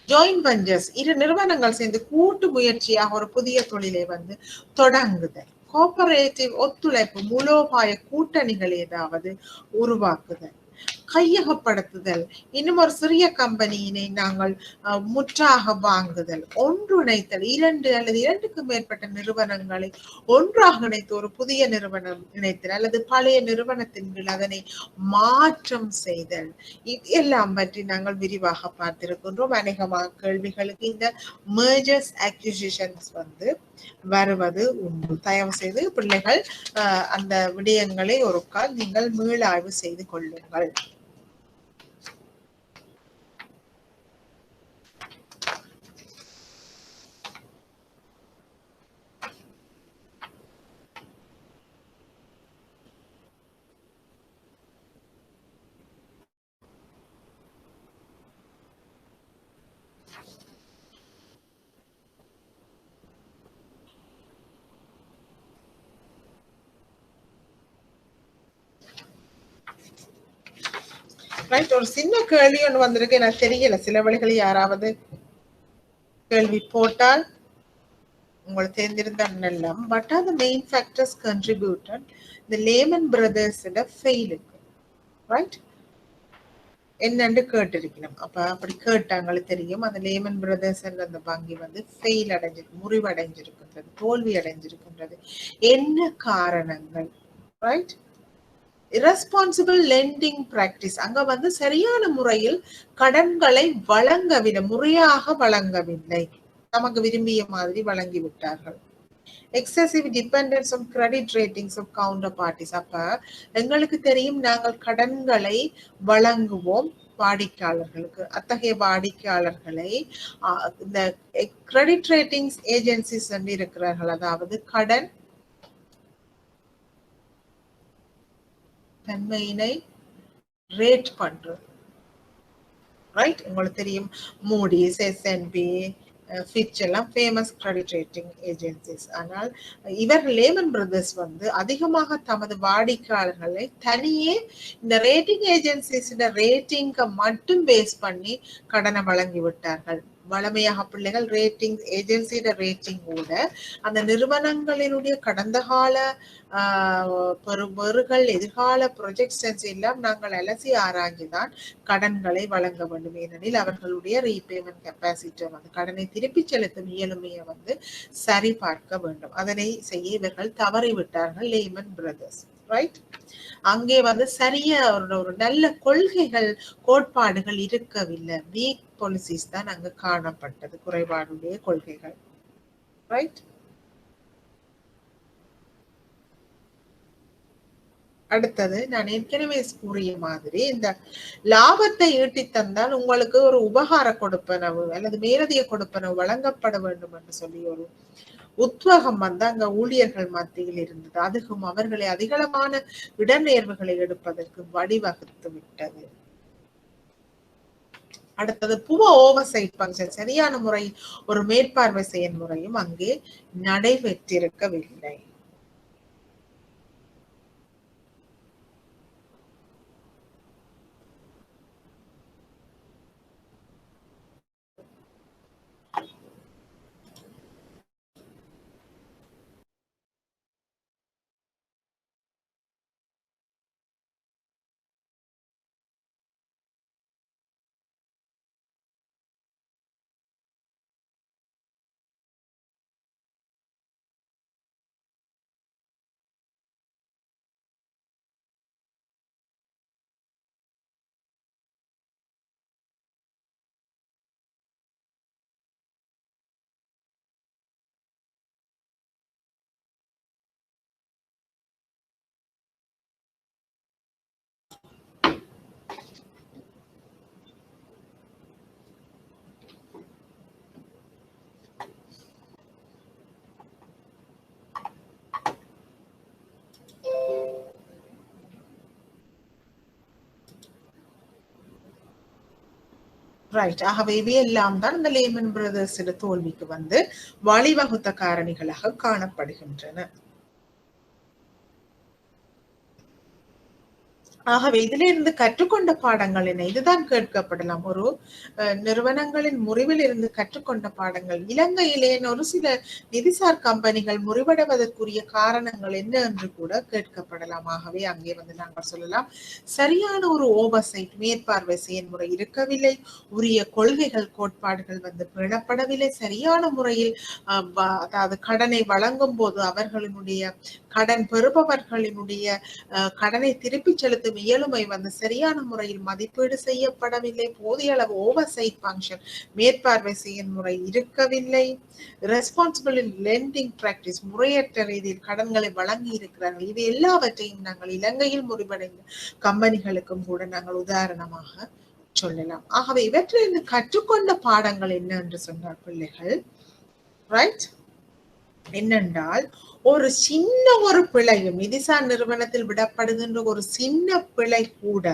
ஜாயிண்ட் வெஞ்சர்ஸ், இரு நிறுவனங்கள் சேர்ந்து கூட்டு முயற்சியாக ஒரு புதிய தொழிலை வந்து தொடங்குதல். கோஆபரேட்டிவ் ஒத்துழைப்பு, மூலோபாய கூட்டணிகள் ஏதாவது உருவாக்குதல். கையகப்படுத்துதல், இன்னும் ஒரு சிறிய கம்பெனியினை நாங்கள் முற்றாக வாங்குதல். ஒன்றிணைத்தல், இரண்டு அல்லது இரண்டுக்கு மேற்பட்ட நிறுவனங்களை ஒன்றாக இணைத்து ஒரு புதிய நிறுவனம் இணைத்தல் அல்லது பழைய நிறுவனத்தின் கீழ் அதனை மாற்றம் செய்தல். இதெல்லாம் பற்றி நாங்கள் விரிவாக பார்த்திருக்கின்றோம். அநேகமாக கேள்விகளுக்கு இந்த mergers acquisitions வந்து வருவது உண்டு. தயவு செய்து பிள்ளைகள் அந்த விடயங்களை ஒரு கால் நீங்கள் மீளாய்வு செய்து கொள்ளுங்கள். ரைட்? ஒரு சின்ன கேள்வி ஒன்று வந்திருக்கு, எனக்கு தெரியல, சில வழிகளில் யாராவது கேள்வி போட்டால் உங்களுக்கு தெரிந்திருந்தால் நல்லா. What are the main factors contributed the Lehman Brothers ஃபெயிலுக்கு? ரைட்? என்னன்னு கேட்டிருக்கணும். அப்ப அப்படி கேட்டாங்களுக்கு தெரியும் அந்த லேமன் பிரதர்ஸ் அந்த வங்கி வந்து ஃபெயில் அடைஞ்சிருக்கு, முறிவடைஞ்சிருக்கின்றது, தோல்வி அடைஞ்சிருக்கின்றது. என்ன காரணங்கள்? ரைட்? இரஸ்பான்சிபிள் லெண்டிங் பிராக்டிஸ், அங்க வந்து சரியான முறையில் கடன்களை வழங்கவில்லை, முறையாக வழங்கவில்லை, நமக்கு விரும்பிய மாதிரி வழங்கி விட்டார்கள். Excessive dependence on credit ratings of counter parties, அப்ப எங்களுக்கு தெரியும் நாங்கள் கடன்களை வழங்குவோம் வாடிக்கையாளர்களுக்கு. அத்தகைய வாடிக்கையாளர்களை இந்த கிரெடிட் ரேட்டிங்ஸ் ஏஜென்சிஸ் இருக்கிறார்கள், அதாவது கடன் தன்மையினை ரேட் பண்றது. ரைட்? உங்களுக்கு தெரியும் மூடிஸ், S&P, ஃபிட்ச் எல்லாம் ஃபேமஸ் கிரெடிட் ரேட்டிங் ஏஜென்சிஸ். ஆனால் இவர் லேமன் பிரதர்ஸ் வந்து அதிகமாக தமது வாடிக்கையாளர்களை தனியே இந்த ரேட்டிங் ஏஜென்சிஸ் ரேட்டிங்க மட்டும் பேஸ் பண்ணி கடனை வழங்கி விட்டார்கள். வளமையாக பிள்ளைகள் ரேட்டிங் ஏஜென்சியோட ரேட்டிங்கோட அந்த நிறுவனங்களினுடைய கடந்த கால பெறுகள், எதிர்கால ப்ரொஜெக்ஷன்ஸ் எல்லாம் நாங்கள் அலசி ஆராய்ஞ்சுதான் கடன்களை வழங்க வேண்டும். ஏனெனில் அவர்களுடைய ரீபேமெண்ட் கெப்பாசிட்டி வந்து கடனை திருப்பி செலுத்தும் இயலுமையை வந்து சரி பார்க்க வேண்டும். அதனை செய்ய இவர்கள் தவறிவிட்டார்கள் லேமன் பிரதர்ஸ். ரைட்? அங்கே வந்து சரியா ஒரு நல்ல கொள்கைகள், கோட்பாடுகள் இருக்கவில்லை. வீக் பாலிசிஸ் தான் அங்கு காணப்பட்டது, குறைபாடுடைய கொள்கைகள். ரைட்? அடுத்தது நான் ஏற்கனவே கூறிய மாதிரி இந்த லாபத்தை ஈட்டி தந்தால் உங்களுக்கு ஒரு உபகார கொடுப்பனவு அல்லது மேலதிக கொடுப்பனவு வழங்கப்பட வேண்டும் என்று சொல்லி ஒரு உத்வேகம் வந்து அங்க ஊழியர்கள் மத்தியில் இருந்தது. அதுவும் அவர்களை அதிகளமான இடநேர்வுகளை எடுப்பதற்கு வழிவகுத்து விட்டது. அடுத்தது புவர் ஓவர்சைட் ஃபங்க்ஷன், சரியான முறை ஒரு மேற்பார்வை செயல்முறையும் அங்கே நடைபெற்றிருக்கவில்லை. ரைட். ஆகவே இவையெல்லாம் தான் இந்த லேமன் பிரதர்ஸ் தோல்விக்கு வந்து வழிவகுத்த காரணிகளாக காணப்படுகின்றன. ஆகவே இதுல இருந்து கற்றுக்கொண்ட பாடங்கள் என்ன? இதுதான் கேட்கப்படலாம். ஒரு நிறுவனங்களின் முறிவில் இருந்து கற்றுக்கொண்ட பாடங்கள், இலங்கையிலே ஒரு சில நிதிசார் கம்பெனிகள் முறிவடைவதற்குரிய காரணங்கள் என்ன என்று கூட கேட்கப்படலாம். ஆகவே அங்கே வந்து நாங்கள் சொல்லலாம், சரியான ஒரு ஓவர்சைட் மேற்பார்வை செயல்முறை இருக்கவில்லை, உரிய கொள்கைகள் கோட்பாடுகள் வந்து பேணப்படவில்லை, சரியான முறையில் அதாவது கடனை வழங்கும் போது அவர்களினுடைய கடன் பெறுபவர்களினுடைய கடனை திருப்பி செலுத்தும் இயலுமை வந்து சரியான முறையில் மதிப்பீடு செய்யப்படவில்லை, போதிய அளவு ஓவர்சைட் ஃபங்க்ஷன் மேற்பார்வை செயல்முறை இருக்கவில்லை, ரெஸ்பான்சிபிள் லெண்டிங் பிராக்டிஸ் முறையற்ற ரீதியில் கடன்களை வழங்கி இருக்கிறார்கள். இது எல்லாவற்றையும் நாங்கள் இலங்கையில் முறிவடைந்த கம்பெனிகளுக்கும் கூட நாங்கள் உதாரணமாக சொல்லலாம். ஆகவே இவற்றிலிருந்து கற்றுக்கொண்ட பாடங்கள் என்ன என்று சொன்னார் பிள்ளைகள், ரைட்? என்னென்றால் ஒரு சின்ன ஒரு பிழையும் நிதிசார் நிறுவனத்தில் விடப்படுகின்ற ஒரு சின்ன பிழை கூட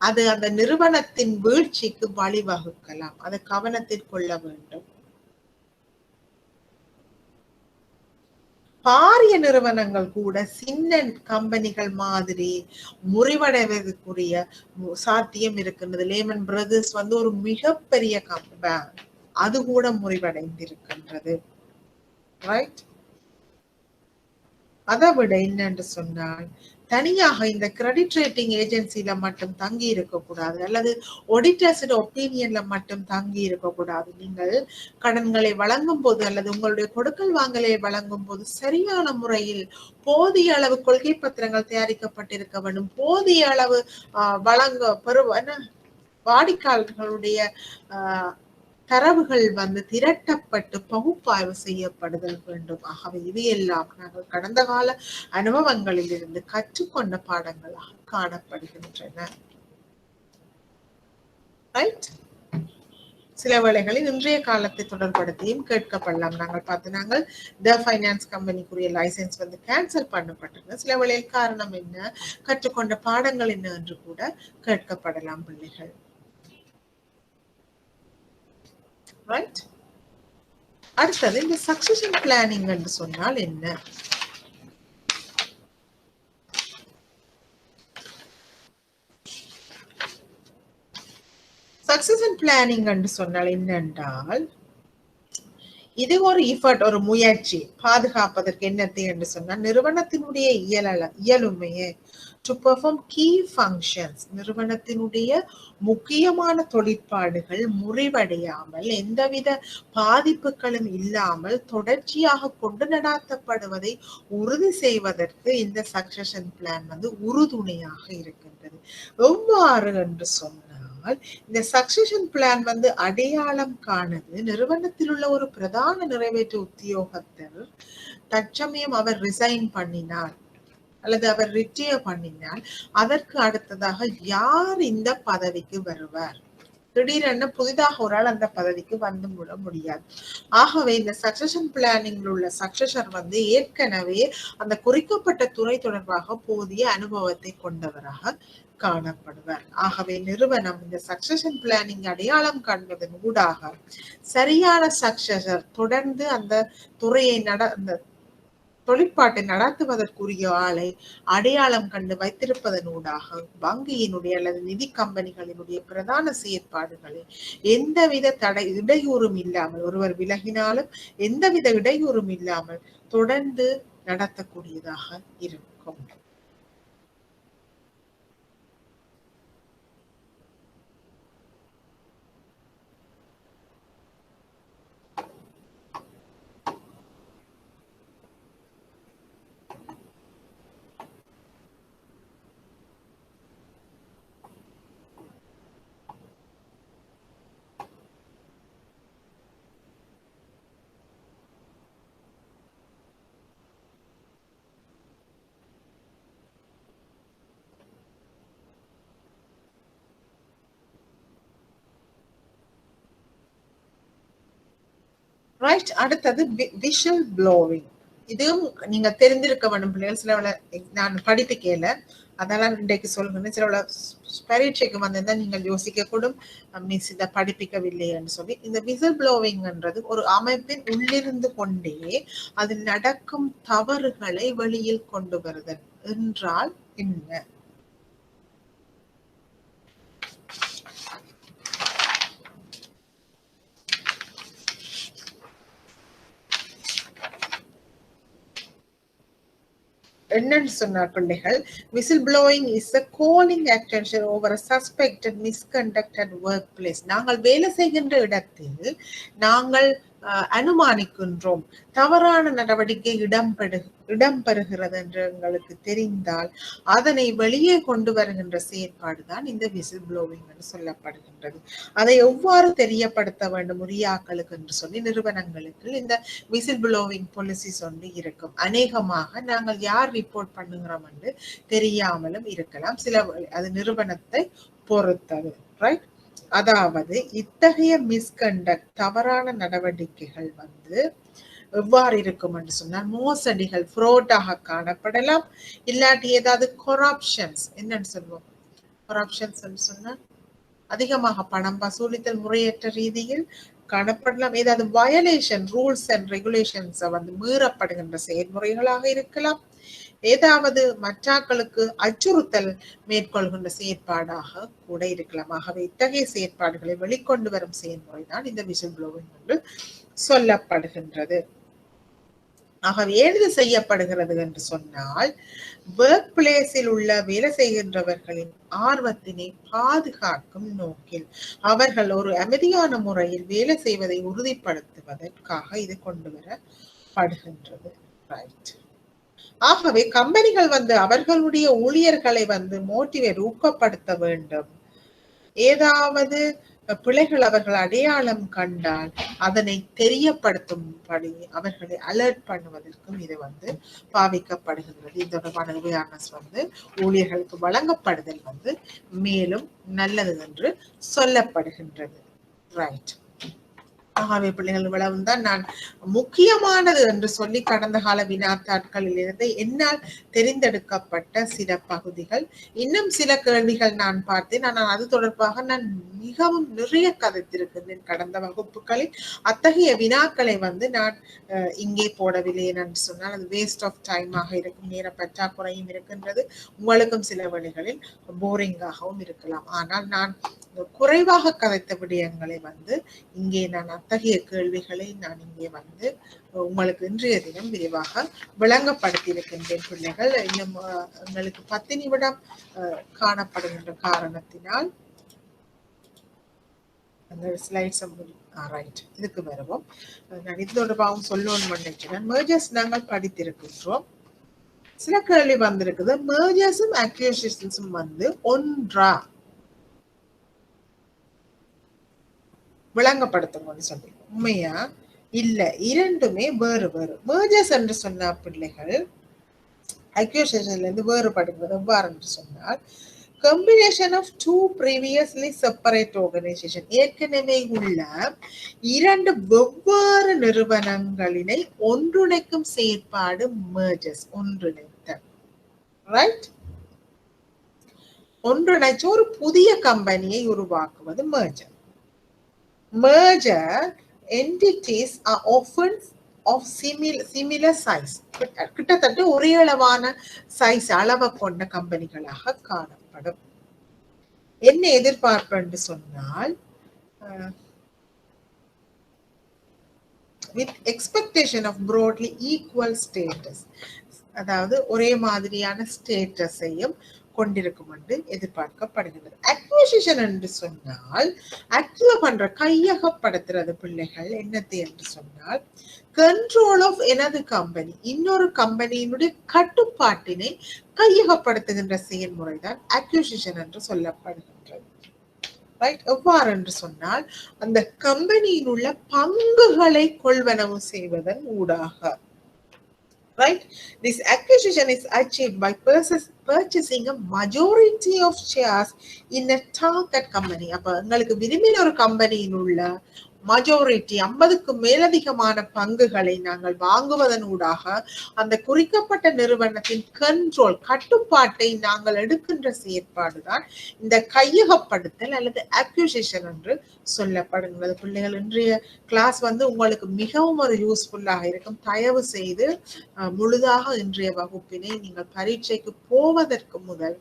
அது அந்த நிறுவனத்தின் வீழ்ச்சிக்கு வழிவகுக்கலாம். அதை கவனத்தில் கொள்ள வேண்டும். பாரிய நிறுவனங்கள் கூட சின்ன கம்பெனிகள் மாதிரி முறிவடைவதற்குரிய சாத்தியம் இருக்கின்றது. லேமன் பிரதர்ஸ் வந்து ஒரு மிகப்பெரிய பேங்க், அது கூட முறிவடைந்திருக்கின்றது. ரைட்? அதை விட என்னென்று சொன்னால், தனியாக இந்த கிரெடிட் ரேட்டிங் ஏஜென்சில மட்டும் தங்கி இருக்கக்கூடாது, அல்லது ஆடிட்டர்ஸ் ஒப்பீனியன்ல மட்டும் தங்கி இருக்கக்கூடாது. நீங்கள் கடன்களை வழங்கும் போது அல்லது உங்களுடைய கொடுக்கல் வாங்கலை வழங்கும் போது சரியான முறையில் போதிய அளவு கொள்கை பத்திரங்கள் தயாரிக்கப்பட்டிருக்க வேண்டும், போதிய அளவு வாடிக்கையாளர்களுடைய தரவுகள் வந்து திரட்டப்பட்டு பகுப்பாய்வு செய்யப்படுதல் வேண்டும். ஆகவே இவையெல்லாம் நாங்கள் கடந்த கால அனுபவங்களில் இருந்து கற்றுக்கொண்ட பாடங்களாக காணப்படுகின்றன. சில வேளைகளில் இன்றைய காலத்தை தொடர்படுத்தியும் கேட்கப்படலாம். நாங்கள் த ஃபைனான்ஸ் கம்பெனிக்குரிய லைசன்ஸ் வந்து கேன்சல் பண்ணப்பட்டிருக்கு. சில வேளையில் காரணம் என்ன, கற்றுக்கொண்ட பாடங்கள் என்ன என்று கூட கேட்கப்படலாம் பிள்ளைகள். ரைட்? அடுத்தது இந்த சக்சஷன் பிளானிங் என்று சொன்னால் என்ன? சக்சஷன் பிளானிங் என்று சொன்னால் என்னென்றால், இது ஒரு எஃபர்ட், ஒரு முயற்சி பாதுகாப்பதற்கு. என்னத்தை என்று சொன்னால், நிறுவனத்தினுடைய இயலுமையை to perform key functions, நிறுவனத்தினுடைய முக்கியமான தொழிற்பாடுகள் முறிவடையாமல் எந்தவித பாதிப்புகளும் இல்லாமல் தொடர்ச்சியாக கொண்டு நடாத்தப்படுவதை உறுதி செய்வதற்கு இந்த சக்சஷன் பிளான் வந்து உறுதுணையாக இருக்கின்றது. எவ்வாறு என்று சொன்னால், இந்த சக்சஷன் பிளான் வந்து அடையாளம் காணது நிறுவனத்தில் உள்ள ஒரு பிரதான நிறைவேற்று உத்தியோகத்தர் தற்சமயம் அவர் ரிசைன் பண்ணினார் அல்லது அவர் ரிட்டையர் பண்ணினால் அதற்கு அடுத்ததாக யார் இந்த பதவிக்கு வருவார், திடீரென புதிதாக ஒரு ஆள் அந்த பதவிக்கு வந்து விட முடியாது. ஆகவே இந்த சக்சஷன் பிளானிங் உள்ள சக்சஸர் வந்து ஏற்கனவே அந்த குறிக்கப்பட்ட துறை தொடர்பாக போதிய அனுபவத்தை கொண்டவராக காணப்படுவார். ஆகவே நிறுவனம் இந்த சக்சஷன் பிளானிங் அடையாளம் காண்பதன் ஊடாக சரியான சக்சஸர் தொடர்ந்து அந்த துறையை அந்த தொழிற்பாட்டை நடத்துவதற்குரிய ஆளை அடையாளம் கண்டு வைத்திருப்பதன் ஊடாக வங்கியினுடைய அல்லது நிதி கம்பெனிகளினுடைய பிரதான செயற்பாடுகளை எந்தவித இடையூறும் இல்லாமல், ஒருவர் விலகினாலும் எந்தவித இடையூறும் இல்லாமல் தொடர்ந்து நடத்தக்கூடியதாக இருக்கும். ரைட். அடுத்தது விஷல் ப்ளோவிங். இதுவும் நீங்க தெரிந்திருக்க வேண்டும் பிள்ளைகள். சில நான் படிப்பிக்கல, அதெல்லாம் இன்றைக்கு சொல்கிறேன். சில பரீட்சைக்கு வந்திருந்தா நீங்கள் யோசிக்க கூடும், மிஸ் இதை படிப்பிக்கவில்லை என்று சொல்லி. இந்த விசில் ப்ளோவிங்ன்றது ஒரு அமைப்பின் உள்ளிருந்து கொண்டே அது நடக்கும் தவறுகளை வெளியில் கொண்டு வருதல் என்றால் என்ன? என்னன்னு சொன்னார் பிள்ளைகள், whistle blowing is a calling attention over a suspected misconduct at workplace. நாங்கள் வேலை செய்கின்ற இடத்தில் நாங்கள் அனுமானிக்கின்றோம் தவறான நடவடிக்கை இடம்பெறுகிறது என்று எங்களுக்கு தெரிந்தால் அதனை வெளியே கொண்டு வருகின்ற செயற்பாடுதான் இந்த விசில் ப்ளோவிங் என்று சொல்லப்படுகின்றது. அதை எவ்வாறு தெரியப்படுத்த வேண்டும் உரியாக்களுக்கு என்று சொல்லி நிறுவனங்களுக்கு இந்த விசில் ப்ளோவிங் பாலிசிஸ் ஒன்று இருக்கும். அநேகமாக நாங்கள் யார் ரிப்போர்ட் பண்ணுகிறோம் என்று தெரியாமலும் இருக்கலாம். சில அது நிறுவனத்தை பொறுத்தது. ரைட். அதாவது இத்தகைய மிஸ்கண்டக்ட் தவறான நடவடிக்கைகள் வந்து எவ்வாறு இருக்கும் என்று சொன்னால் மோசடிகள் ஃப்ராடாக காணப்படலாம். இல்லாட்டி ஏதாவது கொரப்ஷன்ஸ், என்னன்னு சொல்லுவோம் கொரப்ஷன்ஸ் என்று சொன்னால் அதிகமாக பணம் வசூலித்தல் முறையற்ற ரீதியில் காணப்படலாம். ஏதாவது வயலேஷன் ரூல்ஸ் அண்ட் ரெகுலேஷன்ஸ் வந்து மீறப்படுகின்ற செயல்முறைகளாக இருக்கலாம். ஏதாவது மற்றாக்களுக்கு அச்சுறுத்தல் மேற்கொள்கின்ற செயற்பாடாக கூட இருக்கலாம். ஆகவே இத்தகைய செயற்பாடுகளை வெளிக்கொண்டு வரும் செயல்முறைதான் இந்த விசில் ப்ளோவிங் என்று சொல்லப்படுகின்றது. ஆகவே ஏது செய்யப்படுகிறது என்று சொன்னால் ஒர்க் பிளேஸில் உள்ள வேலை செய்கின்றவர்களின் ஆர்வத்தினை பாதுகாக்கும் நோக்கில் அவர்கள் ஒரு அமைதியான முறையில் வேலை செய்வதை உறுதிப்படுத்துவதற்காக இது கொண்டு வரப்படுகின்றது. ரைட். ஆகவே கம்பெனிகள் வந்து அவர்களுடைய ஊழியர்களை வந்து மோட்டிவேட் ஊக்கப்படுத்த வேண்டும். ஏதாவது பிழைகள் அவர்கள் அடையாளம் கண்டால் அதனை தெரியப்படுத்தும்படி அவர்களை அலர்ட் பண்ணுவதற்கும் இது வந்து பாவிக்கப்படுகின்றது. இது தொடர்பான அவேர்னஸ் வந்து ஊழியர்களுக்கு வழங்கப்படுதல் வந்து மேலும் நல்லது என்று சொல்லப்படுகின்றது. ரைட். ஆகவே பிள்ளைகள் இவ்வளவுதான் நான் முக்கியமானது என்று சொல்லி கடந்த கால வினாத்தாட்களில் இருந்து என்னால் தெரிந்தெடுக்கப்பட்ட சில பகுதிகள். இன்னும் சில கேள்விகள் நான் பார்த்தேன். ஆனால் அது தொடர்பாக நான் மிகவும் நிறைய கதைத்திருக்கின்றேன் கடந்த வகுப்புகளில். அத்தகைய வினாக்களை வந்து நான் இங்கே போடவில்லை என்று சொன்னால் அது வேஸ்ட் ஆஃப் டைமாக இருக்கும், நேர பற்றாக்குறையும் இருக்கின்றது, உங்களுக்கும் சில வழிகளில் போரிங்காகவும் இருக்கலாம். ஆனால் நான் குறைவாக கதைத்த விடயங்களை வந்து இங்கே நான் அத்தகைய கேள்விகளை நான் இங்கே வந்து உங்களுக்கு இன்றைய தினம் விரிவாக விளங்கப்படுத்தி இருக்கின்றேன் பிள்ளைகள். இன்னும் உங்களுக்கு 10 நிமிடம் காணப்படுகின்ற காரணத்தினால் அந்த ஸ்லைட்ஸ் ரைட் இதுக்கு வருவோம். நான் இது தொடர்பாகவும் சொல்லணும்னு நினைக்கிறேன். மெர்ஜர்ஸ் நாங்கள் படித்திருக்கின்றோம். சில கேள்வி வந்திருக்குது, மெர்ஜர்ஸும் அக்யூசிஷன்ஸும் வந்து ஒன்றா விளங்கப்படுத்தும் சொல்லி உண்மையா இல்ல, இரண்டுமே வேறு வேறு. மெர்ஜர்ஸ் என்று சொன்ன பிள்ளைகள் அக்யூசிஷன்ல இருந்து வேறுபடுகிறது எவ்வாறு என்று சொன்னால் combination of two previously separate organization, ஏற்கனவே உள்ள இரண்டு வெவ்வேறு நிறுவனங்களினை ஒன்றிணைக்கும் செயற்பாடு mergers, ஒன்றிணைத்தல். ரைட்? ஒன்றிணைச்சு ஒரு புதிய கம்பெனியை உருவாக்குவது merger. Merger entities are often of similar size. கிட்டத்தட்ட ஒரே அளவான சைஸ் அளவை கொண்ட கம்பெனிகளாக காணப்படும். என்ன எதிர்பார்ப்பு என்று சொன்னால் with expectation of broadly equal status, அதாவது ஒரே மாதிரியான ஸ்டேட்டஸையும் கொண்டிருக்கும் என்று எதிர்பார்க்கப்படுகிறது. அக்விசிஷன் என்று சொன்னால் அக்யூர் பண்ற கையகப்படுத்துறது பிள்ளைகள் என்னத்தை என்று சொன்னால் கண்ட்ரோல் ஆஃப் எனது கம்பெனி, இன்னொரு கம்பெனியினுடைய கட்டுப்பாட்டினை கையகப்படுத்துகின்ற செயல்முறைதான் அக்விசிஷன் என்று சொல்லப்படுகின்றது. ரைட்? எவ்வாறு என்று சொன்னால் அந்த கம்பெனியில் உள்ள பங்குகளை கொள்வனவு செய்வதன் ஊடாக. Right? This acquisition is achieved by purchasing a majority of shares in a target company. அப்ப உங்களுக்கு விரும்பின ஒரு கம்பெனியில் உள்ள majority 50க்கு மேலதிகமான பங்குகளை நாங்கள் வாங்குவதன் ஊடாக அந்த குறிக்கப்பட்ட நிறுவனத்தின் கண்ட்ரோல், கட்டுப்பாட்டை நாங்கள் எடுக்கின்ற செயற்பாடுதான் இந்த கையகப்படுத்தல் அல்லது அக்விசிஷன் என்று சொல்லப்படுகிறது. பிள்ளைகள், இன்றைய கிளாஸ் உங்களுக்கு மிகவும் ஒரு யூஸ்ஃபுல்லாக இருக்கும். தயவு செய்து முழுதாக இன்றைய வகுப்பினை நீங்கள் பரீட்சைக்கு போவதற்கு முதல்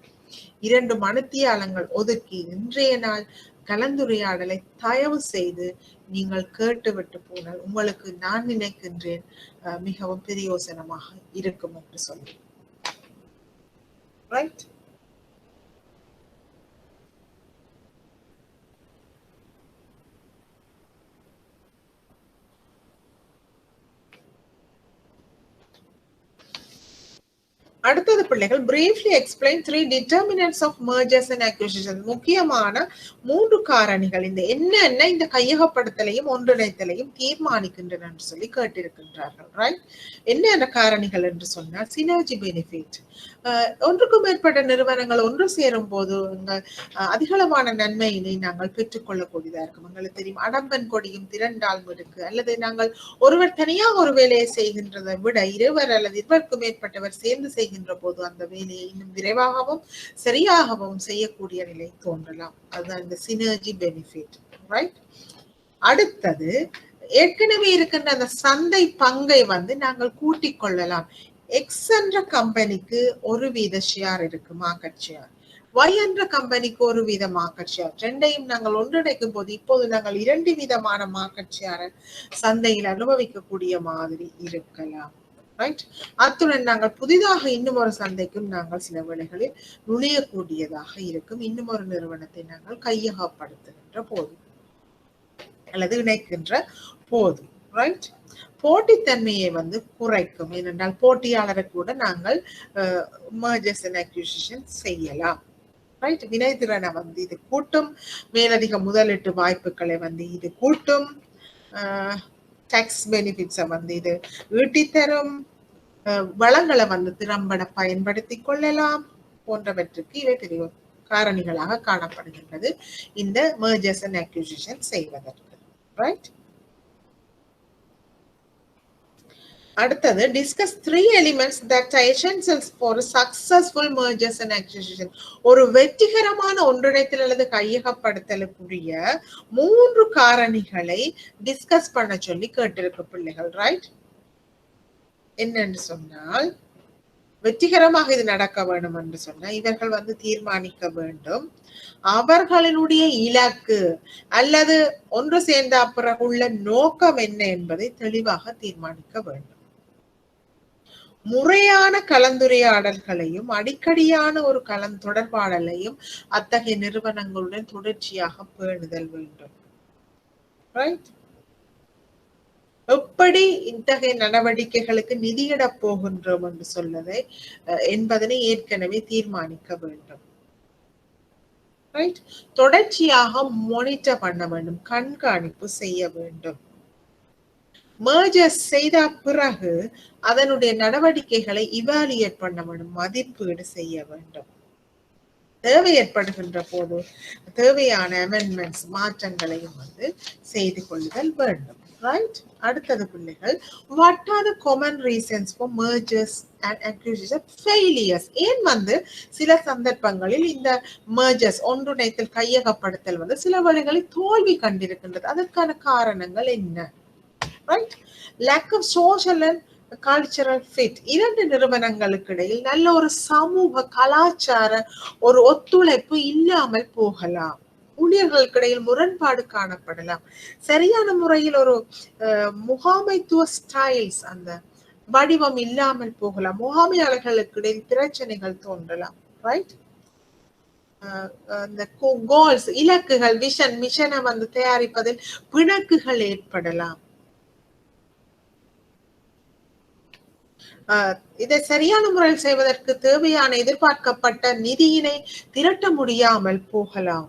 2 மணித்தியாலங்கள் ஒதுக்கி இன்றைய நாள் கலந்துரையாடலை தயவு செய்து நீங்கள் கேட்டுவிட்டு போனால் உங்களுக்கு நான் நினைக்கின்றேன் மிகவும் பிரயோசனமாக இருக்கும் என்று சொல்லி. ரைட்? அடுத்தது பிள்ளைகள் briefly explain 3 determinants of mergers and acquisitions. முக்கியமான 3 காரணிகள் என்ன இந்த கையகப்படுத்தலையும் ஒன்றிணைத்தலையும் தீர்மானிக்கின்றன என்று சொல்லி கேட்டிருக்கின்றார்கள். ரைட்? என்ன காரணிகள் என்று சொன்னால் சினர்ஜி பெனிஃபிட். ஒன்றுக்கும் மேற்பட்ட நிறுவனங்கள் ஒன்று சேரும் போது அதிகளவான நன்மையினை நாங்கள் பெற்றுக்கொள்ளக்கூடியதா இருக்கும். உங்களுக்கு தெரியும், அடம்பன் கொடியும் திரண்டால் இருக்கு. அல்லது நாங்கள் ஒருவர் தனியாக ஒரு வேலையை செய்கின்றதை விட இருவர் அல்லது இருவருக்கும் மேற்பட்டவர் சேர்ந்து செய்கின்ற போது அந்த வேலையை இன்னும் விரைவாகவும் சரியாகவும் செய்யக்கூடிய நிலை தோன்றலாம். அதுதான் இந்த சினர்ஜி பெனிஃபிட். ரைட்? அடுத்தது, ஏற்கனவே இருக்கின்ற அந்த சந்தை பங்கை நாங்கள் கூட்டிக் கொள்ளலாம். எக்ஸ் என்ற கம்பெனிக்கு ஒரு வீத ஷேர் இருக்கு, மார்க்கெட் ஷேர். Y என்ற கம்பெனிக்கு ஒரு வீத மார்க்கெட் ஷேர். ரெண்டையும் நாங்கள் ஒன்றிணைக்கும் போது இப்போது நாங்கள் 2 விதமான மார்க்கெட் ஷேரை சந்தையில் அனுபவிக்கக்கூடிய மாதிரி இருக்கலாம். ரைட்? அத்துடன் நாங்கள் புதிதாக இன்னும் ஒரு சந்தைக்கும் நாங்கள் சில வேளைகளில் நுழையக்கூடியதாக இருக்கும். இன்னும் ஒரு நிறுவனத்தை நாங்கள் கையகப்படுத்துகின்ற போது அல்லது இணைக்கின்ற போது. ரைட்? போட்டித்தன்மையை குறைக்கும். ஏனென்றால் போட்டியாளரை கூட நாங்கள் mergers and acquisition செய்யலாம். ரைட்? வினைத்திறனை இது கூட்டும், மேலதிக முதலீட்டு வாய்ப்புகளை இது கூட்டும், டாக்ஸ் பெனிஃபிட்ஸை இது ஈட்டி தரும், வளங்களை திறம்பட பயன்படுத்தி கொள்ளலாம் போன்றவற்றுக்கு இவை பெரிய காரணிகளாக காணப்படுகின்றது இந்த mergers and acquisition செய்வதற்கு. ரைட்? அடுத்தது, discuss 3 elements that are essentials for successful mergers and acquisition. ஒரு வெற்றிகரமான ஒன்றிணைத்தல் அல்லது கையகப்படுத்தலுக்குரிய 3 காரணிகளை டிஸ்கஸ் பண்ண சொல்லி கேட்டிருக்க பிள்ளைகள். ரைட்? என்னன்னு சொன்னால், வெற்றிகரமாக இது நடக்க வேண்டும் என்று சொன்னா இவர்கள் தீர்மானிக்க வேண்டும் அவர்களினுடைய இலக்கு அல்லது ஒன்று சேர்ந்த பிறகுள்ள நோக்கம் என்ன என்பதை தெளிவாக தீர்மானிக்க வேண்டும். முறையான கலந்துரையாடல்களையும் அடிக்கடியான ஒரு தொடர்பாடலையும் அத்தகைய நிறுவனங்களுடன் தொடர்ச்சியாக பேணுதல் வேண்டும். ரைட்? எப்படி இத்தகைய நடவடிக்கைகளுக்கு நிதியிட போகின்றோம் என்று சொல்லதை என்பதனை ஏற்கனவே தீர்மானிக்க வேண்டும். ரைட்? தொடர்ச்சியாக மானிட்டர் பண்ண வேண்டும், கண்காணிப்பு செய்ய வேண்டும். mergers செய்த பிறகு அதனுடைய நடவடிக்கைகளை இவாலுவேட் பண்ண வேண்டும், மதிப்பீடு செய்ய வேண்டும். தேவை ஏற்படுகின்ற போது தேவையான அமெண்ட்மெண்ட்ஸ் மாற்றங்களையும் வந்து செய்து கொள்ளுதல் வேண்டும். ரைட். அடுத்தது பிள்ளைகள், what are the common reasons for mergers and acquisition failures? ஏன் வந்து சில சந்தர்ப்பங்களில் இந்த mergers ஒன்றிணைத்தல் கையகப்படுத்தல் வந்து சில வேளைகளில் தோல்வி கண்டிருக்கின்றது? அதற்கான காரணங்கள் என்ன? Right. lack of social and cultural fit. இரண்டு நிறுவனங்களுக்கு இடையில் நல்ல ஒரு சமூக கலாச்சார ஒரு ஒத்துழைப்பு இல்லாமல் போகலாம். ஊழியர்களுக்கு இடையில் முரண்பாடு காணப்படலாம். சரியான முறையில் ஒரு முகாமைத்துவ ஸ்டைல்ஸ் அந்த வடிவம் இல்லாமல் போகலாம். முகாமையாளர்களுக்கு இடையில் பிரச்சனைகள் தோன்றலாம். ரைட். இந்த கோல்ஸ், இலக்குகள், மிஷனை வந்து தயாரிப்பதில் பிணக்குகள் ஏற்படலாம். இதை சரியான முறையில் செய்வதற்கு தேவையான எதிர்பார்க்கப்பட்ட நிதியினை திரட்ட முடியாமல் போகலாம்.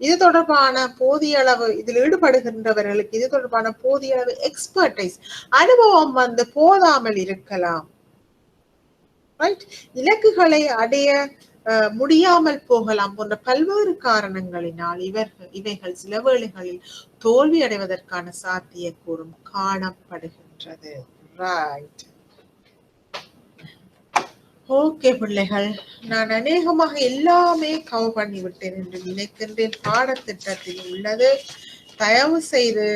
இது தொடர்பான போதிய அளவு இதில் ஈடுபடுகின்றவர்களுக்கு இது தொடர்பான போதிய அளவு எக்ஸ்பர்டைஸ் அனுபவம் வந்து போதாமல் இருக்கலாம். ரைட். இலக்குகளை அடைய முடியாமல் போகலாம் போன்ற பல்வேறு காரணங்களினால் இவைகள் சில வேளைகளில் தோல்வி அடைவதற்கான சாத்தியக்கூறும் காணப்படுகின்றது. ரைட். ஓகே பிள்ளைகள், நான் அநேகமாக எல்லாமே கவர் பண்ணி விட்டேன் என்று நினைக்கின்றேன். பாடத்திட்டத்தில் உள்ளது. தயவு செய்து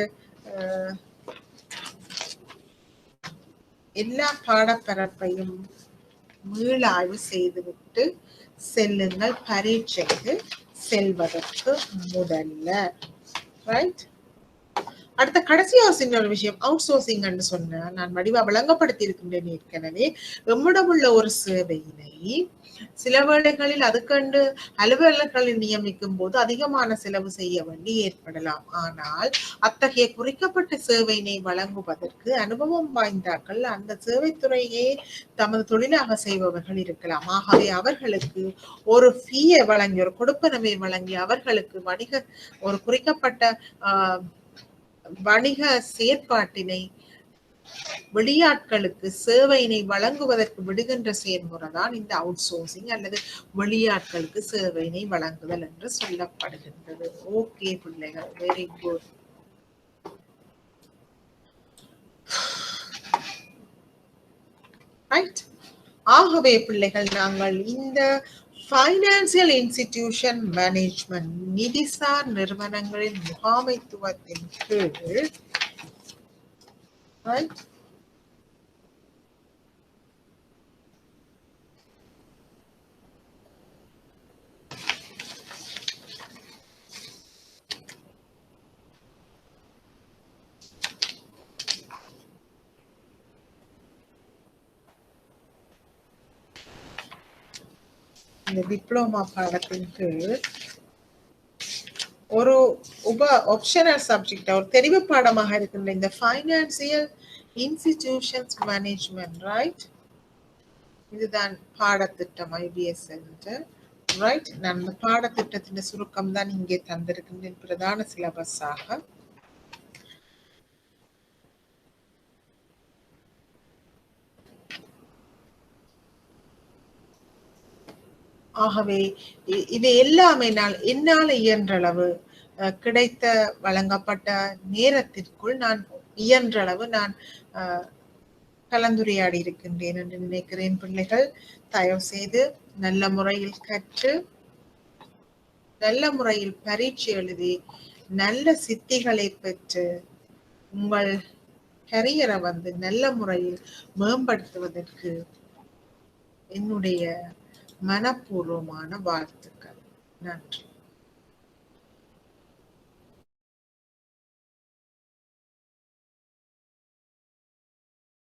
எல்லா பாடப்பரப்பையும் மீளாய்வு செய்துவிட்டு செல்லுங்கள் பரீட்சைக்கு செல்வதற்கு முதல்ல. ரைட். அடுத்த கடைசியாக இன்னொரு விஷயம், அவுட் சோர்சிங் என்று சொன்ன நான் வடிவா விளங்கப்படுத்தி இருக்கின்றேன் ஏற்கனவே. எம்மிடம் உள்ள ஒரு சேவையினை சில வேளைகளில் அதுக்கண்டு அலுவலர்களை நியமிக்கும் போது அதிகமான செலவு செய்ய வேண்டி ஏற்படலாம். ஆனால் அத்தகைய குறிக்கப்பட்ட சேவையினை வழங்குவதற்கு அனுபவம் வாய்ந்தார்கள் அந்த சேவைத்துறையே தமது தொழிலாக செய்பவர்கள் இருக்கலாம். ஆகவே அவர்களுக்கு ஒரு ஃபீயை வழங்கி, ஒரு கொடுப்பனவை வழங்கி அவர்களுக்கு ஒரு குறிக்கப்பட்ட வணிக செயற்பாட்டினை வெளியாட்களுக்கு சேவையினை வழங்குவதற்கு விடுகின்ற செயல்முறைதான் இந்த அவுட் சோர்சிங் அல்லது வெளியாட்களுக்கு சேவையினை வழங்குதல் என்று சொல்லப்படுகின்றது. ஓகே பிள்ளைகள், வெரி குட். ரைட். ஆகவே பிள்ளைகள், நாங்கள் இந்த ஃபைனான்சியல் இன்ஸ்டிடியூஷன் மேனேஜ்மெண்ட் நிதிசார் நிறுவனங்களின் முகாமைத்துவத்தின் கீழ் இந்த டிப்ளோமா பாடத்தின் கீழ் ஒரு ஆப்ஷனல் சப்ஜெக்ட், ஒரு தெரிவு பாடமாக இருக்கின்ற இந்த ஃபைனான்சியல் இன்ஸ்டிடியூஷன்ஸ் மேனேஜ்மெண்ட். ரைட். இதுதான் பாடத்திட்டம் IBS சென்டர். ரைட். நான் இந்த பாடத்திட்டத்தின் சுருக்கம் தான் இங்கே தந்திருக்கின்றேன் பிரதான சிலபஸாக. ஆகவே இது எல்லாமே என்னால் இயன்றளவு கிடைத்த வழங்கப்பட்ட நேரத்திற்குள் நான் இயன்றளவு நான் கலந்துரையாடி இருக்கின்றேன் என்று நினைக்கிறேன். பிள்ளைகள், தயவு செய்து நல்ல முறையில் கற்று நல்ல முறையில் பரீட்சை எழுதி நல்ல சித்திகளை பெற்று உங்கள் கரியரை வந்து நல்ல முறையில் மேம்படுத்துவதற்கு என்னுடைய மனப்பூர்வமான வாழ்த்துக்கள். நன்றி.